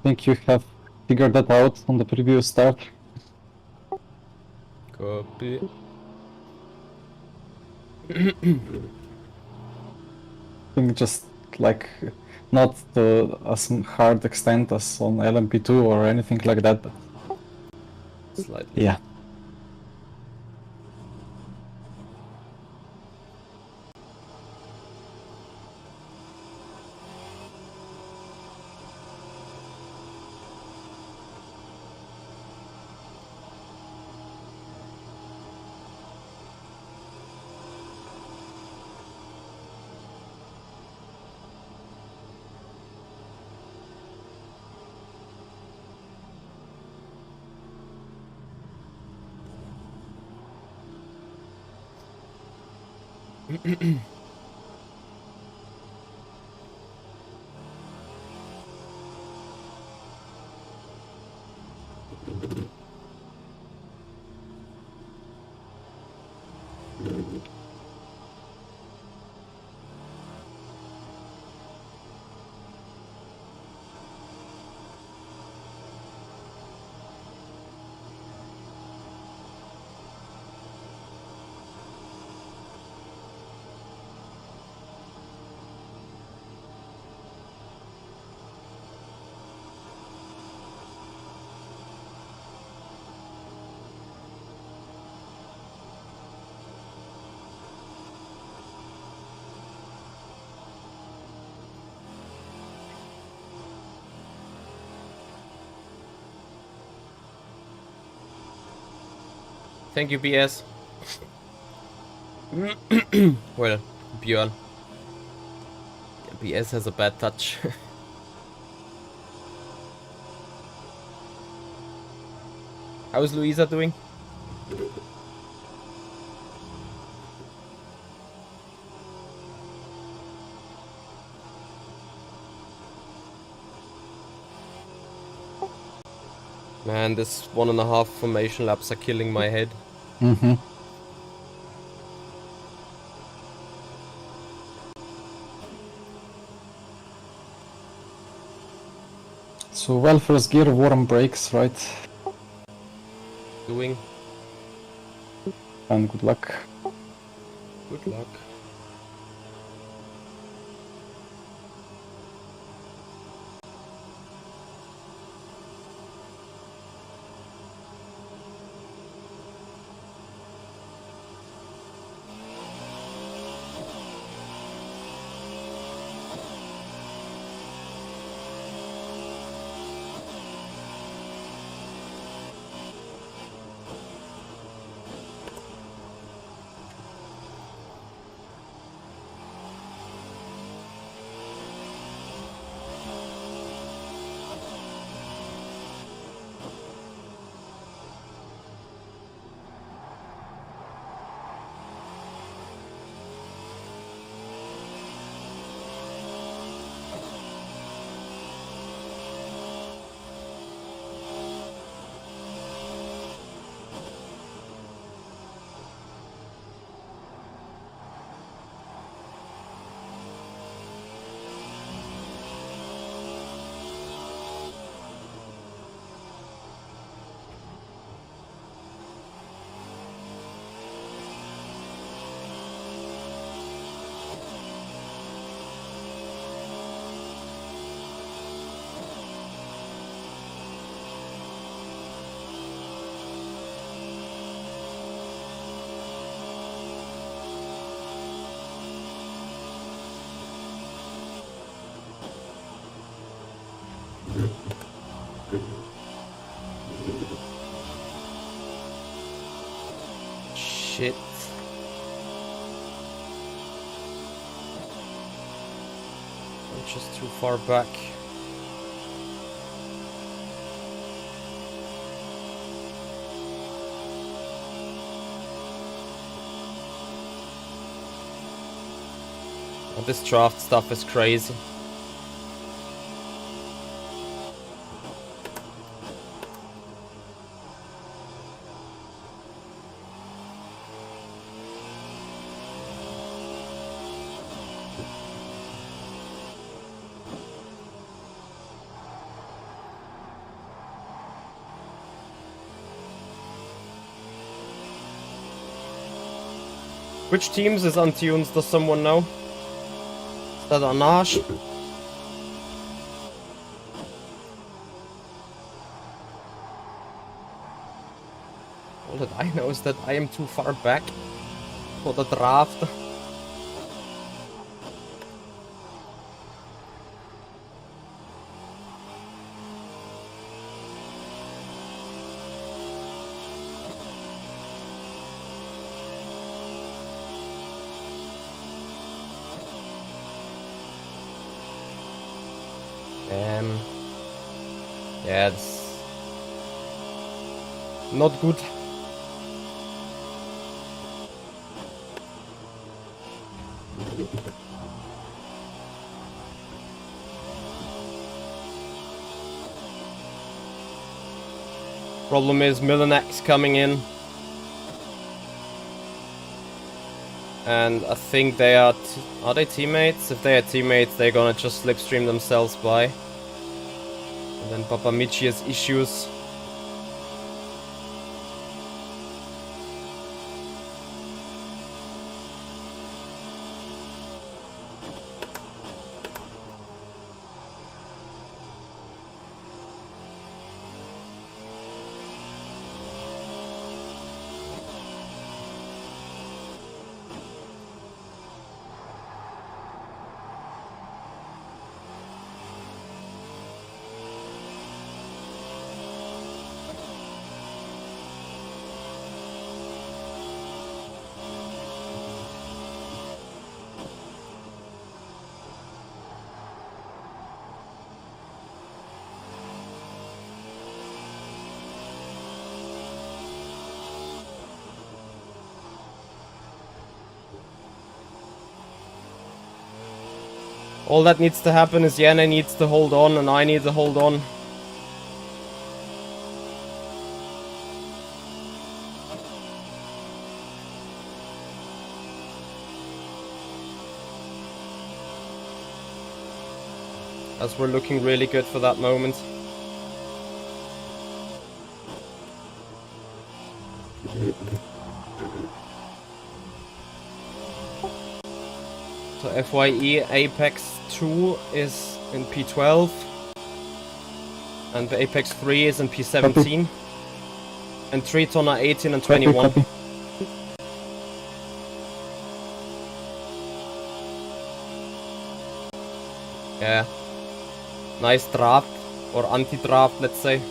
think you have figured that out on the previous start. Copy. I think just like not to as hard extent as on LMP2 or anything like that, but slightly. Yeah. Thank you, BS. Well, Björn. BS has a bad touch. How's Luisa doing? Man, this 1.5 formation laps are killing my head. Mm-hmm. So well, first gear, warm brakes, right? Doing. And good luck. Good luck. Shit. I'm just too far back. Oh, this draft stuff is crazy. Which teams is Untunes? Does someone know? Is that Anash? All that I know is that I am too far back for the draft. Yeah, it's not good. Problem is Milanek's coming in. And I think they are they teammates? If they are teammates, they're gonna just slipstream themselves by. And then Papamichi has issues. All that needs to happen is Yana needs to hold on and I need to hold on. As we're looking really good for that moment. So FYE Apex 2 is in P12 and the Apex 3 is in P17 and Triton are 18 and 21. Copy. Yeah, nice draft or anti-draft, let's say.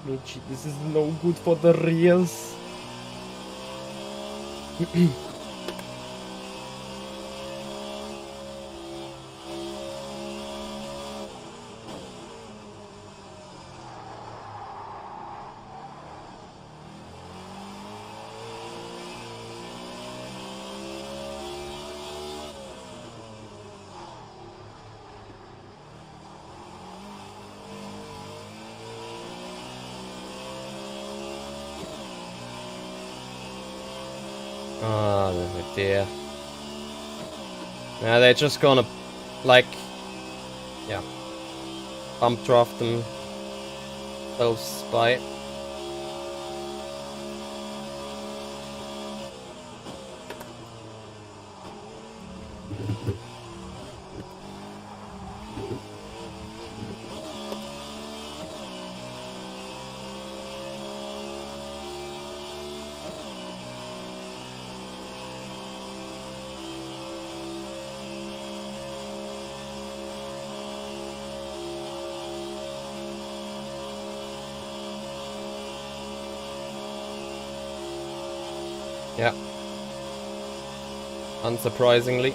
Michi, this is no good for the reals. Oh dear. Yeah, they're just gonna, like, yeah, bump draft themselves by. Yeah. Unsurprisingly.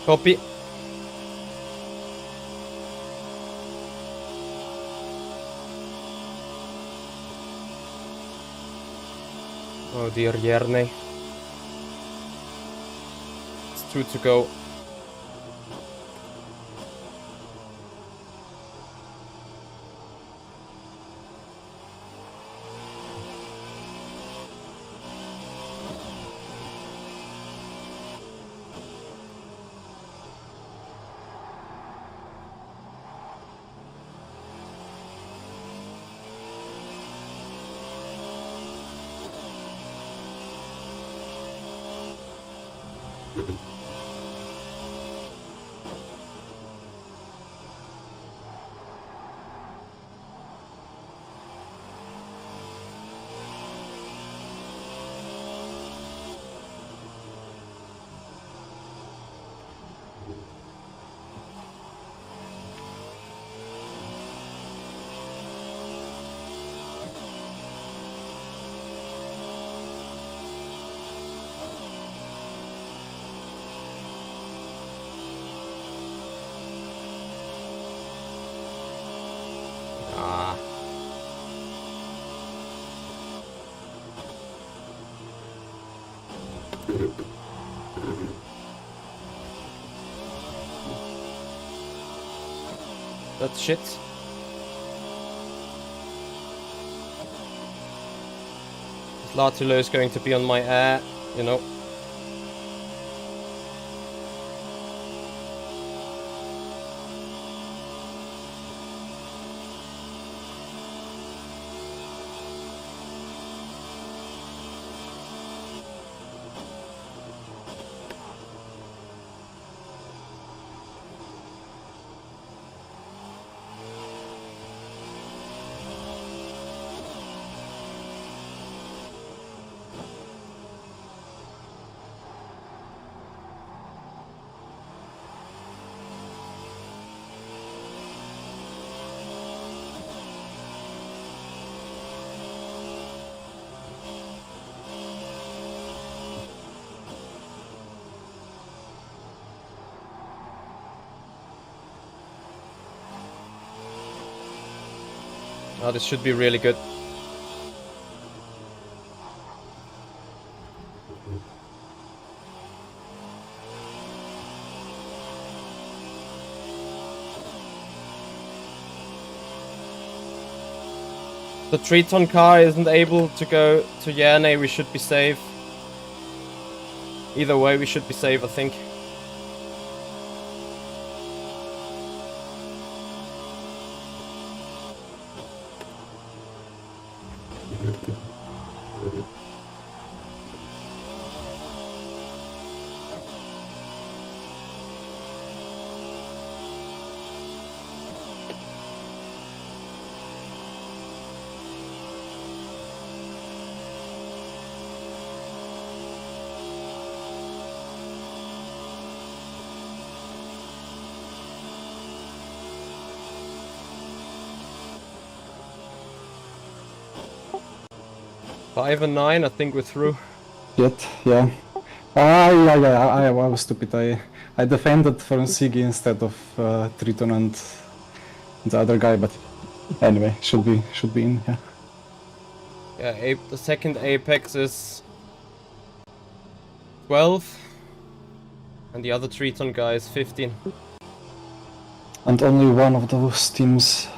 Copy. Oh dear, Jerne. It's 2 to go. Ah. That's shit. Latulo is going to be on my air, you know. Oh, this should be really good. The 3-ton car isn't able to go to Jerne, we should be safe. Either way, we should be safe, I think. 5 and 9, I think we're through. Yet, yeah. Yeah, I was stupid. I defended for Sigi instead of Triton and the other guy, but anyway, should be in, yeah. Yeah, the second Apex is 12, and the other Triton guy is 15. And only one of those teams...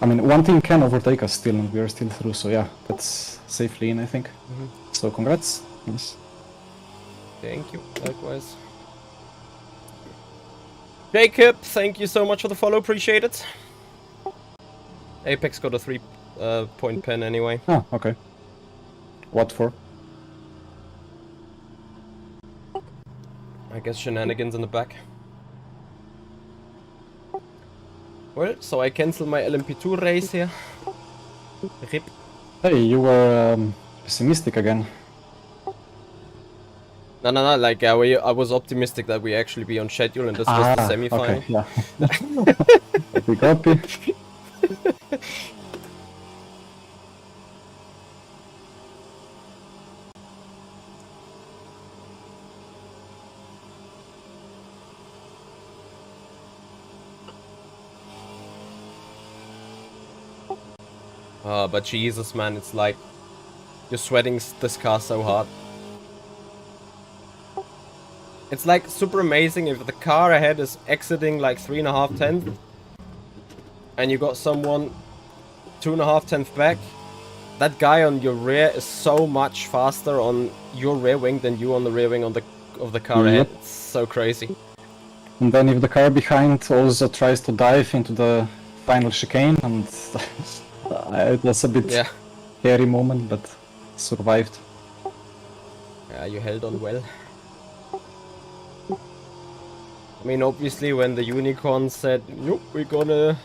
I mean, one team can overtake us still, and we are still through, so yeah, that's safely in, I think. So congrats. Yes. Thank you, likewise. Jacob, thank you so much for the follow, appreciate it. Apex got a 3-point pen anyway. Ah, okay. What for? I guess shenanigans in the back. Well, so I cancel my LMP2 race here. RIP. Hey, you were pessimistic again. No, like I was optimistic that we actually be on schedule and this was the semi-final. Okay, yeah. Copy. But Jesus, man, it's like you're sweating this car so hard. It's like super amazing if the car ahead is exiting like 3.5 tenths and you got someone 2.5 tenths back. That guy on your rear is so much faster on your rear wing than you on the rear wing of the car ahead. It's so crazy. And then if the car behind also tries to dive into the final chicane, and it was a bit hairy moment, but survived. Yeah, you held on well. I mean, obviously, when the unicorn said, "Nope, we're gonna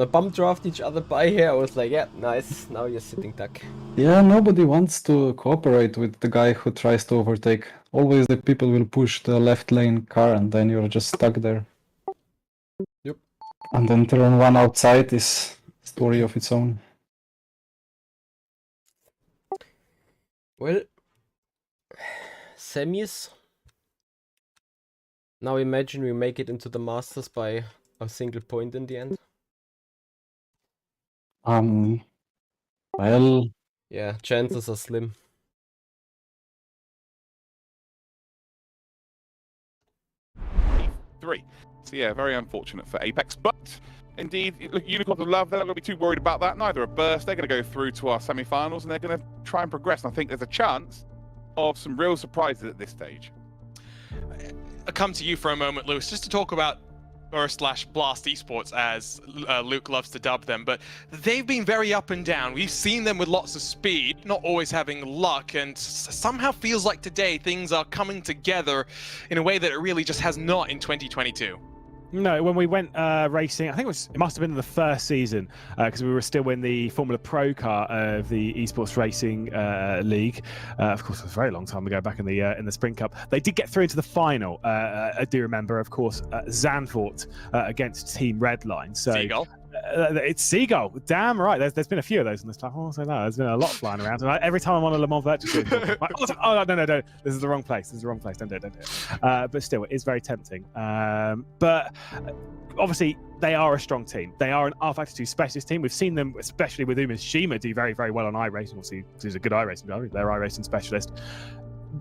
bump draft each other by here," I was like, "Yeah, nice. Now you're sitting duck." Yeah, nobody wants to cooperate with the guy who tries to overtake. Always the people will push the left lane car, and then you're just stuck there. Yep. And then turn one outside is a story of its own. Well, semis. Now imagine we make it into the Masters by a single point in the end. Well... Yeah, chances are slim. Three. So yeah, very unfortunate for Apex, but indeed, look, Unicorns of Love, they're not going to be too worried about that. Neither are Burst. They're going to go through to our semi-finals, and they're going to try and progress. And I think there's a chance of some real surprises at this stage. I'll come to you for a moment, Lewis, just to talk about Blast Esports, as Luke loves to dub them, but they've been very up and down. We've seen them with lots of speed, not always having luck, and somehow feels like today things are coming together in a way that it really just has not in 2022. No, when we went racing, I think it must have been the first season, because we were still in the Formula Pro car of the Esports Racing League. Of course, it was a very long time ago, back in the Sprint Cup. They did get through into the final. I do remember, of course, Zandvoort against Team Redline. So Seagull. It's Seagull. Damn right. There's been a few of those in this platform. So no, there's been a lot flying around. And every time I'm on a Le Mans Virtual, oh no, this is the wrong place. This is the wrong place. Don't do it. But still, it is very tempting. But obviously, they are a strong team. They are an rFactor 2 specialist team. We've seen them, especially with Shima, do very, very well on iRacing. Obviously, he's a good iRacing driver. They're iRacing specialist.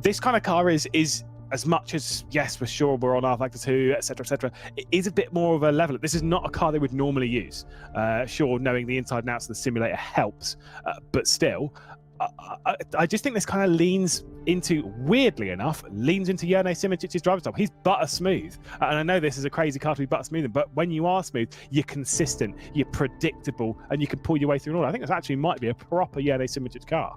This kind of car is as much as, yes, for sure, we're on rFactor 2, etc., it is a bit more of a level. This is not a car they would normally use. Sure, knowing the inside and outs of the simulator helps, but still, I just think this kind of weirdly enough, leans into Jerne Simicic's driving style. He's butter smooth. And I know this is a crazy car to be butter smooth, but when you are smooth, you're consistent, you're predictable, and you can pull your way through an order. I think this actually might be a proper Jerne Simicic car.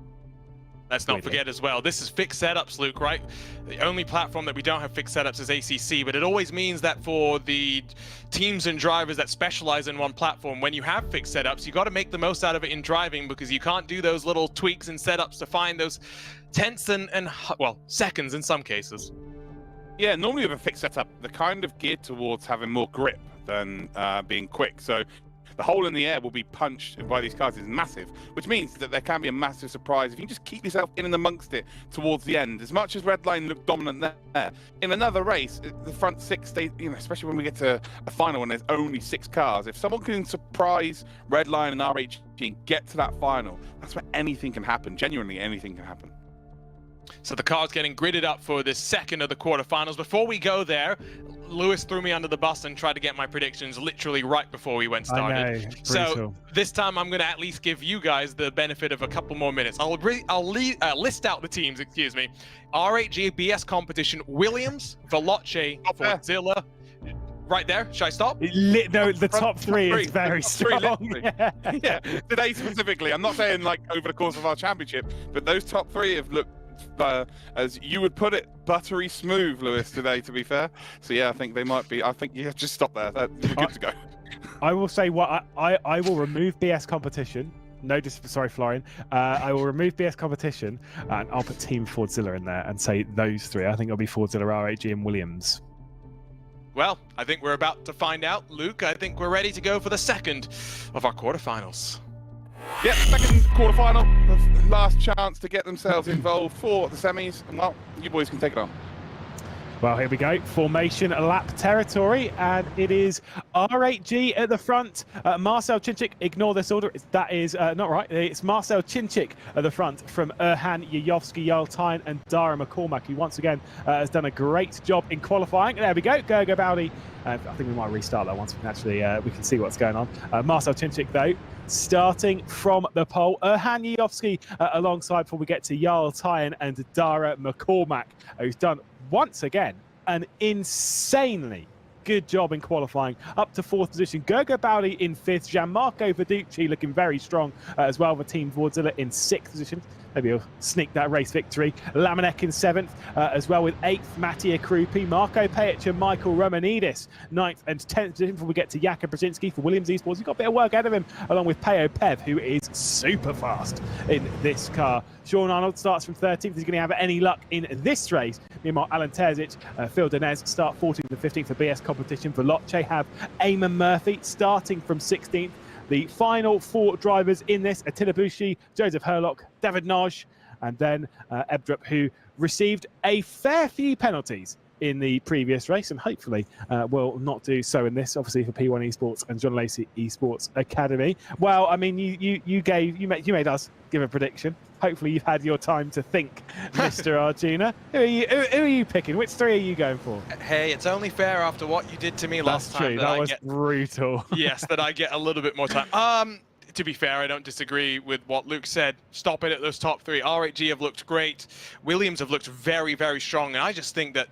Let's not forget as well, this is fixed setups, Luke, right? The only platform that we don't have fixed setups is ACC, but it always means that for the teams and drivers that specialize in one platform, when you have fixed setups, you got to make the most out of it in driving, because you can't do those little tweaks and setups to find those tenths and well, seconds in some cases. Yeah, normally with a fixed setup, they're kind of geared towards having more grip than being quick. So the hole in the air will be punched by these cars is massive, which means that there can be a massive surprise if you can just keep yourself in and amongst it towards the end. As much as Redline looked dominant there, in another race, the front six, especially when we get to a final and there's only 6 cars, if someone can surprise Redline and RHG and get to that final, that's where anything can happen. Genuinely, anything can happen. So the car's getting gridded up for the second of the quarterfinals. Before we go there, Lewis threw me under the bus and tried to get my predictions literally right before we went started. I know, so this time I'm going to at least give you guys the benefit of a couple more minutes. I'll list out the teams, excuse me. RHG BS competition, Williams, Veloce, Fordzilla. Right there. Should I stop? No, the top three is very strong. Yeah, today specifically. I'm not saying like over the course of our championship, but those top 3 have looked, as you would put it, buttery smooth, Lewis, today, to be fair. So yeah, I think they might be. I think yeah, just stop there. You're good to go. I will say what I will remove BS competition. No, sorry, Florian. I will remove BS competition and I'll put Team Fordzilla in there and say those 3. I think it'll be Fordzilla, RHG, and Williams. Well, I think we're about to find out, Luke. I think we're ready to go for the second of our quarterfinals. Yeah, second quarterfinal, the last chance to get themselves involved for the semis. And well, you boys can take it on. Well, here we go. Formation lap territory, and it is RHG at the front. Marcel Chinchik, ignore this order. That is not right. It's Marcel Chinchik at the front from Erhan Yayovsky, Jarl Tyne, and Dara McCormack, who once again has done a great job in qualifying. There we go. Gergo Bowdy. I think we might restart that once we can actually we can see what's going on. Marcel Chinchik, though, starting from the pole. Erhan Yayovsky alongside before we get to Jarl Tyne and Dara McCormack, who's done once again an insanely good job in qualifying, up to 4th position. Gergo Bowdy in 5th, Gianmarco Verducci looking very strong as well for Team Fordzilla in 6th position. Maybe he'll sneak that race victory. Lamanek in 7th, as well with 8th, Mattia Krupi, Marco Pejic and Michael Romanidis, 9th and 10th position before we get to Jakub Brzezinski for Williams Esports. He's got a bit of work ahead of him, along with Peo Pev, who is super fast in this car. Sean Arnold starts from 13th. He's going to have any luck in this race. Meanwhile, Alan Terzic, Phil Denez start 14th and 15th for BS competition. For Veloce have Eamon Murphy starting from 16th. The final 4 drivers in this, Attila Bushi, Joseph Herlock, David Noj, and then Ebdrup, who received a fair few penalties in the previous race and hopefully will not do so in this, obviously for P1 Esports and John Lacey Esports Academy. Well, I mean, you made us give a prediction. Hopefully you've had your time to think, Mr. Arjuna. Who are you picking? Which 3 are you going for? Hey, it's only fair after what you did to me last time. That was brutal. Yes, that I get a little bit more time. To be fair, I don't disagree with what Luke said. Stop it at those top 3. RHG have looked great. Williams have looked very, very strong. And I just think that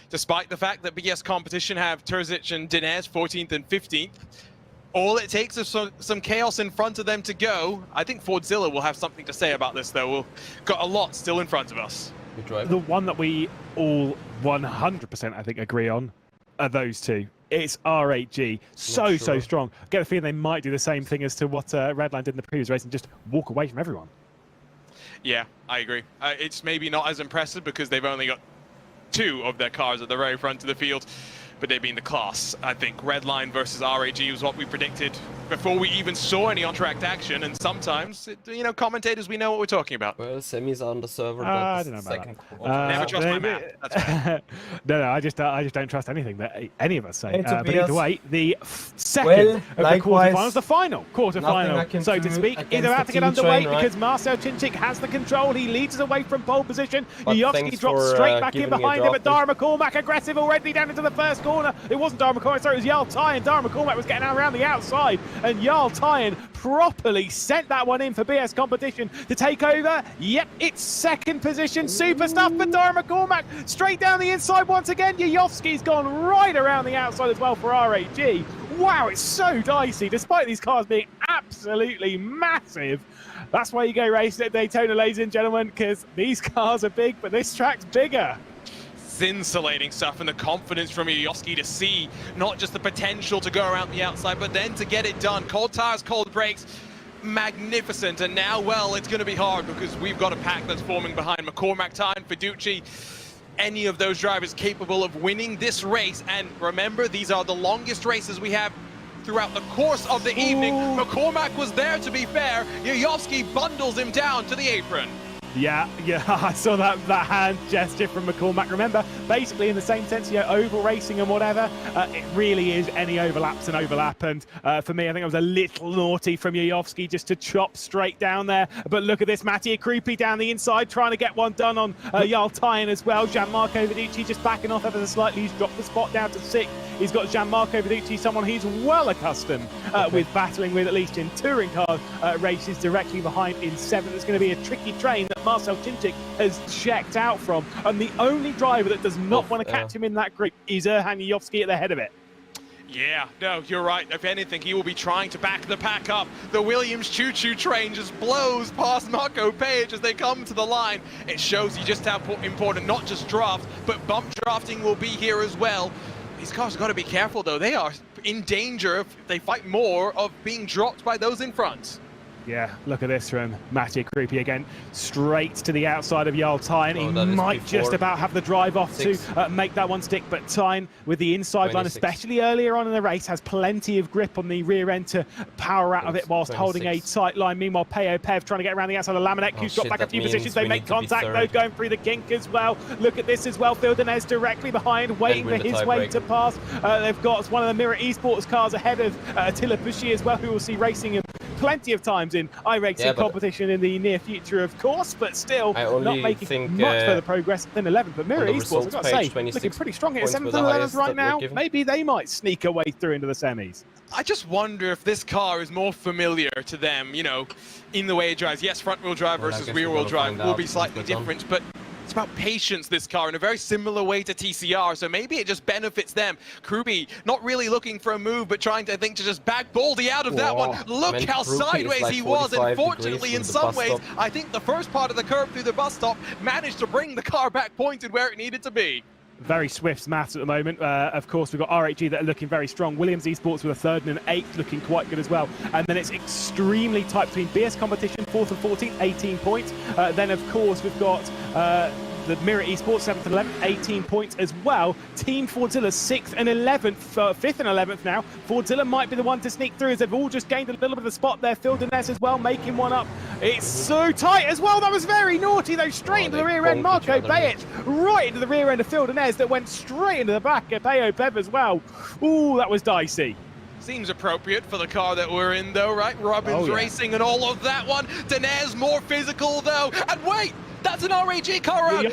despite the fact that BS competition have Terzic and Dinez 14th and 15th, all it takes is some chaos in front of them to go. I think Fordzilla will have something to say about this, though. We've got a lot still in front of us. The one that we all 100%, I think, agree on are those 2. It's RHG. So strong. I get a feeling they might do the same thing as to what Redline did in the previous race and just walk away from everyone. Yeah, I agree. It's maybe not as impressive because they've only got 2 of their cars at the very front of the field, but they being the class. I think Redline versus RAG was what we predicted before we even saw any on-track action, and sometimes, commentators, we know what we're talking about. Well, Semi's on the server, but I don't know about that. Never trust my map. That's fair. No, I just don't trust anything that any of us say. But either way, the second of the quarterfinals, the final quarterfinal, so to speak, is about to get underway because Marcel Chinchik has the control. He leads us away from pole position. Yovsky drops straight back in behind him, but Dara McCormack aggressive already down into the first corner. It wasn't Dara McCormack, sorry, it was Jarl Tyne. Dara McCormack was getting around the outside, and Jarl Tyne properly sent that one in for BS competition to take over. Yep, it's second position. Super stuff for Dara McCormack. Straight down the inside once again. Yayovsky's gone right around the outside as well for RAG. Wow, it's so dicey, despite these cars being absolutely massive. That's why you go racing at Daytona, ladies and gentlemen, because these cars are big, but this track's bigger. Insulating stuff, and the confidence from Yayovsky to see not just the potential to go around the outside, but then to get it done. Cold tires, cold brakes, magnificent. And now, well, it's going to be hard because we've got a pack that's forming behind McCormack, Tyne, Fiducci, any of those drivers capable of winning this race. And remember, these are the longest races we have throughout the course of the evening. McCormack was there, to be fair. Yuyovski bundles him down to the apron. Yeah, I saw that hand gesture from McCormack. Remember, basically in the same sense, oval racing and whatever, it really is any overlap's an overlap. And for me, I think it was a little naughty from Yuyovski just to chop straight down there. But look at this, Mattia Krupi down the inside, trying to get one done on Jarl Tyen as well. Gianmarco Viducci just backing off ever so slightly. He's dropped the spot down to 6th. He's got Gianmarco Viducci, someone he's well accustomed with battling with, at least in touring car races, directly behind in 7th. It's going to be a tricky train that Marcel Chinchik has checked out from. And the only driver that does not want to catch him in that group is Erhan Yuyovski at the head of it. Yeah, no, you're right. If anything, he will be trying to back the pack up. The Williams choo-choo train just blows past Marco Page as they come to the line. It shows you just how important not just draft, but bump drafting will be here as well. These cars have got to be careful, though. They are in danger, if they fight more, of being dropped by those in front. Yeah, look at this from Mattia Krupi again, straight to the outside of Jarl Tyen. He might just about have the drive off to make that one stick, but Tyen with the inside line, especially earlier on in the race, has plenty of grip on the rear end to power out of it whilst holding a tight line. Meanwhile, Peo Pev trying to get around the outside of Lamanek, who's got back a few positions. They make contact, though, going through the kink as well. Look at this as well. Phil Denez directly behind, waiting for his way to pass. They've got one of the Mirror Esports cars ahead of Attila Bushi as well, who will see racing him plenty of times in iRacing competition in the near future, of course, but still not making much further progress than 11th. But Mirror Esports, I've got to say, looking pretty strong here. 7th and 11th right now. Maybe they might sneak a way through into the semis. I just wonder if this car is more familiar to them, in the way it drives. Yes, front-wheel drive versus rear-wheel drive will be slightly different, but it's about patience, this car, in a very similar way to TCR, so maybe it just benefits them. Kruby not really looking for a move, but trying to just back Baldy out of that one. Look how sideways he was, and fortunately, in some ways, I think the first part of the curve through the bus stop managed to bring the car back pointed where it needed to be. Very swift maths at the moment. Of course, we've got RHG that are looking very strong. Williams Esports with a 3rd and an 8th looking quite good as well. And then it's extremely tight between BS Competition, 4th and 14th, 18 points. Then, of course, we've got the Mirror Esports, 7th and 11th, 18 points as well. Team Fordzilla, 6th and 11th, 5th and 11th now. Fordzilla might be the one to sneak through as they've all just gained a little bit of a spot there. Phil Denez as well, making one up. It's so tight as well. That was very naughty, though. Straight into the rear end. Marco Bajic right into the rear end of Phil Denez that went straight into the back of Peo Pev as well. Ooh, that was dicey. Seems appropriate for the car that we're in, though, right? Robbins Racing and all of that one. Denez more physical, though. And wait! That's an RAG car out!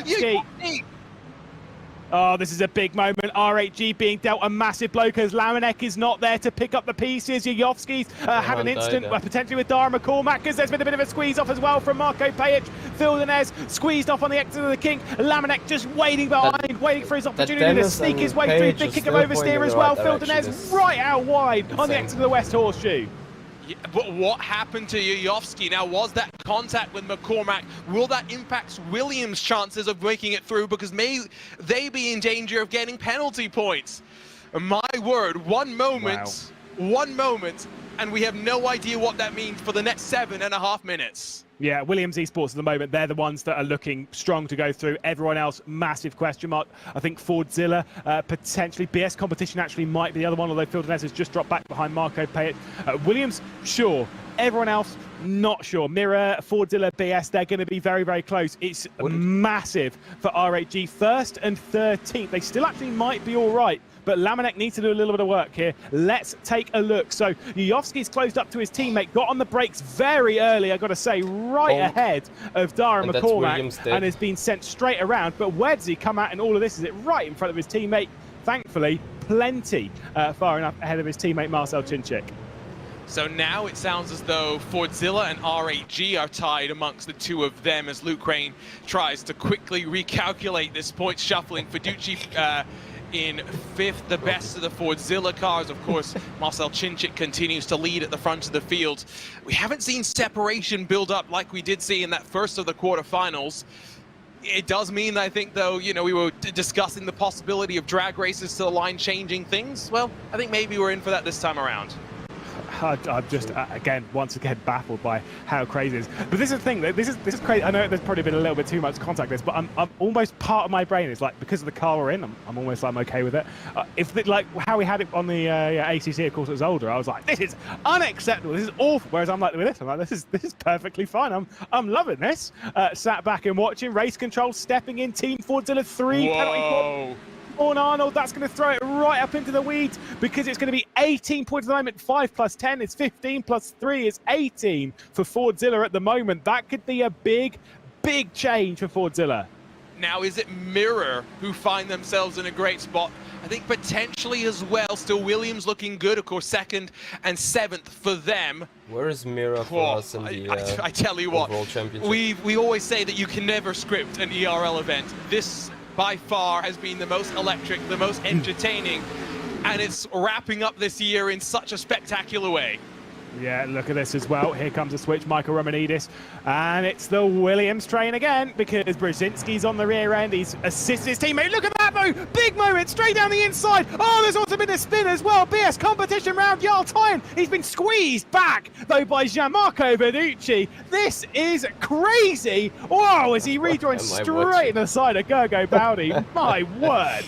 Oh, this is a big moment. RHG being dealt a massive blow because Lamanek is not there to pick up the pieces. Yuyovski's had an incident potentially with Dara McCormack because there's been a bit of a squeeze off as well from Marco Pajic. Phil Denez squeezed off on the exit of the kink. Lamanek just waiting behind, waiting for his opportunity to sneak his way through. Big kick of oversteer as well. Phil Denez right out wide on the exit of the West Horseshoe. Yeah, but what happened to Yuyovski? Now, was that contact with McCormack? Will that impact Williams' chances of making it through? Because may they be in danger of getting penalty points? My word, one moment, and we have no idea what that means for the next 7.5 minutes. Yeah, Williams Esports at the moment, they're the ones that are looking strong to go through. Everyone else, massive question mark. I think Fordzilla, potentially. BS Competition actually might be the other one, although Phil Denez has just dropped back behind Marco Pajic. Williams, sure. Everyone else, not sure. Mirror, Fordzilla, BS, they're going to be very, very close. It's massive for RHG. 1st and 13th. They still actually might be all right, but Lamanek needs to do a little bit of work here. Let's take a look. So Yuyovski's closed up to his teammate, got on the brakes very early, I've got to say, right ahead of Dara McCormack, and has been sent straight around. But where does he come out in all of this? Is it right in front of his teammate? Thankfully, plenty far enough ahead of his teammate Marcel Chinchik. So now it sounds as though Fordzilla and RHG are tied amongst the two of them as Luke Crane tries to quickly recalculate this point shuffling. Fiducci in 5th, the best of the Fordzilla cars. Of course, Marcel Chinchik continues to lead at the front of the field. We haven't seen separation build up like we did see in that first of the quarterfinals. It does mean, I think, though, we were discussing the possibility of drag races to the line changing things. Well, I think maybe we're in for that this time around. I'm just once again baffled by how crazy it is. But this is the thing. This is crazy. I know there's probably been a little bit too much contact this, but I'm almost part of my brain is like, because of the car we're in, I'm almost like I'm okay with it. Like how we had it on the ACC, of course, it was older. I was like, this is unacceptable. This is awful. Whereas I'm like with this, I'm like, this is perfectly fine. I'm loving this. Sat back and watching race control, stepping in. Team Fordzilla 3 penalty. On Arnold, that's going to throw it right up into the weeds because it's going to be 18 points at the moment. 5 plus 10 is 15 plus 3 is 18 for Fordzilla at the moment. That could be a big change for Fordzilla. Now, is it Mirror who find themselves in a great spot? I think potentially as well. Still Williams looking good, of course, 2nd and 7th for them. Where is Mirror for us in the I tell you what, we always say that you can never script an ERL event. This by far has been the most electric, the most entertaining, and it's wrapping up this year in such a spectacular way. Yeah, look at this as well. Here comes a switch, Michael Romanidis, and it's the Williams train again because Brzezinski's on the rear end. He's assisted his teammate. Look at that though! Big moment, straight down the inside. Oh, there's also been a spin as well. BS competition round Jarl Tyne. He's been squeezed back though by Gianmarco Verducci. This is crazy. Whoa, as he rejoins straight in the side of Gergo Bowdy. My word.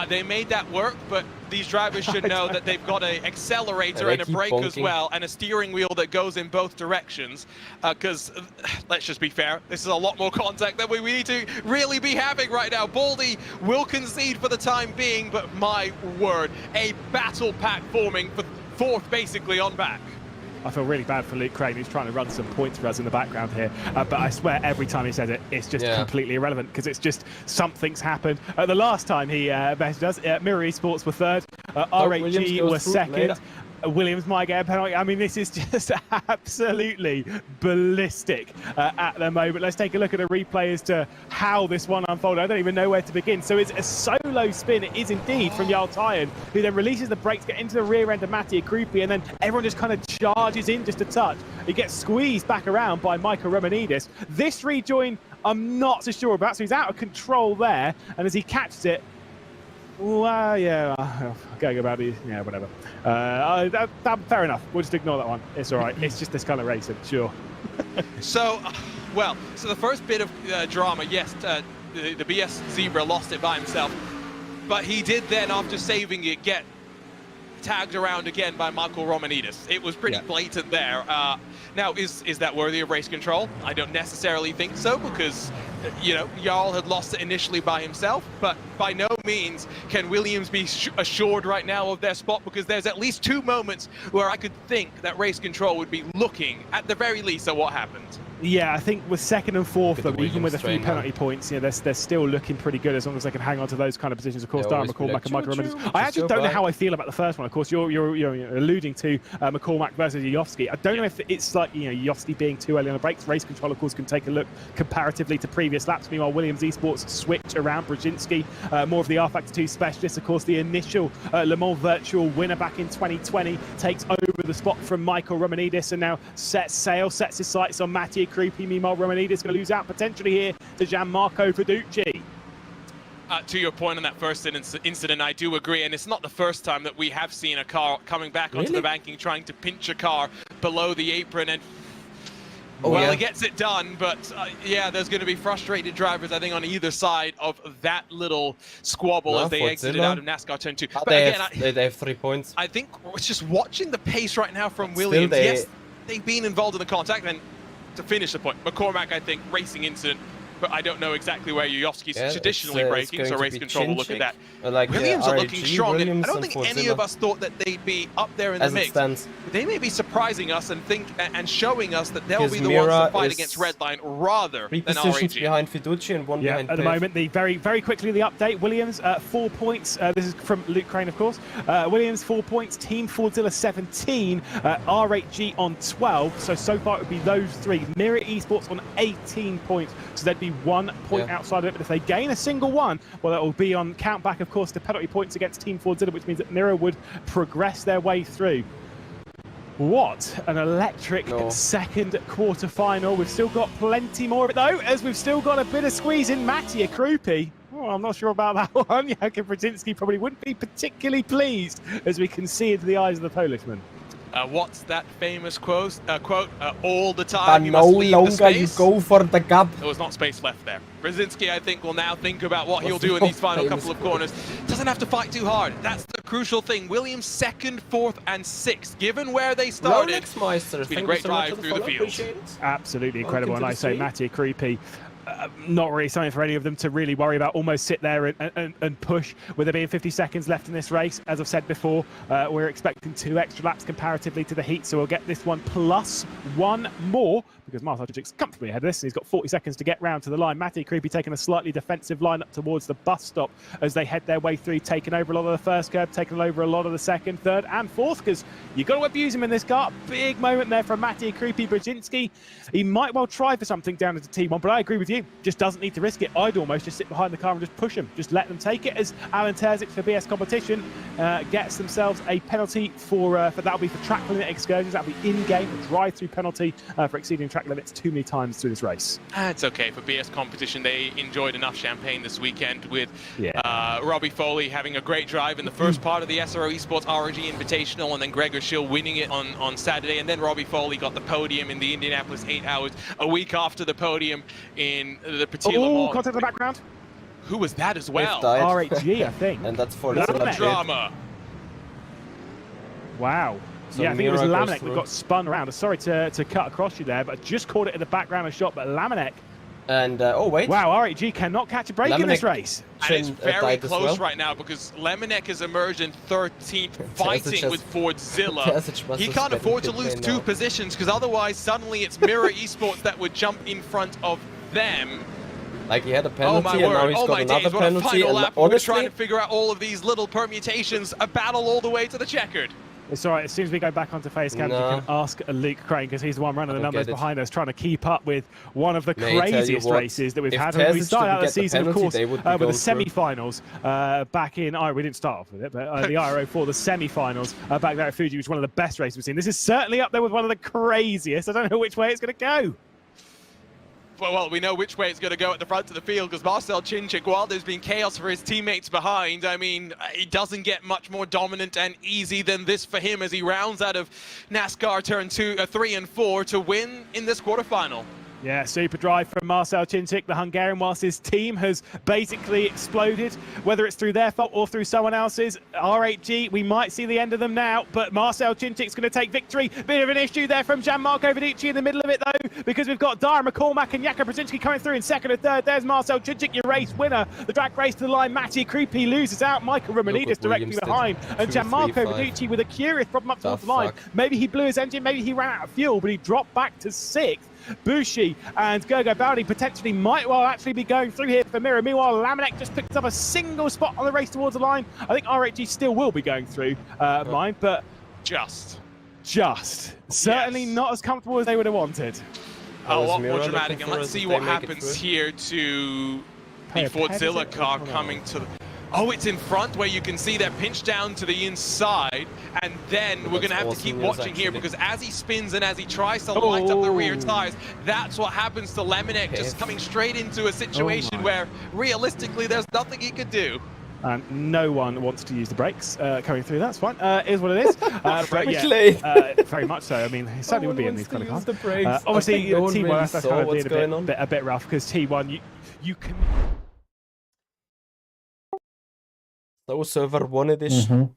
They made that work, but these drivers should know that they've got an accelerator and a brake as well, and a steering wheel that goes in both directions. Because, let's just be fair, this is a lot more contact than we need to really be having right now. Baldy will concede for the time being, but my word, a battle pack forming for 4th basically on back. I feel really bad for Luke Crane, who's trying to run some points for us in the background here. But I swear, every time he says it, it's just completely irrelevant because it's just something's happened. The last time he messaged us, Mirror Esports were 3rd, RHG was 2nd. Williams might get a penalty. I mean, this is just absolutely ballistic at the moment. Let's take a look at a replay as to how this one unfolded. I don't even know where to begin. So it's a solo spin. It is indeed from Jarl Tyne, who then releases the brakes, get into the rear end of Mattia Krupi, and then everyone just kind of charges in just a touch. He gets squeezed back around by Michael Romanidis. This rejoin, I'm not so sure about. So he's out of control there, and as he catches it, well, yeah, going about it, yeah, whatever. Fair enough. We'll just ignore that one. It's all right. It's just this kind of racing, sure. So the first bit of drama, yes, the BS Zebra lost it by himself, but he did then, after saving it, get tagged around again by Michael Romanidis. It was pretty blatant there. Now, is that worthy of race control? I don't necessarily think so, because Jarl had lost it initially by himself, but by no means can Williams be assured right now of their spot, because there's at least 2 moments where I could think that race control would be looking, at the very least, at what happened. Yeah, I think with 2nd and 4th, though, even with a few penalty points, they're still looking pretty good as long as they can hang on to those kind of positions. Of course, Darren McCormack and Michael Romanidis. I actually don't know how I feel about the first one. Of course, you're alluding to McCormack versus Jovski. I don't know if it's like, Jovski being too early on the brakes. Race control, of course, can take a look comparatively to previous laps. Meanwhile, Williams Esports switch around. Brzezinski, more of the rFactor 2 specialist. Of course, the initial Le Mans virtual winner back in 2020 takes over the spot from Michael Romanidis and now sets his sights on Mattia Krupi. Meanwhile, Romanidis going to lose out potentially here to Gianmarco Verducci. To your point on that first incident, I do agree, and it's not the first time that we have seen a car coming back onto the banking trying to pinch a car below the apron, and he gets it done, but there's going to be frustrated drivers, I think, on either side of that little squabble as they exited out of NASCAR Turn 2. But they again, have 3 points. I think it's just watching the pace right now from Williams. Yes, they've been involved in the contact, and to finish the point, McCormack, I think, racing incident, but I don't know exactly where Yujovski's traditionally braking, so race control will look at that. Williams are looking strong, and I don't think any of us thought that they'd be up there in the mix. They may be surprising us and showing us that they'll be the ones to fight against Redline rather than RAG. Behind Fiducci and 1 behind at the moment, very quickly the update. Williams 4 points. This is from Luke Crane, of course. Williams 4 points. Team Fordzilla 17. RHG on 12. So far it would be those 3. Mirror Esports on 18 points. So they'd be 1 point outside of it. But if they gain a single one, well, that will be on count back, of course, to penalty points against Team Fordzilla, which means that Mirror would progress their way through. What an electric second quarterfinal. We've still got plenty more of it, though, as we've still got a bit of squeeze in Mattia Krupi. Oh, I'm not sure about that one. Jakub Brzezinski probably wouldn't be particularly pleased as we can see into the eyes of the Polishman. What's that famous quote? All the time But you no must leave the longer you space. go for the gap. There was not space left there. Brzezinski, I think, will now think about what he'll What's do in the these final famous couple of quote? corners. Doesn't have to fight too hard. That's the crucial thing. Williams second, fourth, and sixth. Given where they started, Rolex Meister, it's been a thank great you so much drive for the through the follow, field. appreciate it. Absolutely Welcome incredible. to And the I say stream. Matty Creepy, not really something for any of them to really worry about. Almost sit there and push with there being 50 seconds left in this race. As I've said before, we're expecting 2 extra laps comparatively to the heat, so we'll get this one plus 1 more because Marcel Jic's comfortably ahead of this. He's got 40 seconds to get round to the line. Matty Creepy taking a slightly defensive line up towards the bus stop as they head their way through, taking over a lot of the first curve, taking over a lot of the second, third, and fourth, because you've got to abuse him in this car. Big moment there from Matty Creepy. Brzezinski, he might well try for something down at the T1, but I agree with you. Just doesn't need to risk it. I'd almost just sit behind the car and just push them. Just let them take it, as Alan Terzic for BS Competition gets themselves a penalty for that'll be for track limit excursions. That'll be in-game, a drive-through penalty for exceeding track limits too many times through this race. It's okay for BS Competition. They enjoyed enough champagne this weekend with Robbie Foley having a great drive in the first part of the SRO Esports ROG Invitational, and then Gregor Schill winning it on Saturday, and then Robbie Foley got the podium in the Indianapolis 8 Hours a week after the podium in the Petit Le Oh, Mans. contact in the background. Who was that as well? Died. RHG, I think. And that's for the That's Zilla pit. Drama. Wow. So Yeah, I think it was Mira goes Lamanek that through. got spun around. Sorry to cut across you there, but I just caught it in the background of shot. But Lamanek, And oh wait, wow, RHG cannot catch a break in this Lamanek- race. And it's very died as close well. right now because Lemonek has emerged in 13th, fighting just- with Fordzilla. Terzic must He have can't spent afford to pit lose lane 2 now. positions because otherwise suddenly it's Mirror Esports that would jump in front of them. Like he had a Oh penalty my and now word, he's oh got my another days, what a penalty. final And lap. We're trying honestly, to figure out all of these little permutations, a battle all the way to the checkered. It's all right. As soon as we go back onto face cam, No. you can ask Luke Crane because he's the one running I the don't numbers get it. behind us, trying to keep up with one of the Mate, tell you craziest what, races that we've if had. And we Terzic started out didn't the get the season, of penalty, course, they would be with the going through. semi-finals back in. We didn't start off with it, but the IRO4, the semi-finals back there at Fuji, which is one of the best races we've seen. This is certainly up there with one of the craziest. I don't know which way it's going to go. Well, we know which way it's going to go at the front of the field because Marcel Cinchik, while there's been chaos for his teammates behind, I mean, it doesn't get much more dominant and easy than this for him as he rounds out of NASCAR turn 3 and 4 to win in this quarterfinal. Yeah, super drive from Marcel Cinchik, the Hungarian, whilst his team has basically exploded, whether it's through their fault or through someone else's. RHG, we might see the end of them now, but Marcel Cinchik's going to take victory. Bit of an issue there from Gianmarco Viducci in the middle of it, though, because we've got Dara McCormack and Jakob Brzezinski coming through in second and third. There's Marcel Cinchik, your race winner. The drag race to the line. Matty Creepy loses out. Michael Romanidis directly Williams did behind. And 2, 3, Gianmarco 5. Viducci with a curious problem up towards the line. fuck? Maybe he blew his engine, maybe he ran out of fuel, but he dropped back to 6th. Bushi and Gergo Baldi potentially might well actually be going through here for Mirror. Meanwhile, Lamanek just picked up a single spot on the race towards the line. I think RHG still will be going through mine, but Just. certainly not as comfortable as they would have wanted. A was lot Mira more dramatic, looking and for let's us see if what they make it happens through? here to the Hey, a ped, is Fordzilla it? car Oh, no. coming to the... Oh, it's in front where you can see they're pinched down to the inside, and then we're going to have to awesome keep news, watching here actually. because as he spins and as he tries to light up the rear Oh. tires, that's what happens to Lemonek, Okay. just coming straight into a situation my. where realistically there's nothing he could do. And no one wants to use the brakes coming through. That's fine. Is what it is. But Quickly. very much so. I mean, he certainly would be in these kind of cars. I Obviously, think no one T1 really that's saw kind of what's being going on. a bit rough because T1 you can. So server wanted this. Mhm.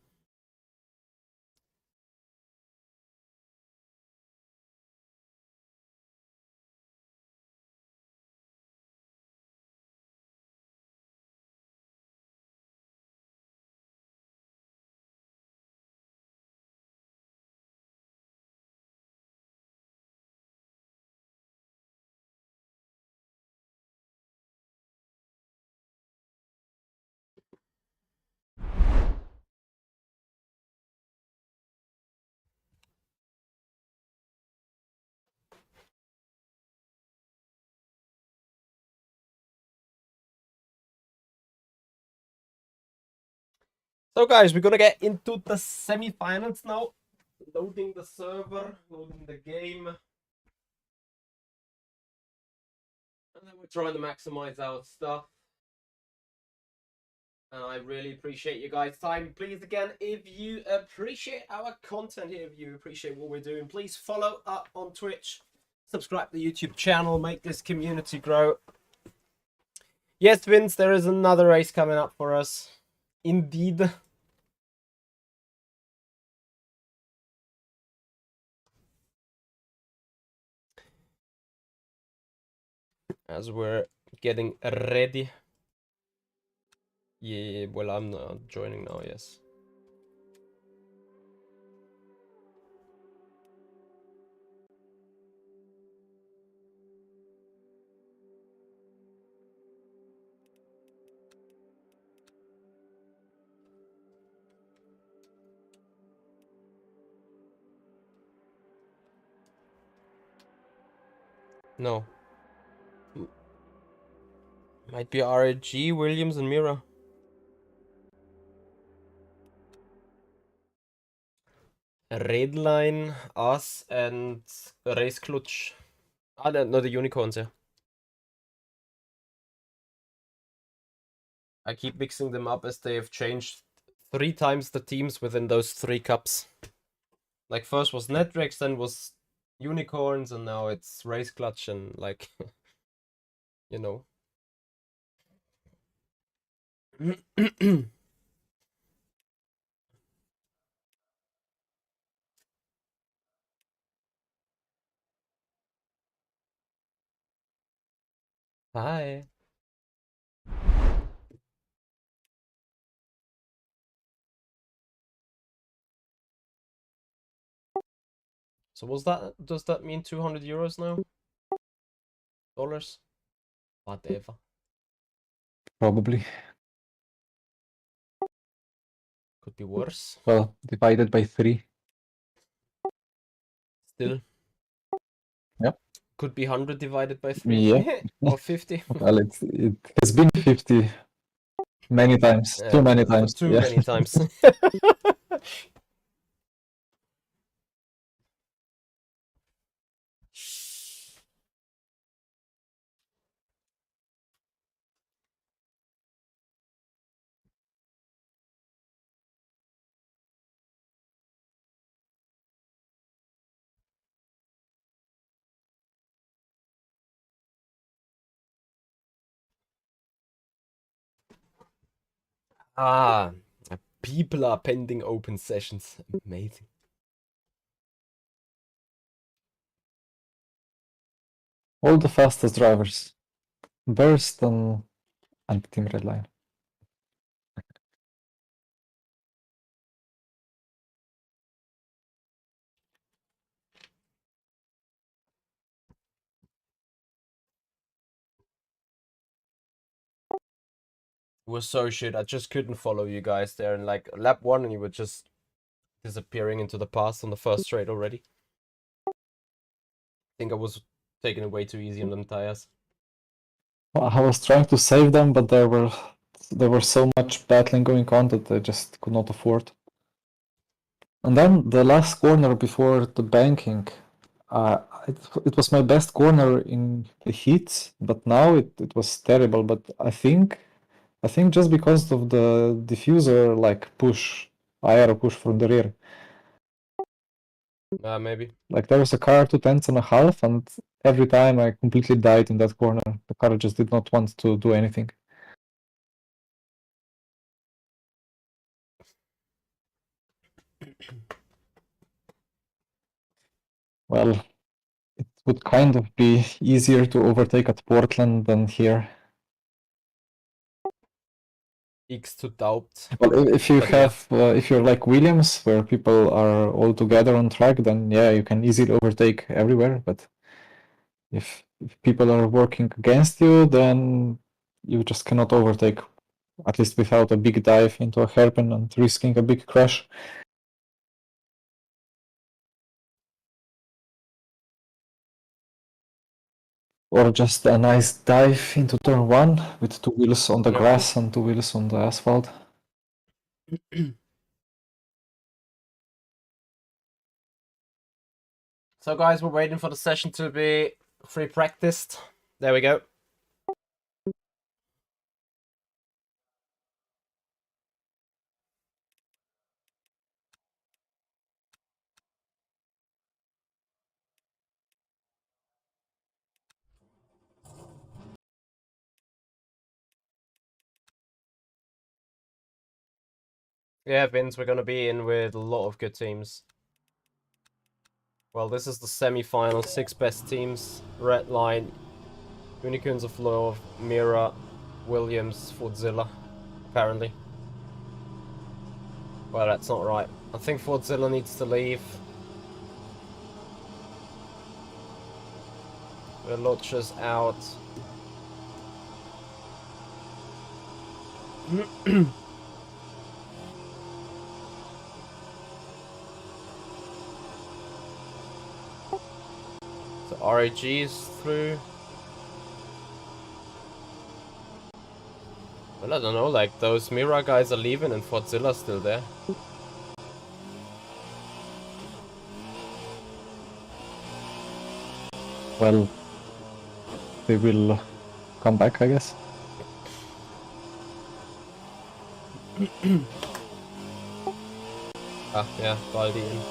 So guys, we're gonna get into the semi-finals now. Loading the server, loading the game. And then we're trying to maximize our stuff. And I really appreciate you guys' time. Please, again, if you appreciate our content here, if you appreciate what we're doing, please follow up on Twitch, subscribe to the YouTube channel, make this community grow. Yes, Vince, there is another race coming up for us. Indeed. As we're getting ready. Yeah, well, I'm not joining now, yes. No. Might be RG, Williams, and Mira. Redline, us, and Race Clutch. Ah, no, the unicorns, yeah. I keep mixing them up as they have changed 3 times the teams within those 3 cups. Like, first was Netrex, then was Unicorns, and now it's Race Clutch, and like, you know. Hi. So does that mean 200 euros now? Dollars? Whatever. Probably. Could be worse. Well, divided by 3. Still. Yep. Could be 100 divided by 3. Yeah. Or 50. Well, it has been 50 many times. Too many times. Too Yeah. many times. Ah, people are pending open sessions. Amazing. All the fastest drivers. Burst and Team Redline. It was so shit. I just couldn't follow you guys there. And like lap 1, and you were just disappearing into the past on the first straight already. I think I was taking it way too easy on them tires. Well, I was trying to save them, but there were so much battling going on that I just could not afford. And then the last corner before the banking, it was my best corner in the heats, but now it was terrible. But I think just because of the diffuser like aero push from the rear. Maybe. Like there was a car 2/10.5, and every time I completely died in that corner. The car just did not want to do anything. Well, it would kind of be easier to overtake at Portland than here. X to doubt. Well, if you But have, if you're like Williams, where people are all together on track, then yeah, you can easily overtake everywhere. But if people are working against you, then you just cannot overtake, at least without a big dive into a hairpin and risking a big crash. Or just a nice dive into turn 1 with 2 wheels on the Yeah. grass and 2 wheels on the asphalt. So guys, we're waiting for the session to be free practiced. There we go. Yeah, Vince, we're gonna be in with a lot of good teams. Well, this is the semi-final, 6 best teams. Red Line, Unicorns of Love, Mira, Williams, Fordzilla, apparently. Well, that's not right. I think Fordzilla needs to leave. Veloce's out. So RAG is through. Well, I don't know, like those Mira guys are leaving and Fordzilla's still there. Well, they will come back, I guess. Ah, yeah, Baldi in.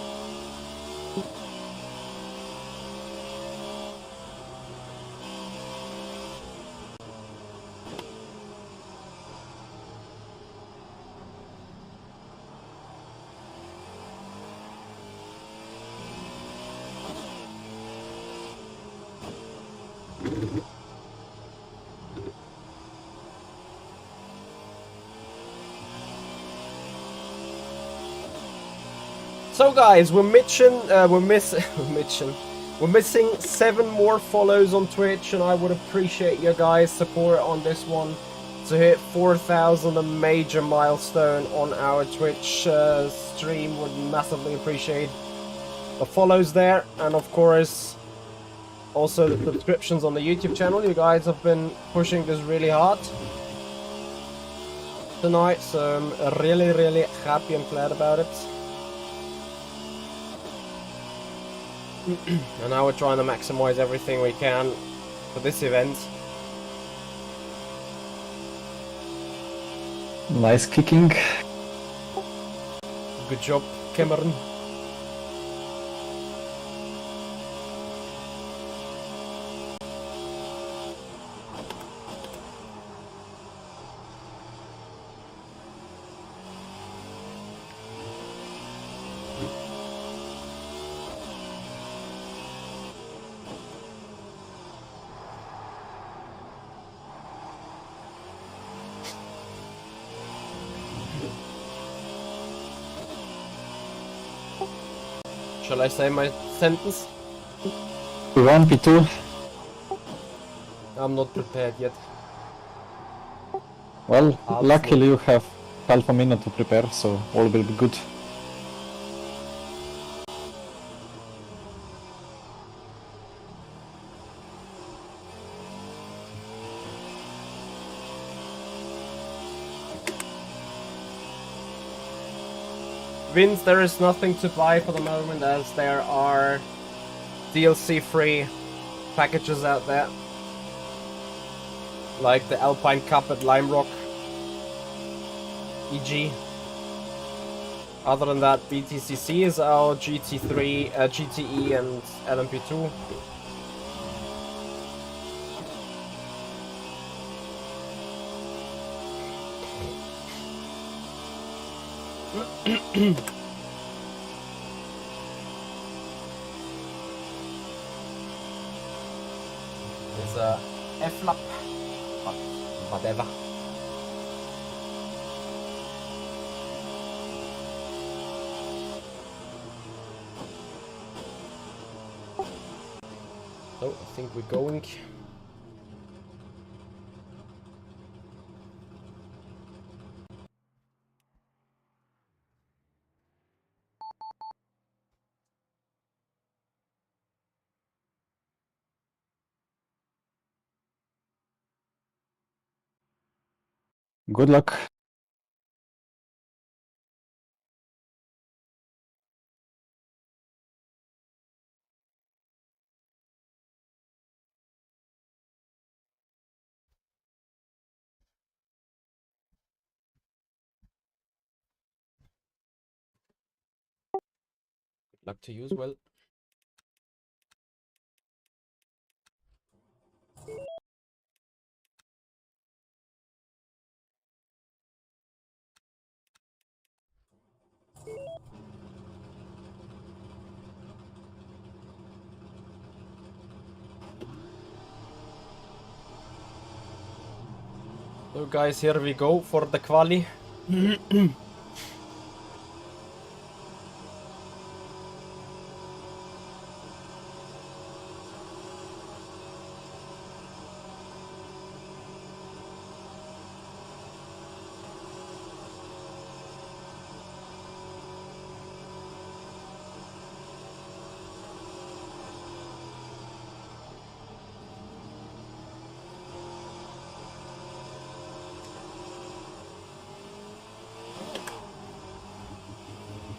So guys, we're missing 7 more follows on Twitch, and I would appreciate your guys' support on this one to hit 4,000, a major milestone on our Twitch stream. Would massively appreciate the follows there, and of course also the subscriptions on the YouTube channel. You guys have been pushing this really hard tonight, so I'm really happy and glad about it. And now we're trying to maximize everything we can for this event. Nice kicking. Good job, Cameron. Shall I say my sentence? P1, P2. I'm not prepared yet. Well, Absolutely. luckily you have half a minute to prepare, so all will be good. Vince, there is nothing to buy for the moment, as there are DLC-free packages out there, like the Alpine Cup at Lime Rock, e.g. Other than that, BTCC is our GT3, GTE and LMP2. There's a F-lap, but whatever. So I think we're going. Good luck. Good luck to you as well. So guys, here we go for the quali.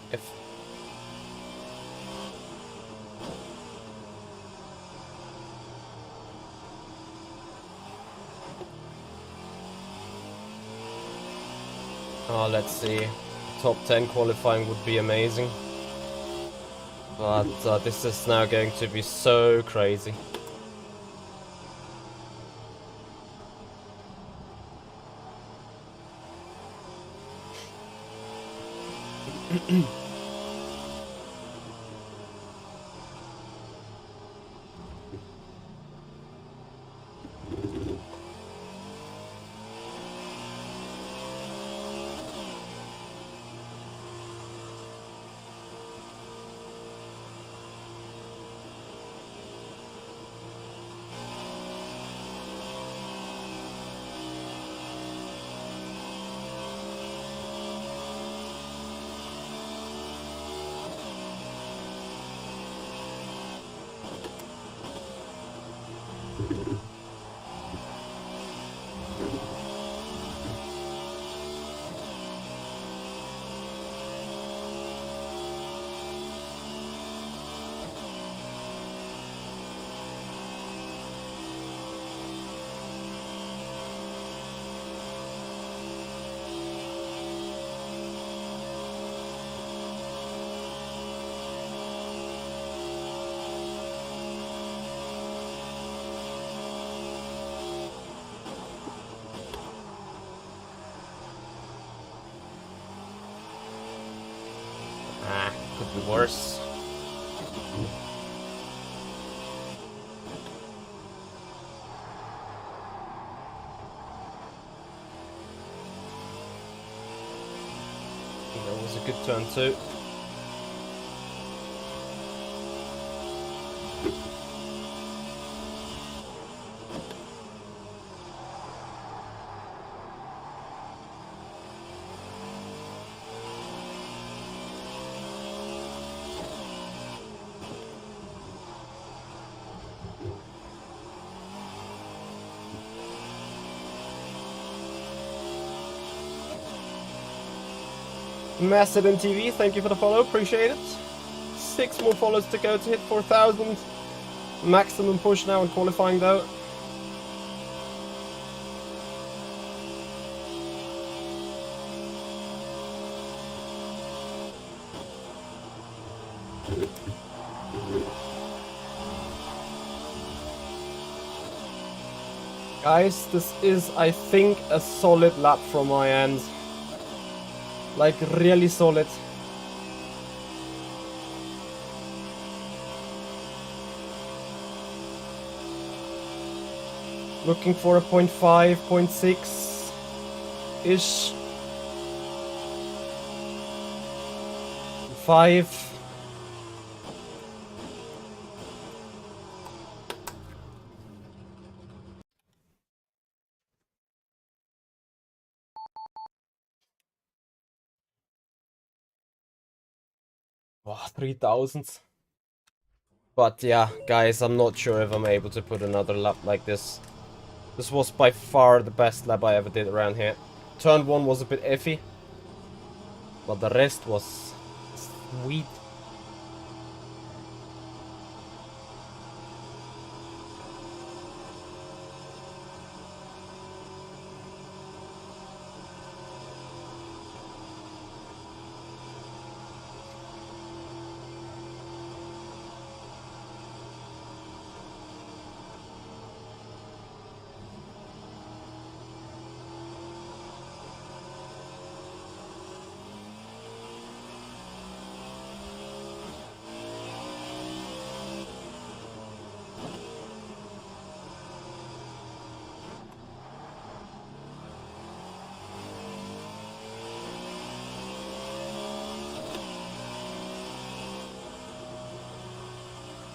If let's see, top 10 qualifying would be amazing, but this is now going to be so crazy. Could be worse. That was a good turn too. Macedon TV, thank you for the follow, appreciate it. 6 more follows to go to hit 4,000. Maximum push now in qualifying though. Guys, this is, I think, a solid lap from my end. Like, really solid. Looking for a 0.5, 0.6-ish. 5. Oh, 3,000. But yeah, guys, I'm not sure if I'm able to put another lap like this. This was by far the best lap I ever did around here. Turn 1 was a bit iffy, but the rest was sweet.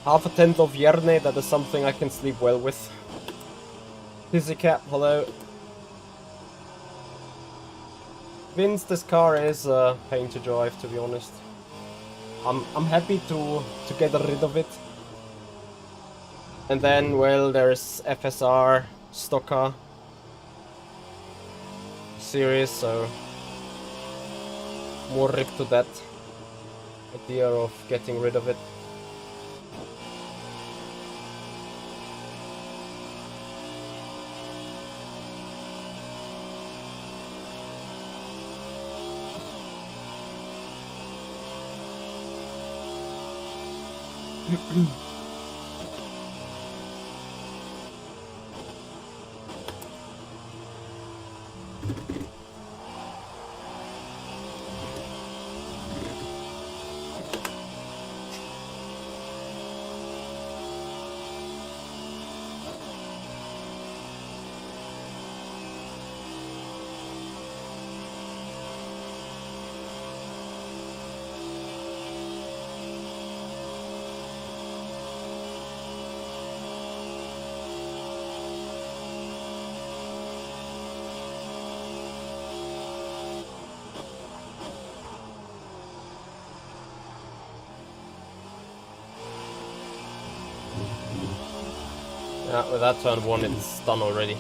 Half a tenth of Yerne, that is something I can sleep well with. Physicat, hello. Vince, this car is a pain to drive, to be honest. I'm happy to get rid of it. And then, well, there's FSR, Stockcar series, so more rip to that idea of getting rid of it. Yeah, with that turn 1 it's done already.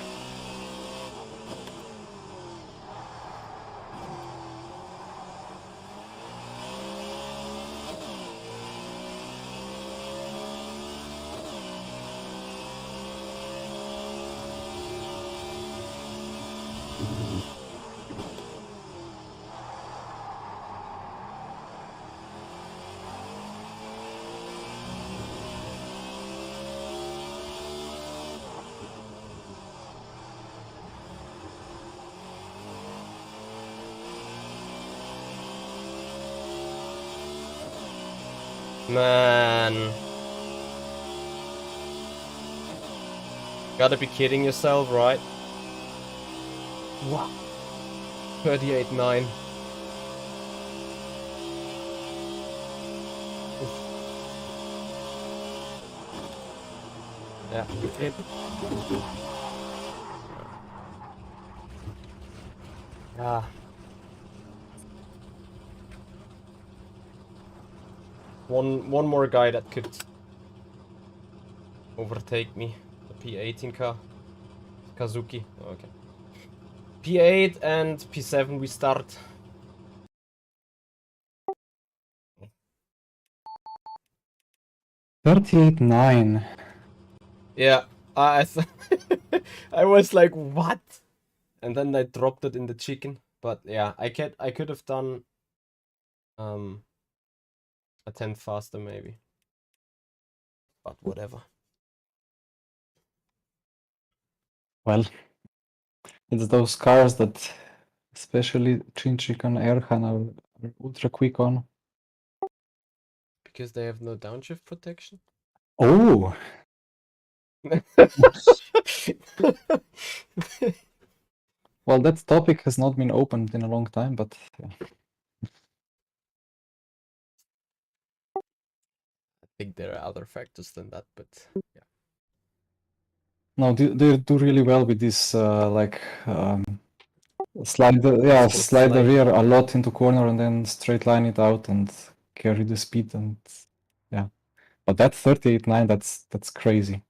Man. Gotta be kidding yourself, right? Wow. 38.9. Yeah. Ah. One more guy that could overtake me. The P18 car. Kazuki. Okay. P8 and P7 we start. $38.9. Yeah. I I was like, what? And then I dropped it in the chicken. But yeah, I could have done a tenth faster maybe. But whatever. Well, it's those cars that, especially Chinchik and Erhan, are ultra quick on. Because they have no downshift protection? Oh! Well, that topic has not been opened in a long time, but yeah. I think there are other factors than that, but yeah. No, they do really well with this, slide the rear a lot into corner and then straight line it out and carry the speed and yeah. But that 38.9, that's crazy.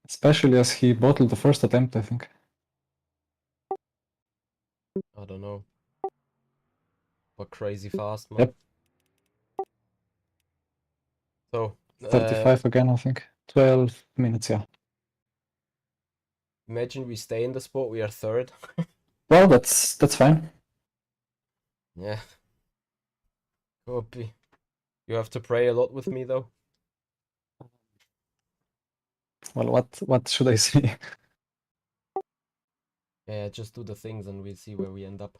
Especially as he bottled the first attempt, I think. I don't know. But crazy fast, man. Yep. So 35 again, I think. 12 minutes, yeah. Imagine we stay in the sport, we are third. Well, that's fine. Yeah. Could be. You have to pray a lot with me though. Well, what should I say? Yeah, just do the things and we'll see where we end up.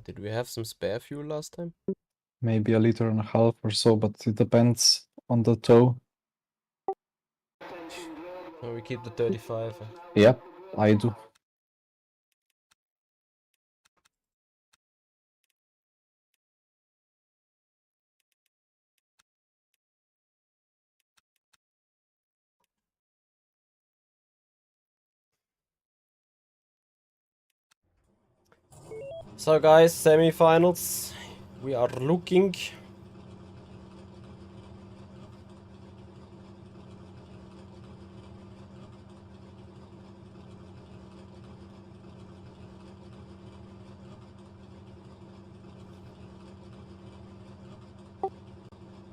Did we have some spare fuel last time? Maybe a liter and a half or so, but it depends on the tow. No, we keep the 35. Yep, I do. So guys, semi-finals. We are looking.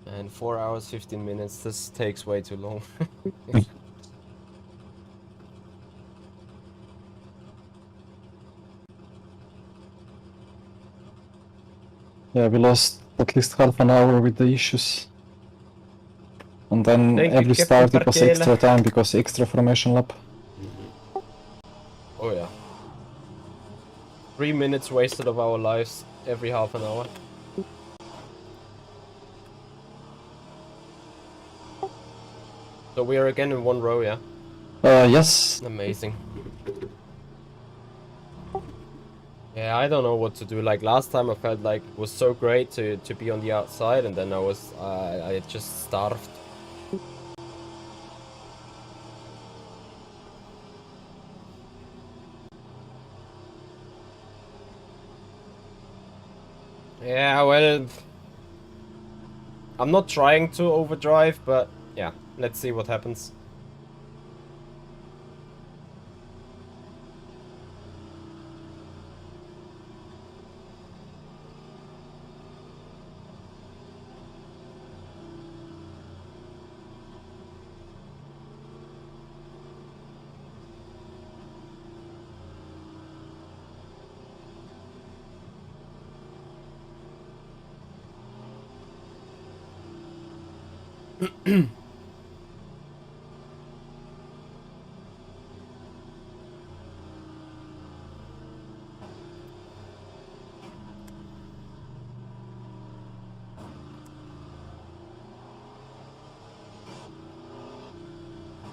And 4 hours, 15 minutes. This takes way too long. Yeah, we lost at least half an hour with the issues. And then Thank you, every Captain start it was Parkele. extra time because extra formation lap. Oh yeah. 3 minutes wasted of our lives every half an hour. So we are again in one row, yeah? Yes. Amazing. Yeah, I don't know what to do. Like last time I felt like it was so great to be on the outside, and then I just starved. Yeah, well, I'm not trying to overdrive, but yeah, let's see what happens.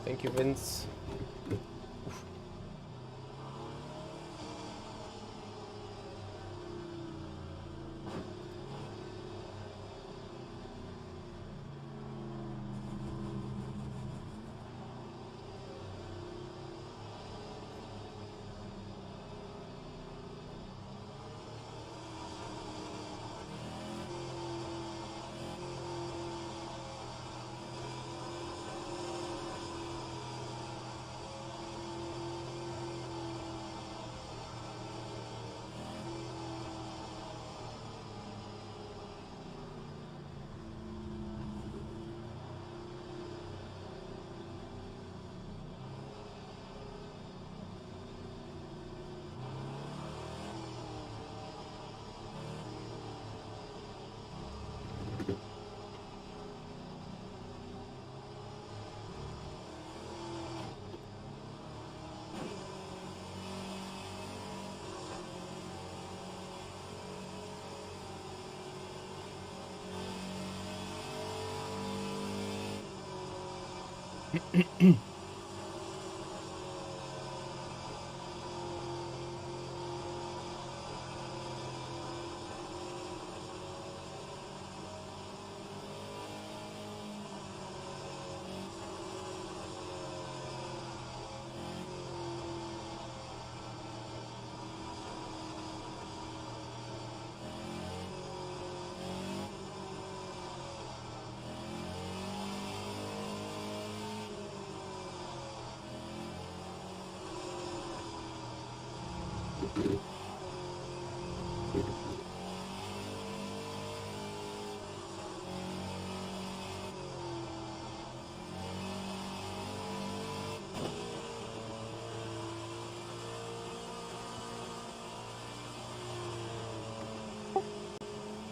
Thank you, Vince.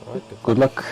Alright, Good luck.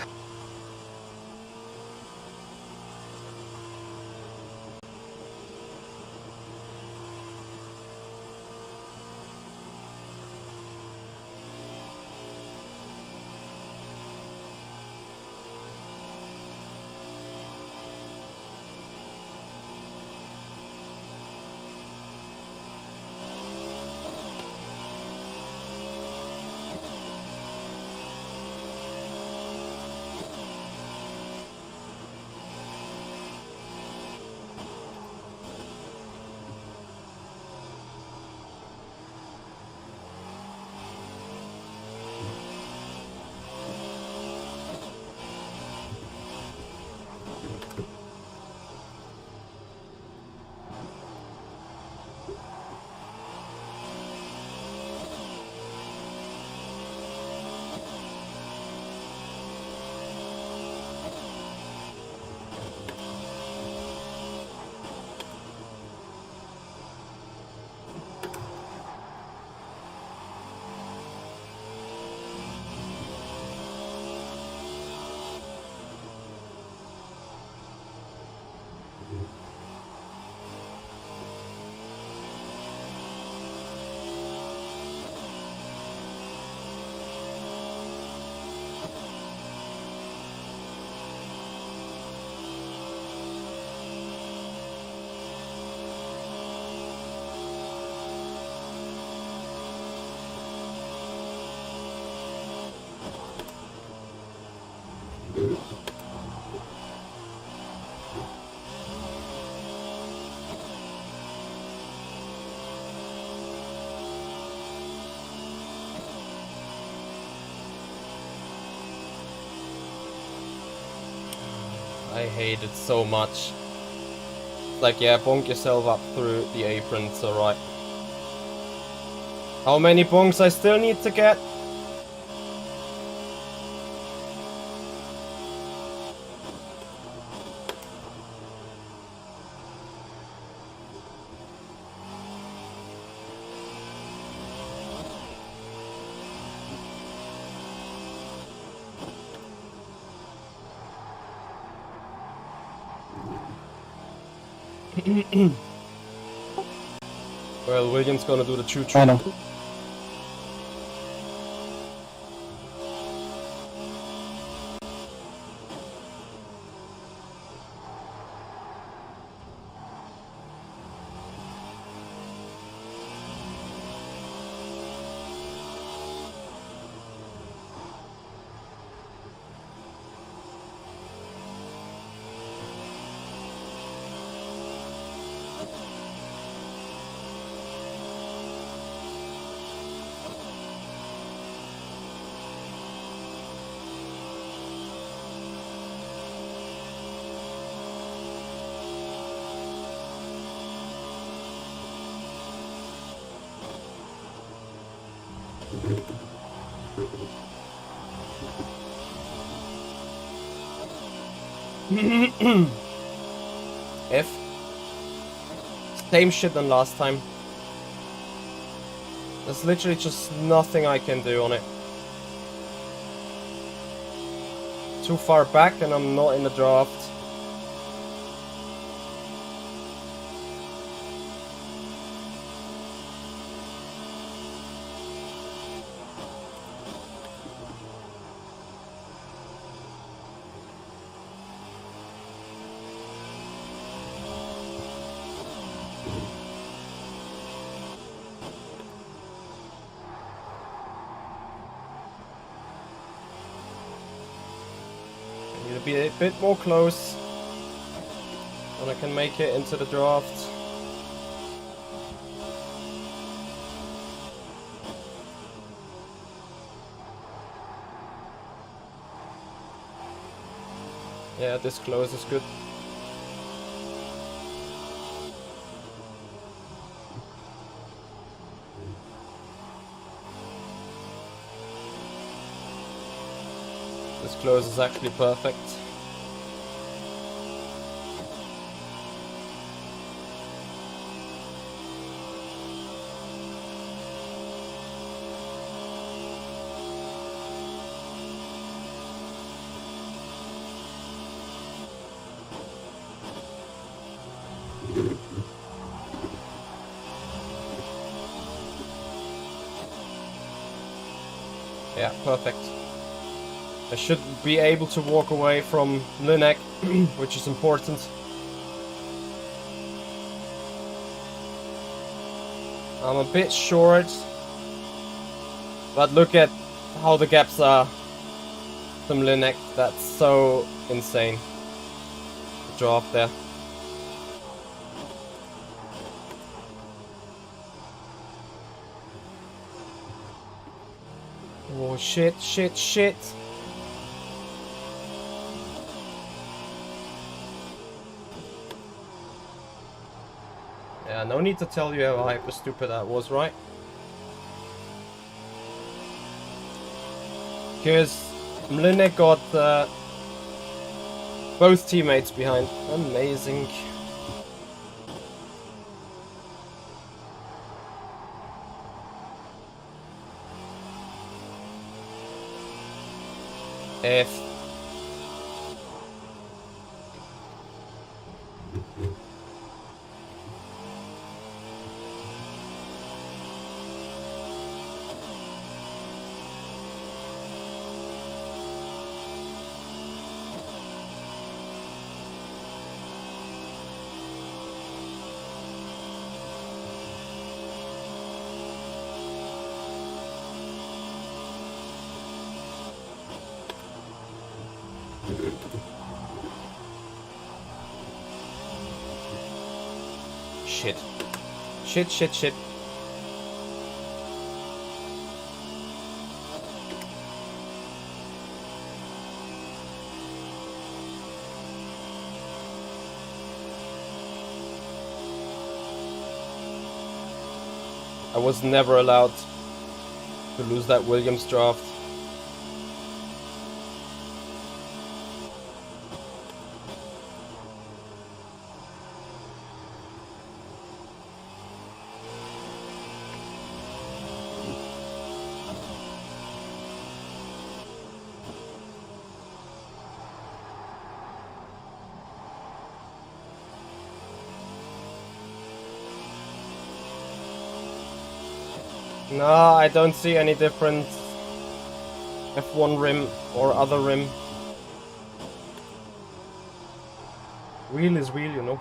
I hate it so much. Like, yeah, bonk yourself up through the apron, it's alright. How many bonks I still need to get? Well, William's gonna do the choo-choo. I know. F. Same shit than last time. There's literally just nothing I can do on it. Too far back and I'm not in the draft. Need to be a bit more close, and I can make it into the draft. Yeah, this close is good. This close is actually perfect. Yeah, perfect. I should be able to walk away from Linek, which is important. I'm a bit short, but look at how the gaps are from Linek. That's so insane. The draft there. Oh shit, shit, shit. Yeah, no need to tell you how hyper stupid that was, right? Because Mlinek got both teammates behind. Amazing. F. shit. Shit. I was never allowed to lose that Williams draft. No, I don't see any difference. F1 rim or other rim. Wheel is wheel, you know.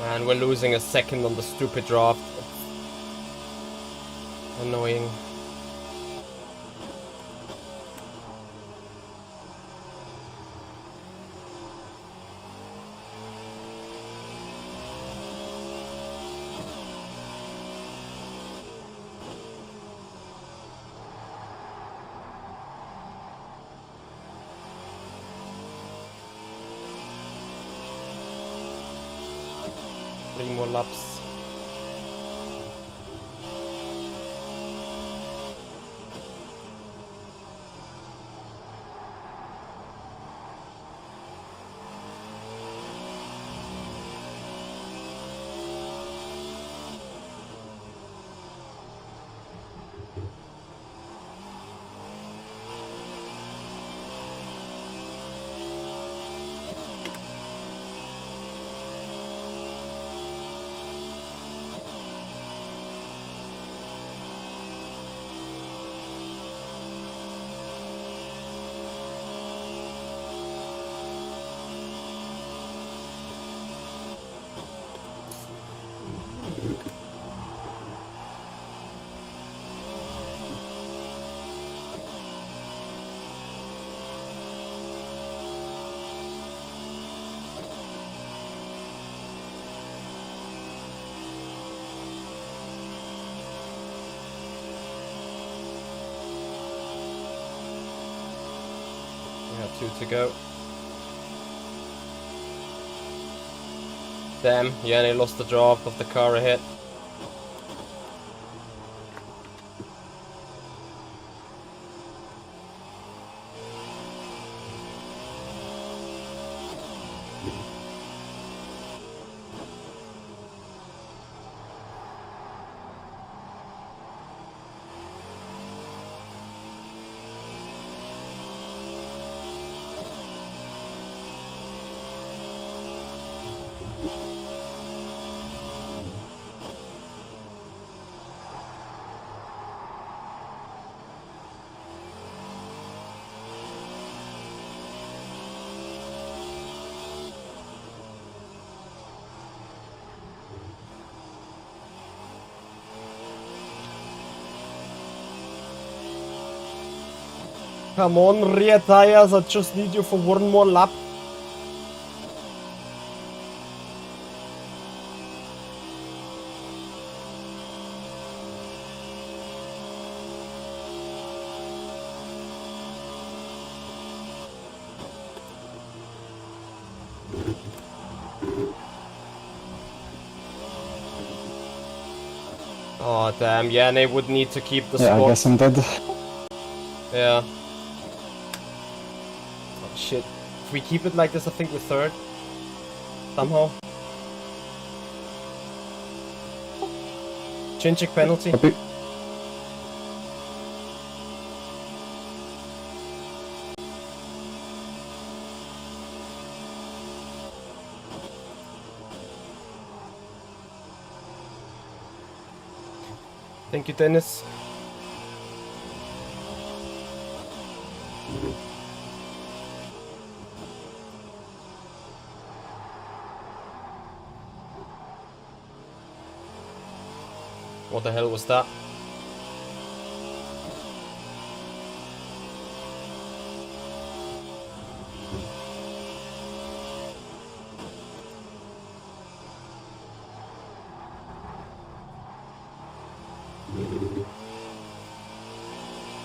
Man, we're losing a second on the stupid draft. Annoying. Three more laps. Two to go. Damn, Yanni lost the draft of the car ahead. Come on, rear tires, I just need you for one more lap. Oh damn, yeah, and they would need to keep the Yeah, I spot. guess I'm dead. Yeah. Oh shit. If we keep it like this, I think we're third. Somehow. Chinchik penalty. Copy. Thank you, Dennis. What the hell was that?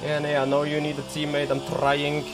Yeah, nee, I know you need a teammate, I'm trying.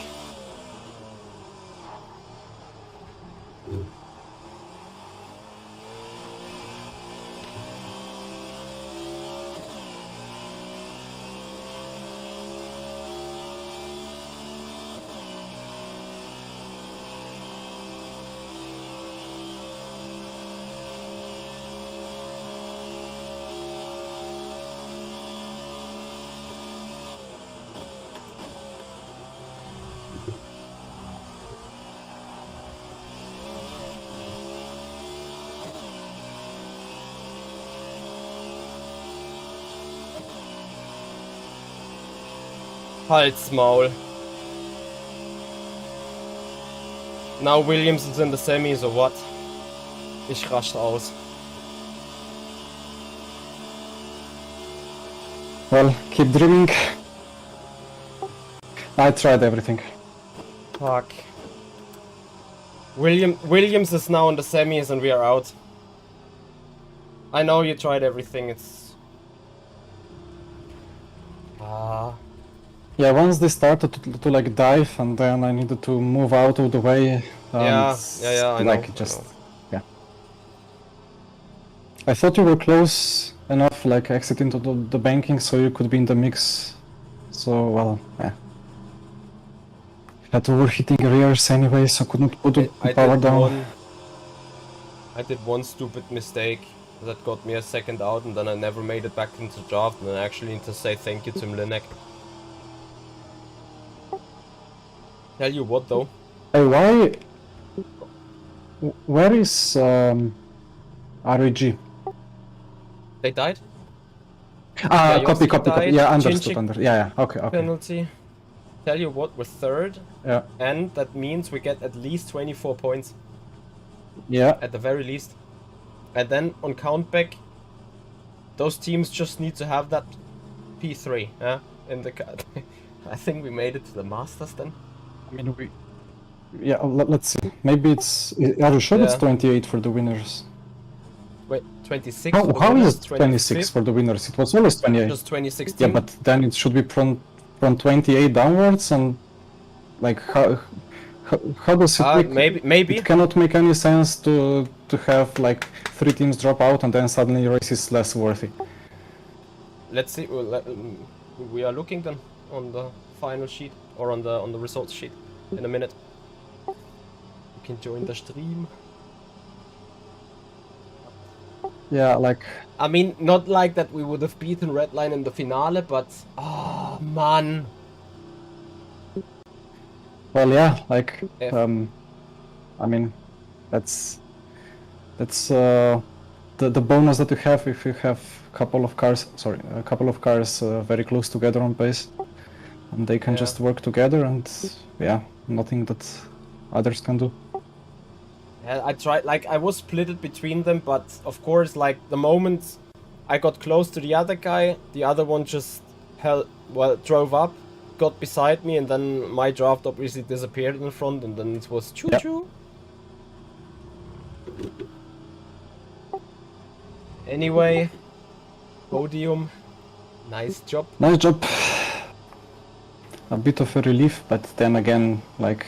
Halt's Maul. Now Williams is in the semis or what? Ich raste aus. Well, keep dreaming. I tried everything. Fuck. Williams is now in the semis and we are out. I know you tried everything, it's... Yeah, once they started to like dive, and then I needed to move out of the way. Yeah, I know. Like just, yeah. I thought you were close enough, like exit into the banking, so you could be in the mix. So well, yeah. Had overheating rears anyway, so couldn't put the power down. I did one stupid mistake that got me a second out, and then I never made it back into draft, and I actually need to say thank you to Mlinek. Tell you what though. Hey, why? Where is REG? They died? Copy. died, Yeah, understood. Chinchik Yeah. Okay. Penalty. Tell you what, we're third. Yeah. And that means we get at least 24 points. Yeah. At the very least. And then on countback, those teams just need to have that P3, yeah? In the I think we made it to the Masters then. I mean, yeah, let's see. Maybe it's... Are you sure it's Yeah. 28 for the winners? Wait, 26 for the How winners, is it 26 for the winners? It was always 28. Just 2016. Yeah, but then it should be from 28 downwards, and like how does it make... Maybe. It cannot make any sense to have like 3 teams drop out and then suddenly race is less worthy. Let's see. We are looking then on the final sheet or on the results sheet in a minute. You can join the stream. Yeah, like... I mean, not like that we would have beaten Redline in the finale, but... Oh, man. Well, yeah, like... F. I mean, that's the bonus that you have if you have a couple of cars very close together on pace. And they can Yeah. just work together, and yeah, nothing that others can do. Yeah, I tried, like, I was splitted between them, but of course, like, the moment I got close to the other guy, the other one just drove up, got beside me, and then my draft obviously disappeared in front, and then it was choo-choo. Anyway, podium, nice job. Nice job. A bit of a relief, but then again, like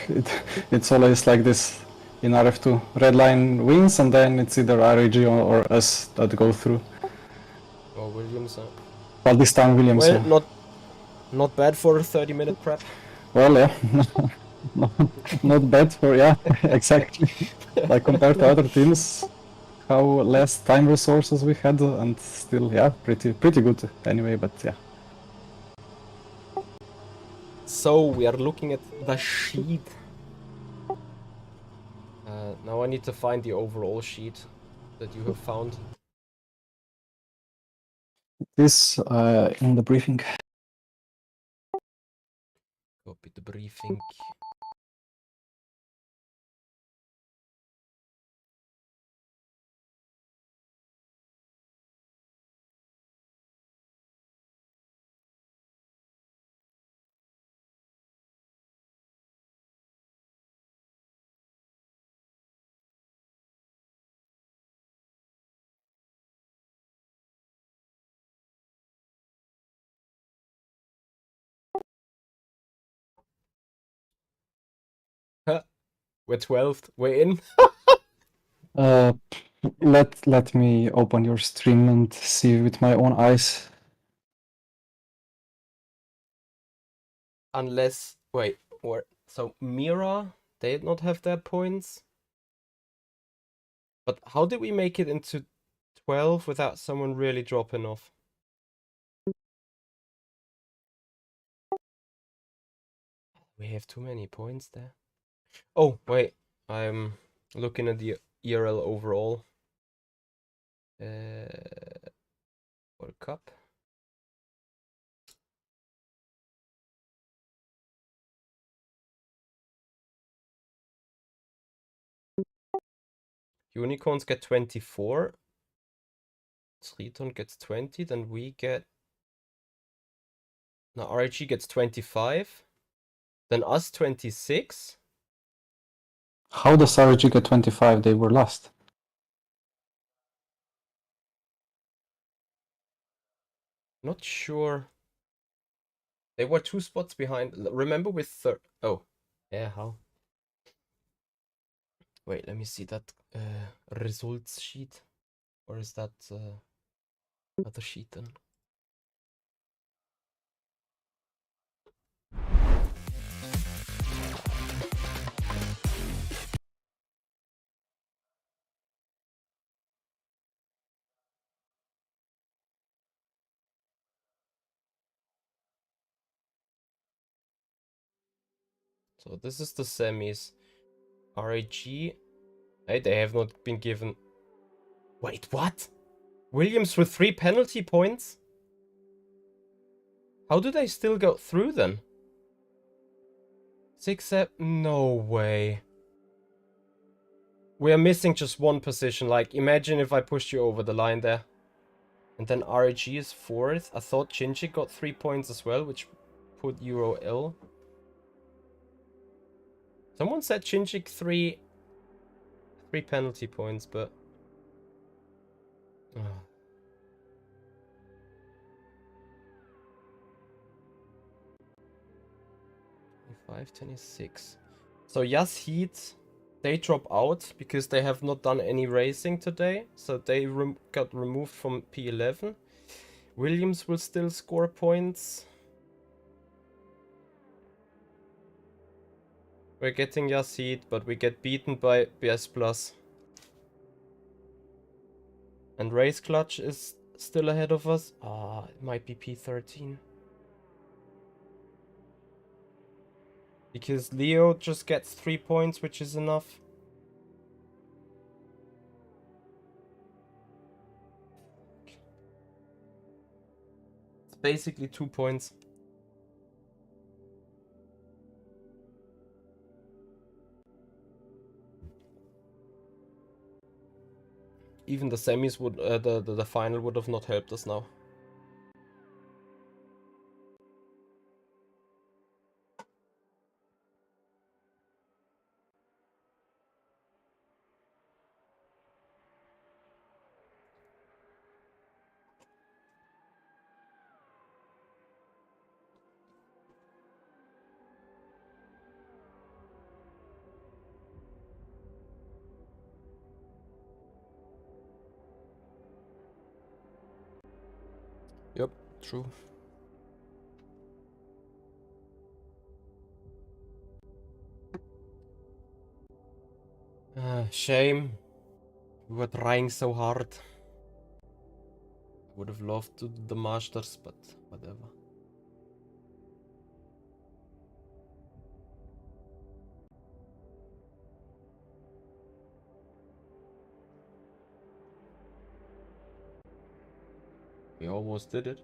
it's always like this in RF2. Redline wins, and then it's either RAG or us that go through. Well, Williams. But this time Williams. Well, not bad for a 30-minute prep. Well, yeah, not bad for, yeah, exactly. Like compared to other teams, how less time resources we had, and still, yeah, pretty good anyway. But yeah. So we are looking at the sheet. Now I need to find the overall sheet that you have found. This in the briefing. Copy the briefing. We're 12th. We're in. Let me open your stream and see with my own eyes. Unless, wait, or so Mira, they did not have their points. But how did we make it into 12 without someone really dropping off? We have too many points there. Oh, wait, I'm looking at the ERL overall. World Cup. Unicorns get 24. Triton gets 20. Then we get... Now RIG gets 25. Then us 26. How does RG get 25? They were last. Not sure. They were 2 spots behind. Remember with third... Oh. Yeah, how? Wait, let me see that results sheet. Or is that other sheet then? So this is the semis. RAG. Hey, they have not been given... Wait, what? Williams with 3 penalty points? How do they still go through then? 6-7... No way. We are missing just 1 position. Like, imagine if I pushed you over the line there. And then RAG is 4th. I thought Chinchik got 3 points as well, which put Euro L. Someone said Chinchik 3 penalty points, but... Oh. 25, 26. So Yas Heat, they drop out because they have not done any racing today. So they got removed from P11. Williams will still score points. We're getting Yas Heat, but we get beaten by BS Plus. And Race Clutch is still ahead of us. Ah, it might be P13. Because Leo just gets 3 points, which is enough. It's basically 2 points. Even the semis would, the final would have not helped us now. Yep, true. Shame. We were trying so hard. Would have loved to do the Masters, but whatever. We almost did it.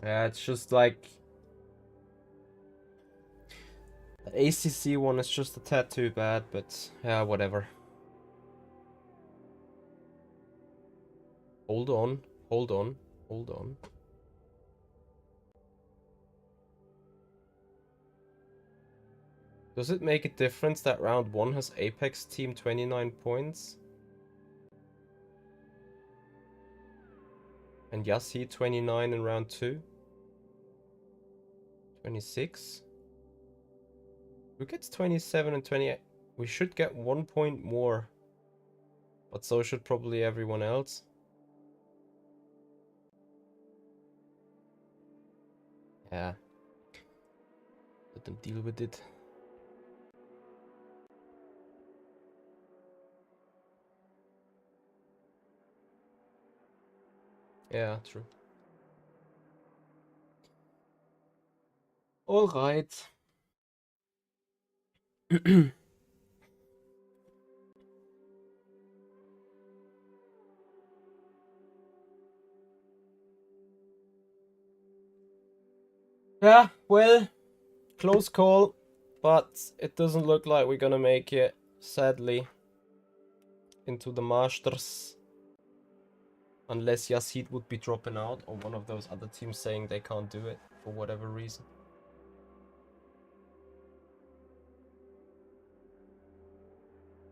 Yeah, it's just like... The ACC one is just a tad too bad, but yeah, whatever. Hold on, hold on, hold on. Does it make a difference that round 1 has Apex team 29 points? And Yassi 29 in round 2? 26? Who gets 27 and 28? We should get 1 point more. But so should probably everyone else. Yeah. Let them deal with it. Yeah, true. All right. Yeah, well, close call, but it doesn't look like we're gonna make it, sadly, into the Masters. Unless Yassid would be dropping out, or one of those other teams saying they can't do it for whatever reason.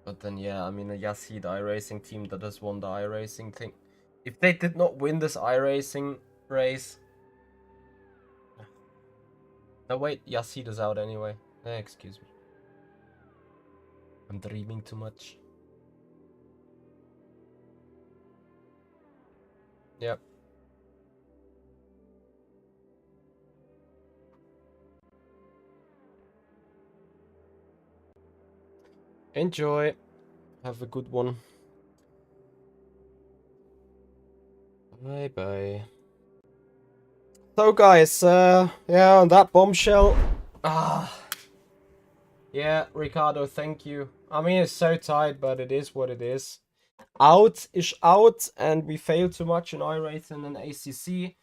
But then, yeah, I mean, a Yassid iRacing team that has won the iRacing thing. If they did not win this iRacing race... No, wait, Yassid is out anyway. Excuse me. I'm dreaming too much. Yep. Enjoy. Have a good one. Bye bye. So guys, yeah, on that bombshell. Yeah, Ricardo, thank you. I mean, it's so tight, but it is what it is. Out is out, and we failed too much in iRacing and ACC.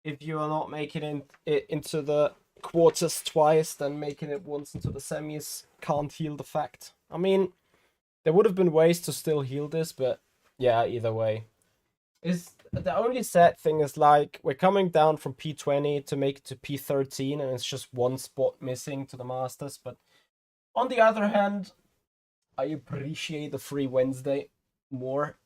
If you are not making it into the quarters twice, then making it once into the semis can't heal the fact. I mean, there would have been ways to still heal this, but yeah, either way. The only sad thing is, like, we're coming down from P20 to make it to P13, and it's just one spot missing to the Masters. But on the other hand, I appreciate the free Wednesday more,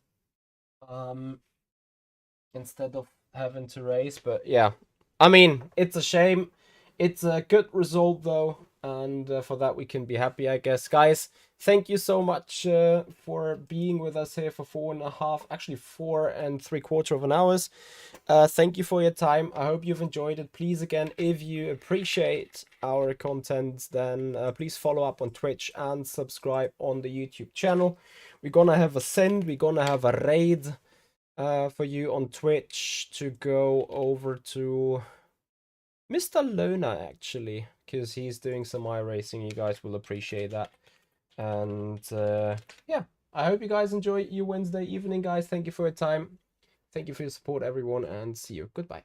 instead of having to race. But yeah, I mean, it's a shame. It's a good result though, and for that we can be happy, I guess. Guys, thank you so much for being with us here for 4.5, actually 4 3/4 hours. Thank you for your time. I hope you've enjoyed it. Please, again, if you appreciate our content, then please follow up on Twitch and subscribe on the YouTube channel. We're gonna have a send, we're gonna have a raid for you on Twitch to go over to Mr. Lona, actually, because he's doing some iRacing. You guys will appreciate that. And yeah, I hope you guys enjoy your Wednesday evening, guys. Thank you for your time. Thank you for your support, everyone, and see you. Goodbye.